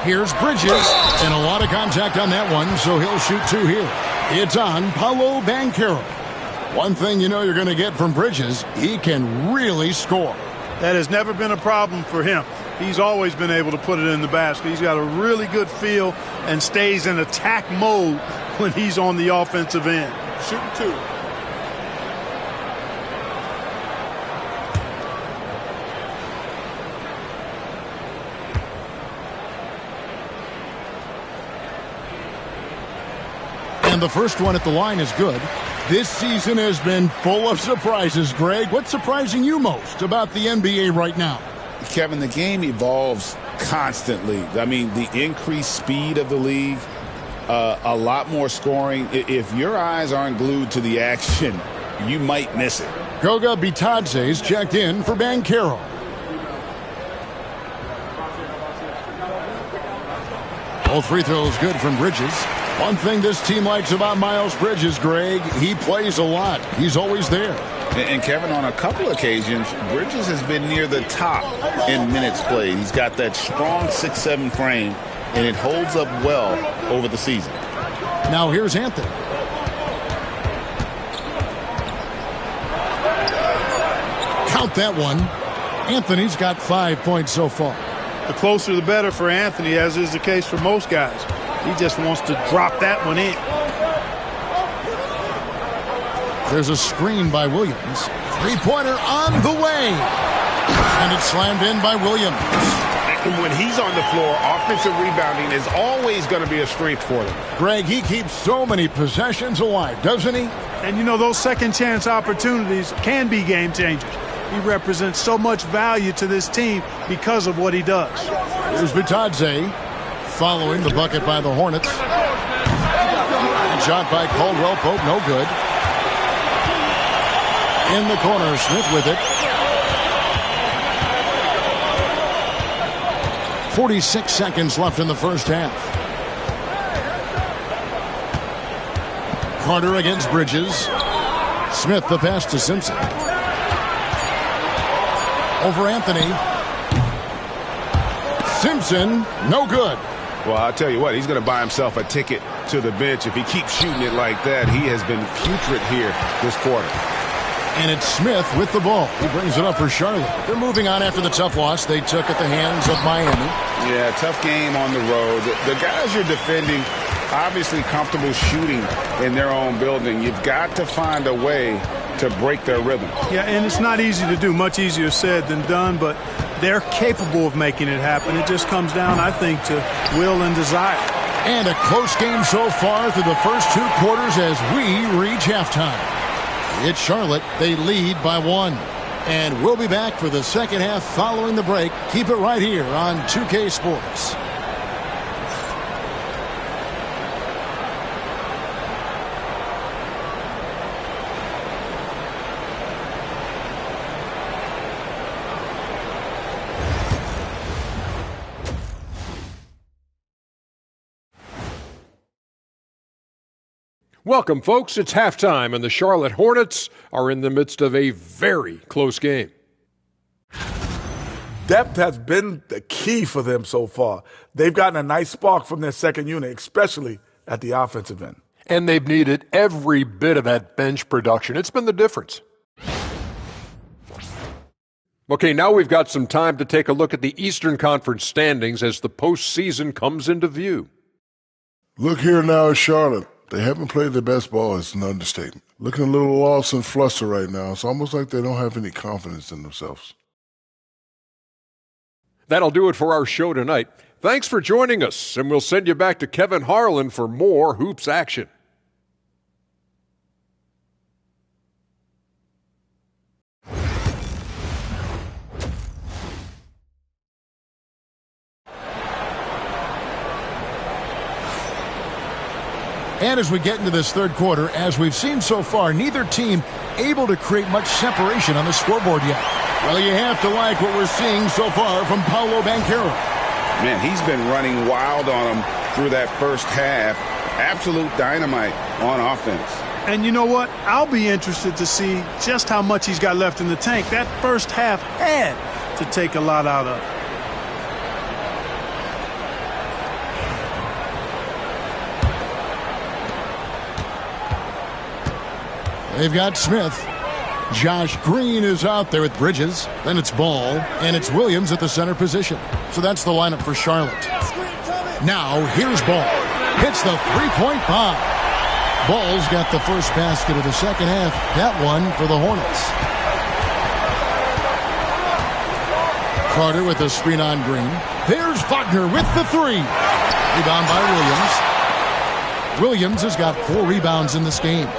Here's Bridges, and a lot of contact on that one, so he'll shoot two here. It's on Paolo Banchero. One thing you know you're going to get from Bridges, he can really score. That has never been a problem for him. He's always been able to put it in the basket. He's got a really good feel and stays in attack mode when he's on the offensive end. Shooting two. And the first one at the line is good. This season has been full of surprises, Greg. What's surprising you most about the NBA right now? Kevin, the game evolves constantly. I mean, the increased speed of the league, a lot more scoring. If your eyes aren't glued to the action, you might miss it. Goga Bitadze's checked in for Banchero. Both free throws good from Bridges. One thing this team likes about Miles Bridges, Greg, he plays a lot. He's always there. And Kevin, on a couple of occasions, Bridges has been near the top in minutes played. He's got that strong 6'7" frame, and it holds up well over the season. Now here's Anthony. Count that one. Anthony's got 5 points so far. The closer the better for Anthony, as is the case for most guys. He just wants to drop that one in. There's a screen by Williams. Three-pointer on the way. And it's slammed in by Williams. And when he's on the floor, offensive rebounding is always going to be a strength for them. Greg, he keeps so many possessions alive, doesn't he? And you know, those second chance opportunities can be game changers. He represents so much value to this team because of what he does. Here's Bitadze following the bucket by the Hornets. And shot by Caldwell Pope, no good. In the corner, Smith with it. 46 seconds left in the first half. Carter against Bridges. Smith the pass to Simpson. Over Anthony. Simpson, no good. Well, I'll tell you what, he's going to buy himself a ticket to the bench. If he keeps shooting it like that, he has been putrid here this quarter. And it's Smith with the ball. He brings it up for Charlotte. They're moving on after the tough loss they took at the hands of Miami. Yeah, tough game on the road. The guys you're defending, obviously comfortable shooting in their own building. You've got to find a way to break their rhythm. Yeah, and it's not easy to do. Much easier said than done, but they're capable of making it happen. It just comes down, I think, to will and desire. And a close game so far through the first 2 quarters as we reach halftime. It's Charlotte. They lead by 1. And we'll be back for the second half following the break. Keep it right here on 2K Sports. Welcome, folks. It's halftime, and the Charlotte Hornets are in the midst of a very close game. Depth has been the key for them so far. They've gotten a nice spark from their second unit, especially at the offensive end. And they've needed every bit of that bench production. It's been the difference. Okay, now we've got some time to take a look at the Eastern Conference standings as the postseason comes into view. Look here now at Charlotte. They haven't played their best ball. It's an understatement. Looking a little lost and flustered right now. It's almost like they don't have any confidence in themselves. That'll do it for our show tonight. Thanks for joining us, and we'll send you back to Kevin Harlan for more hoops action. And as we get into this third quarter, as we've seen so far, neither team able to create much separation on the scoreboard yet. Well, you have to like what we're seeing so far from Paolo Banchero. Man, he's been running wild on him through that first half. Absolute dynamite on offense. And you know what? I'll be interested to see just how much he's got left in the tank. That first half had to take a lot out of. They've got Smith. Josh Green is out there with Bridges. Then it's Ball, and it's Williams at the center position. So that's the lineup for Charlotte. Now, here's Ball. Hits the three-point bomb. Ball's got the first basket of the second half. That one for the Hornets. Carter with the screen on Green. There's Wagner with the three. Rebound by Williams. Williams has got 4 rebounds in this game.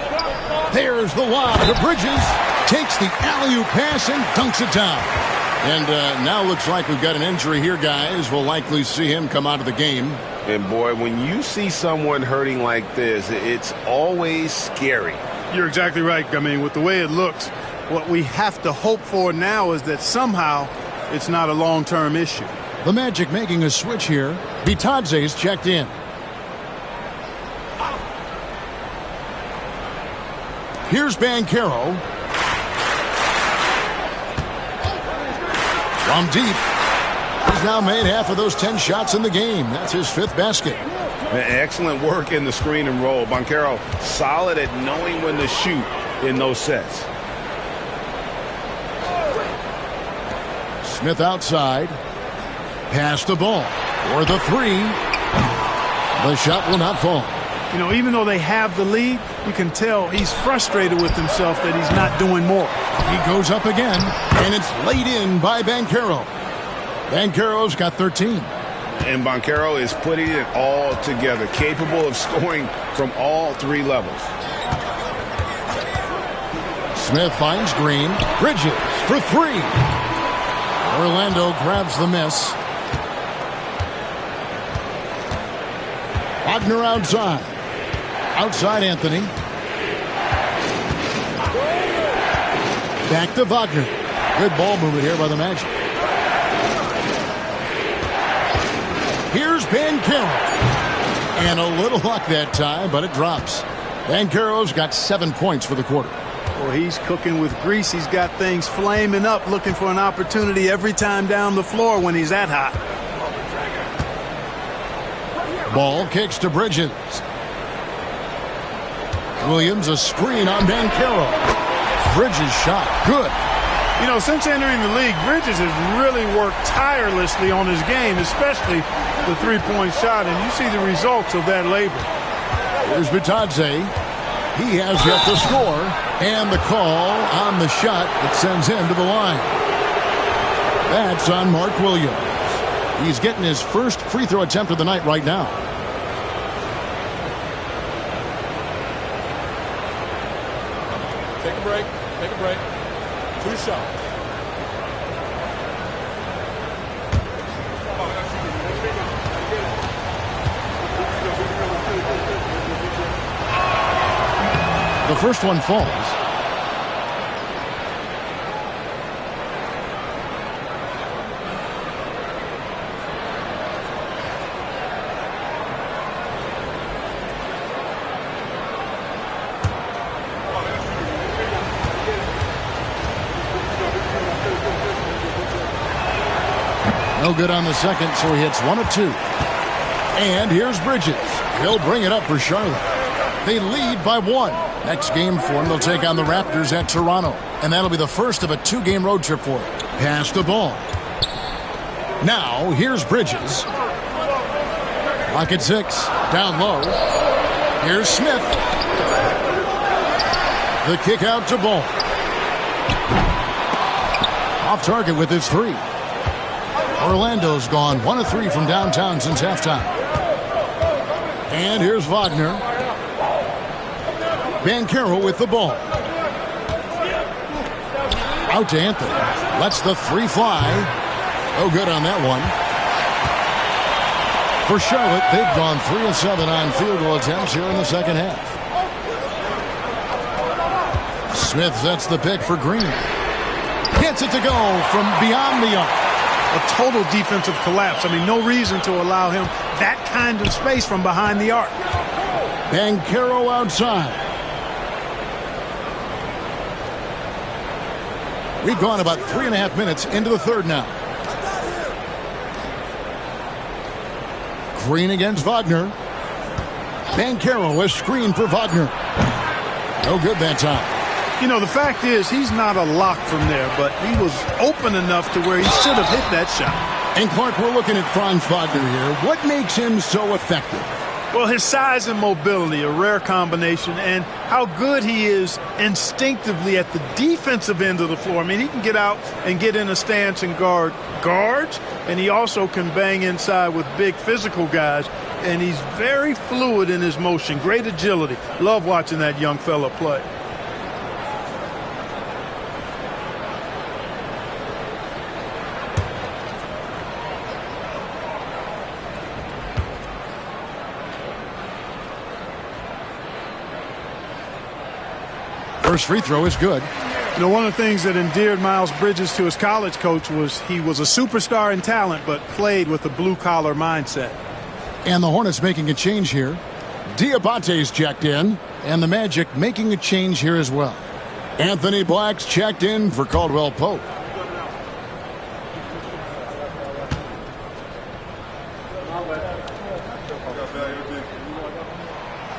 There's the lob to Bridges. Takes the alley-oop pass and dunks it down. And now looks like we've got an injury here, guys. We'll likely see him come out of the game. And, boy, when you see someone hurting like this, it's always scary. You're exactly right. I mean, with the way it looks, what we have to hope for now is that somehow it's not a long-term issue. The Magic making a switch here. Bitadze's checked in. Here's Banchero. From deep. He's now made half of those 10 shots in the game. That's his 5th basket. Excellent work in the screen and roll. Banchero solid at knowing when to shoot in those sets. Smith outside. Pass the ball. For the 3. The shot will not fall. You know, even though they have the lead, you can tell he's frustrated with himself that he's not doing more. He goes up again, and it's laid in by Banchero. Banchero's got 13. And Banchero is putting it all together, capable of scoring from all 3 levels. Smith finds Green. Bridges for 3. Orlando grabs the miss. Wagner outside. Outside Anthony. Back to Wagner. Good ball movement here by the Magic. Here's Banchero. And a little luck that time, but it drops. Banchero's got 7 points for the quarter. Well, he's cooking with grease. He's got things flaming up, looking for an opportunity every time down the floor when he's that hot. Ball kicks to Bridges. Williams a screen on Banchero. Bridges shot. Good. You know, since entering the league, Bridges has really worked tirelessly on his game, especially the three-point shot, and you see the results of that labor. Here's Bitadze. He has yet to score, and the call on the shot that sends him to the line. That's on Mark Williams. He's getting his first free throw attempt of the night right now. Take a break. Take a break. 2 shots. The first one falls. No good on the second, so he hits 1 of 2. And here's Bridges. He'll bring it up for Charlotte. They lead by 1. Next game for them, they'll take on the Raptors at Toronto. And that'll be the first of a 2-game road trip for them. Pass the ball. Now, here's Bridges. Clock at 6. Down low. Here's Smith. The kick out to Ball. Off target with his 3. Orlando's gone 1 of 3 from downtown since halftime. And here's Wagner. Banchero with the ball. Out to Anthony. Lets the 3 fly. No good on that one. For Charlotte, they've gone 3 of 7 on field goal attempts here in the second half. Smith sets the pick for Green. Gets it to go from beyond the arc. A total defensive collapse. I mean, no reason to allow him that kind of space from behind the arc. Banchero outside. We've gone about 3.5 minutes into the third now. Green against Wagner. Banchero, a screen for Wagner. No good that time. You know, the fact is he's not a lock from there, but he was open enough to where he should have hit that shot. And Clark, we're looking at Franz Wagner here. What makes him so effective? Well, his size and mobility, a rare combination, and how good he is instinctively at the defensive end of the floor. I mean, he can get out and get in a stance and guard guards, and he also can bang inside with big physical guys, and he's very fluid in his motion, great agility. Love watching that young fella play. First free throw is good. You know, one of the things that endeared Miles Bridges to his college coach was he was a superstar in talent, but played with a blue-collar mindset. And the Hornets making a change here. Diabate's checked in, and the Magic making a change here as well. Anthony Black's checked in for Caldwell Pope.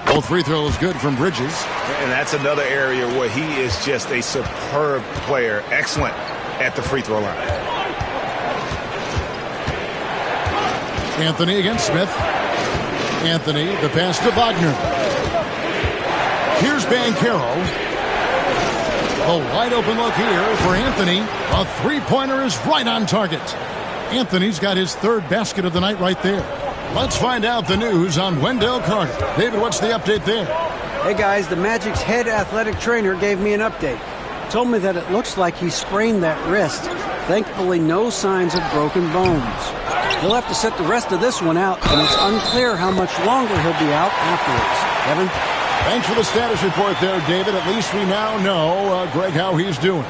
Both free throws good from Bridges. And that's another area where he is just a superb player. Excellent at the free throw line. Anthony against Smith. Anthony, the pass to Wagner. Here's Banchero. A wide open look here for Anthony. A three-pointer is right on target. Anthony's got his third basket of the night right there. Let's find out the news on Wendell Carter. David, what's the update there? Hey, guys, the Magic's head athletic trainer gave me an update. Told me that it looks like he sprained that wrist. Thankfully, no signs of broken bones. He'll have to sit the rest of this one out, and it's unclear how much longer he'll be out afterwards. Kevin? Thanks for the status report there, David. At least we now know, Greg, how he's doing.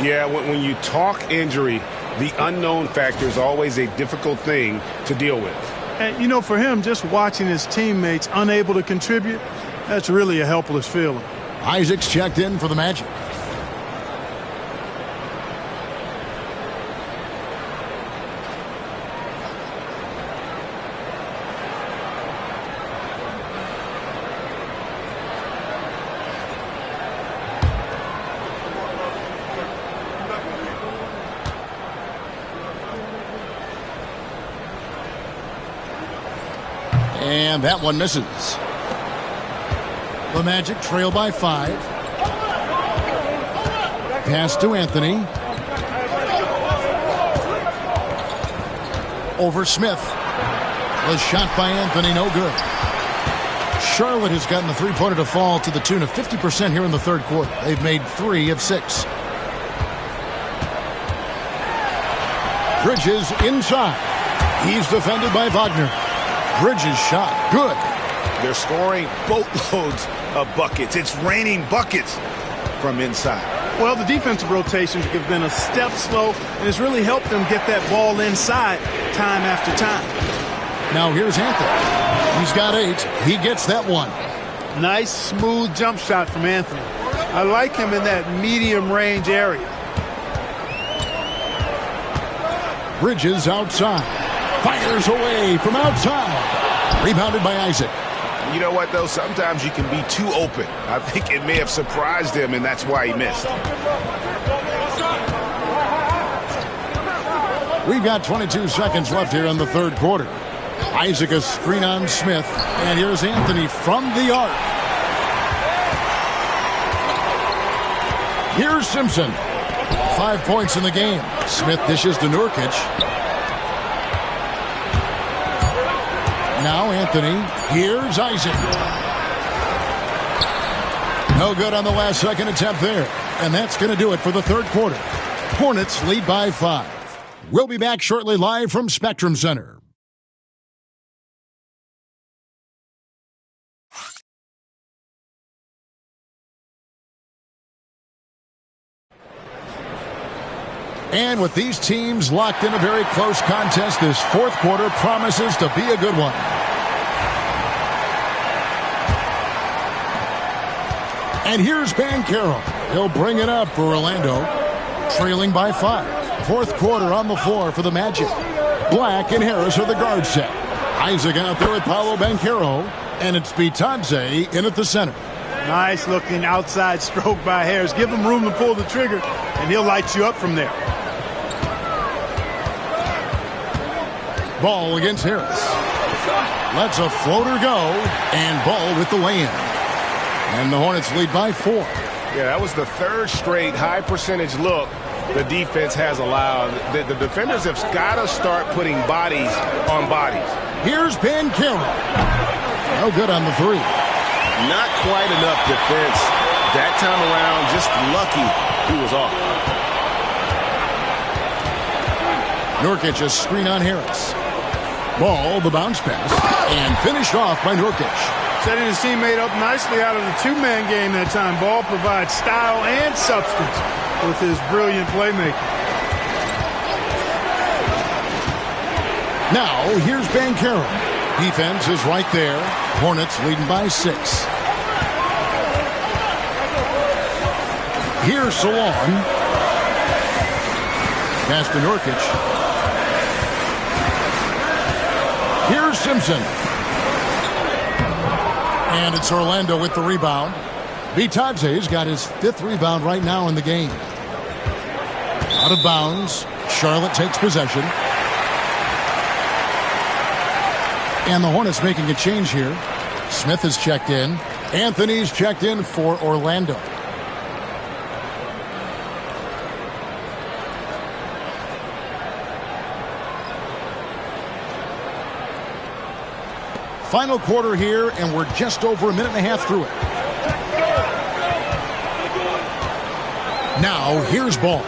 Yeah, when you talk injury, the unknown factor is always a difficult thing to deal with. And, you know, for him, just watching his teammates unable to contribute, that's really a helpless feeling. Isaac's checked in for the Magic. And that one misses. The Magic trail by 5. Pass to Anthony. Over Smith. The shot by Anthony, no good. Charlotte has gotten the three-pointer to fall to the tune of 50% here in the third quarter. They've made 3 of 6. Bridges inside. He's defended by Wagner. Bridges shot. Good. They're scoring boatloads of buckets. It's raining buckets from inside. Well, the defensive rotations have been a step slow, and it's really helped them get that ball inside time after time. Now here's Anthony. He's got 8. He gets that one. Nice, smooth jump shot from Anthony. I like him in that medium range area. Bridges outside. Fires away from outside. Rebounded by Isaac. You know what, though? Sometimes you can be too open. I think it may have surprised him, and that's why he missed. We've got 22 seconds left here in the third quarter. Isaac a screen on Smith, and here's Anthony from the arc. Here's Simpson. 5 points in the game. Smith dishes to Nurkic. Now Anthony. Here's Isaac. No good on the last second attempt there. And that's going to do it for the third quarter. Hornets lead by 5. We'll be back shortly live from Spectrum Center. And with these teams locked in a very close contest, this fourth quarter promises to be a good one. And here's Banchero. He'll bring it up for Orlando, trailing by 5. Fourth quarter on the floor for the Magic. Black and Harris are the guard set. Isaac out there with Paolo Banchero, and it's Bitadze in at the center. Nice looking outside stroke by Harris. Give him room to pull the trigger, and he'll light you up from there. Ball against Harris. Lets a floater go, and Ball with the lay-in. And the Hornets lead by 4. Yeah, that was the third straight high percentage look the defense has allowed. The defenders have got to start putting bodies on bodies. Here's Banchero. No good on the 3. Not quite enough defense that time around. Just lucky he was off. Nurkic a screen on Harris. Ball, the bounce pass, and finished off by Nurkic. Setting his teammate up nicely out of the two-man game that time. Ball provides style and substance with his brilliant playmaking. Now, here's Banchero. Defense is right there. Hornets leading by 6. Here's Salon. Pass to Nurkic. Here's Simpson. And it's Orlando with the rebound. Bitadze's got his 5th rebound right now in the game. Out of bounds. Charlotte takes possession. And the Hornets making a change here. Smith has checked in. Anthony's checked in for Orlando. Final quarter here, and we're just over a minute and a half through it. Now, here's Ball.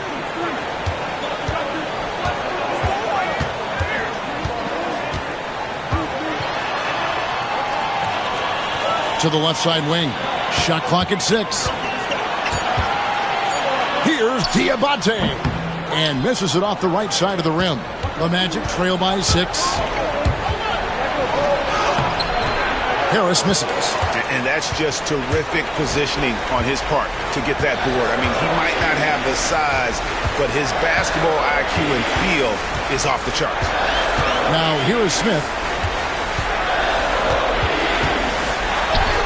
To the left side wing. Shot clock at 6. Here's Diabate. And misses it off the right side of the rim. The Magic trail by 6. Harris misses. And that's just terrific positioning on his part to get that board. I mean, he might not have the size, but his basketball IQ and feel is off the charts. Now, here is Smith.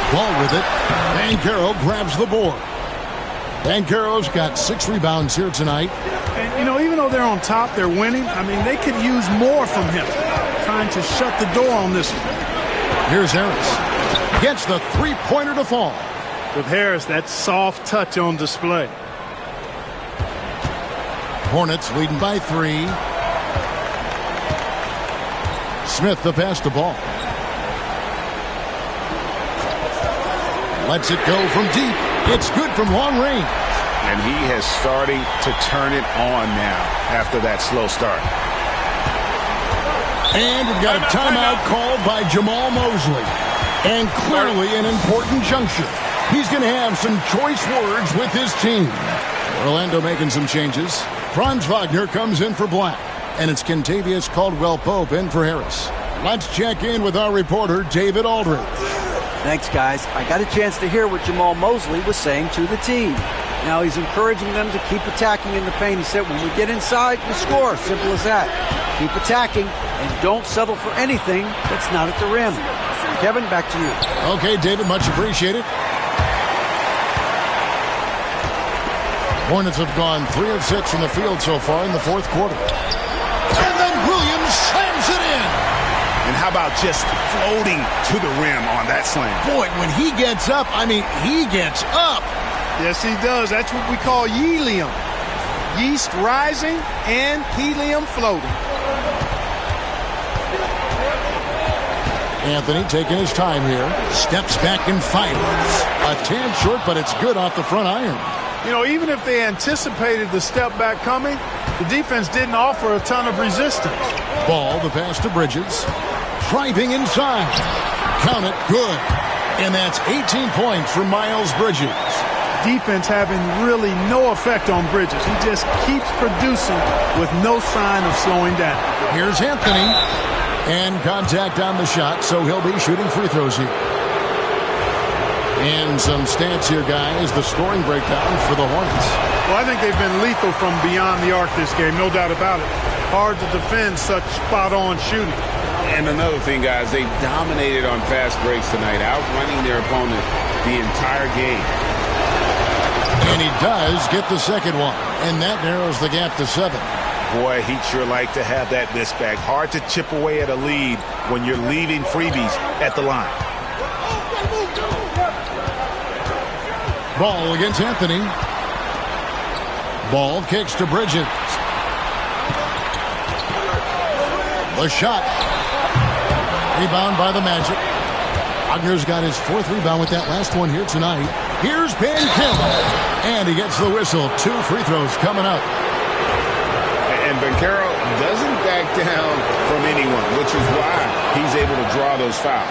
Ball with it. Banchero grabs the board. Banchero's got 6 rebounds here tonight. And, you know, even though they're on top, they're winning. I mean, they could use more from him. Trying to shut the door on this one. Here's Harris. Gets the three-pointer to fall. With Harris, that soft touch on display. Hornets leading by 3. Smith the pass to Ball. Lets it go from deep. It's good from long range. And he has starting to turn it on now after that slow start. And we've got a timeout called by Jamal Mosley. And clearly an important juncture. He's going to have some choice words with his team. Orlando making some changes. Franz Wagner comes in for Black. And it's Kentavious Caldwell-Pope in for Harris. Let's check in with our reporter, David Aldridge. Thanks, guys. I got a chance to hear what Jamal Mosley was saying to the team. Now he's encouraging them to keep attacking in the paint. He said, when we get inside, we score. Simple as that. Keep attacking and don't settle for anything that's not at the rim. Kevin, back to you. Okay, David, much appreciated. Hornets have gone 3 of 6 from the field so far in the fourth quarter. And then Williams slams it in. And how about just floating to the rim on that slam? Boy, when he gets up, I mean, he gets up. Yes, he does. That's what we call helium. Yeast rising and helium floating. Anthony taking his time here. Steps back and fires. A tad short, but it's good off the front iron. You know, even if they anticipated the step back coming, the defense didn't offer a ton of resistance. Ball, the pass to Bridges. Driving inside. Count it, good. And that's 18 points for Miles Bridges. Defense having really no effect on Bridges. He just keeps producing with no sign of slowing down. Here's Anthony. And contact on the shot, so he'll be shooting free throws here. And some stats here, guys. The scoring breakdown for the Hornets. Well, I think they've been lethal from beyond the arc this game, no doubt about it. Hard to defend such spot-on shooting. And another thing, guys, they've dominated on fast breaks tonight, outrunning their opponent the entire game. And he does get the second one, and that narrows the gap to 7. Boy, he'd sure like to have that miss back. Hard to chip away at a lead when you're leaving freebies at the line. Ball against Anthony. Ball kicks to Bridges. The shot. Rebound by the Magic. Wagner's got his 4th rebound with that last one here tonight. Here's Bankero. And he gets the whistle. 2 free throws coming up. And Bankero doesn't back down from anyone, which is why he's able to draw those fouls.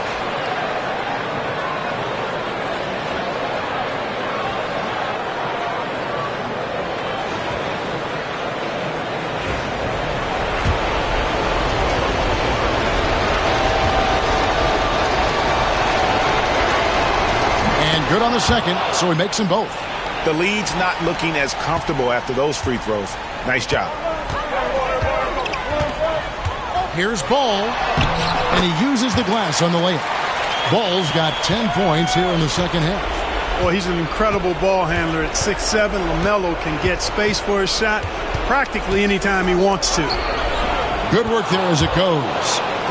And good on the second, so he makes them both. The lead's not looking as comfortable after those free throws. Nice job. Here's Ball, and he uses the glass on the layup. Ball's got 10 points here in the second half. Well, he's an incredible ball handler at 6'7". LaMelo can get space for his shot practically anytime he wants to. Good work there as it goes.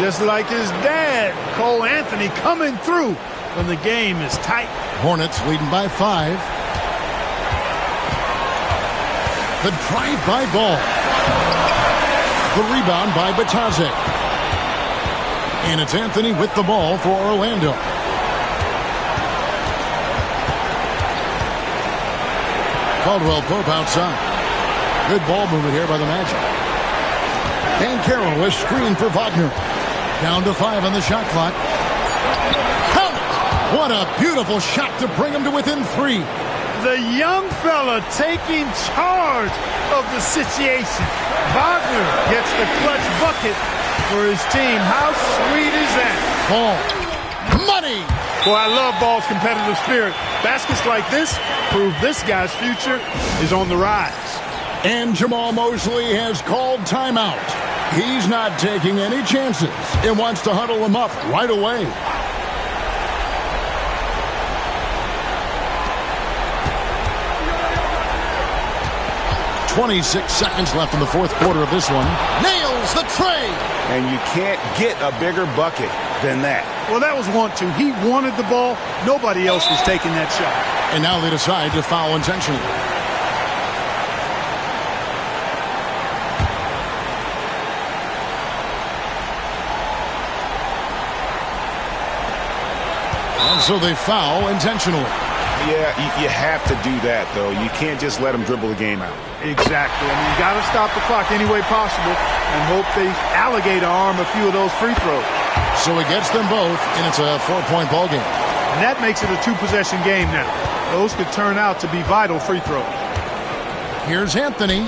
Just like his dad, Cole Anthony, coming through when the game is tight. Hornets leading by 5. The drive by Ball. The rebound by Batadze. And it's Anthony with the ball for Orlando. Caldwell-Pope outside. Good ball movement here by the Magic. Bankero is screened for Wagner. Down to 5 on the shot clock. Count it! What a beautiful shot to bring him to within 3. The young fella taking charge of the situation. Wagner gets the clutch bucket for his team. How sweet is that? Ball. Money! Boy, I love Ball's competitive spirit. Baskets like this prove this guy's future is on the rise. And Jamal Mosley has called timeout. He's not taking any chances and wants to huddle them up right away. .26 seconds left in the fourth quarter of this one. Nails the tray. And you can't get a bigger bucket than that. Well, that was 1-2. He wanted the ball. Nobody else was taking that shot. And now they decide to foul intentionally. And so they foul intentionally. Yeah, you have to do that, though. You can't just let them dribble the game out. Exactly. I mean, you got to stop the clock any way possible and hope they alligator arm a few of those free throws. So he gets them both, and it's a 4-point ball game. And that makes it a 2-possession game now. Those could turn out to be vital free throws. Here's Anthony.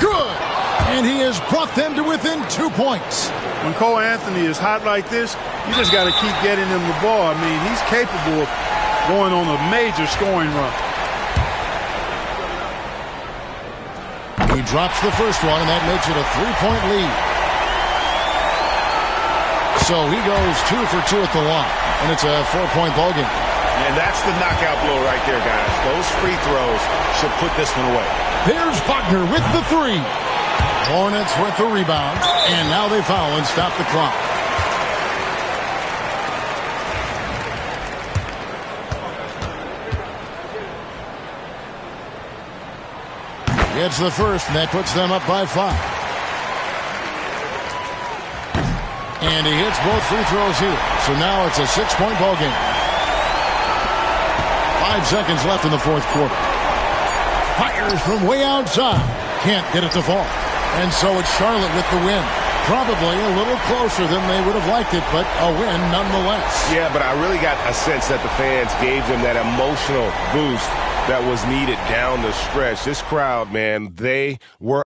Good! And he has brought them to within 2 points. When Cole Anthony is hot like this, you just got to keep getting him the ball. I mean, he's capable of going on a major scoring run. He drops the first one, and that makes it a 3-point lead. So he goes 2 for 2 at the line, and it's a 4-point ball game. And that's the knockout blow right there, guys. Those free throws should put this one away. There's Wagner with the 3. Hornets with the rebound, and now they foul and stop the clock. Gets the first, and that puts them up by 5. And he hits both free throws here. So now it's a 6-point ball game. 5 seconds left in the fourth quarter. Fires from way outside. Can't get it to fall. And so it's Charlotte with the win. Probably a little closer than they would have liked it, but a win nonetheless. Yeah, but I really got a sense that the fans gave them that emotional boost that was needed down the stretch. This crowd, man, they were...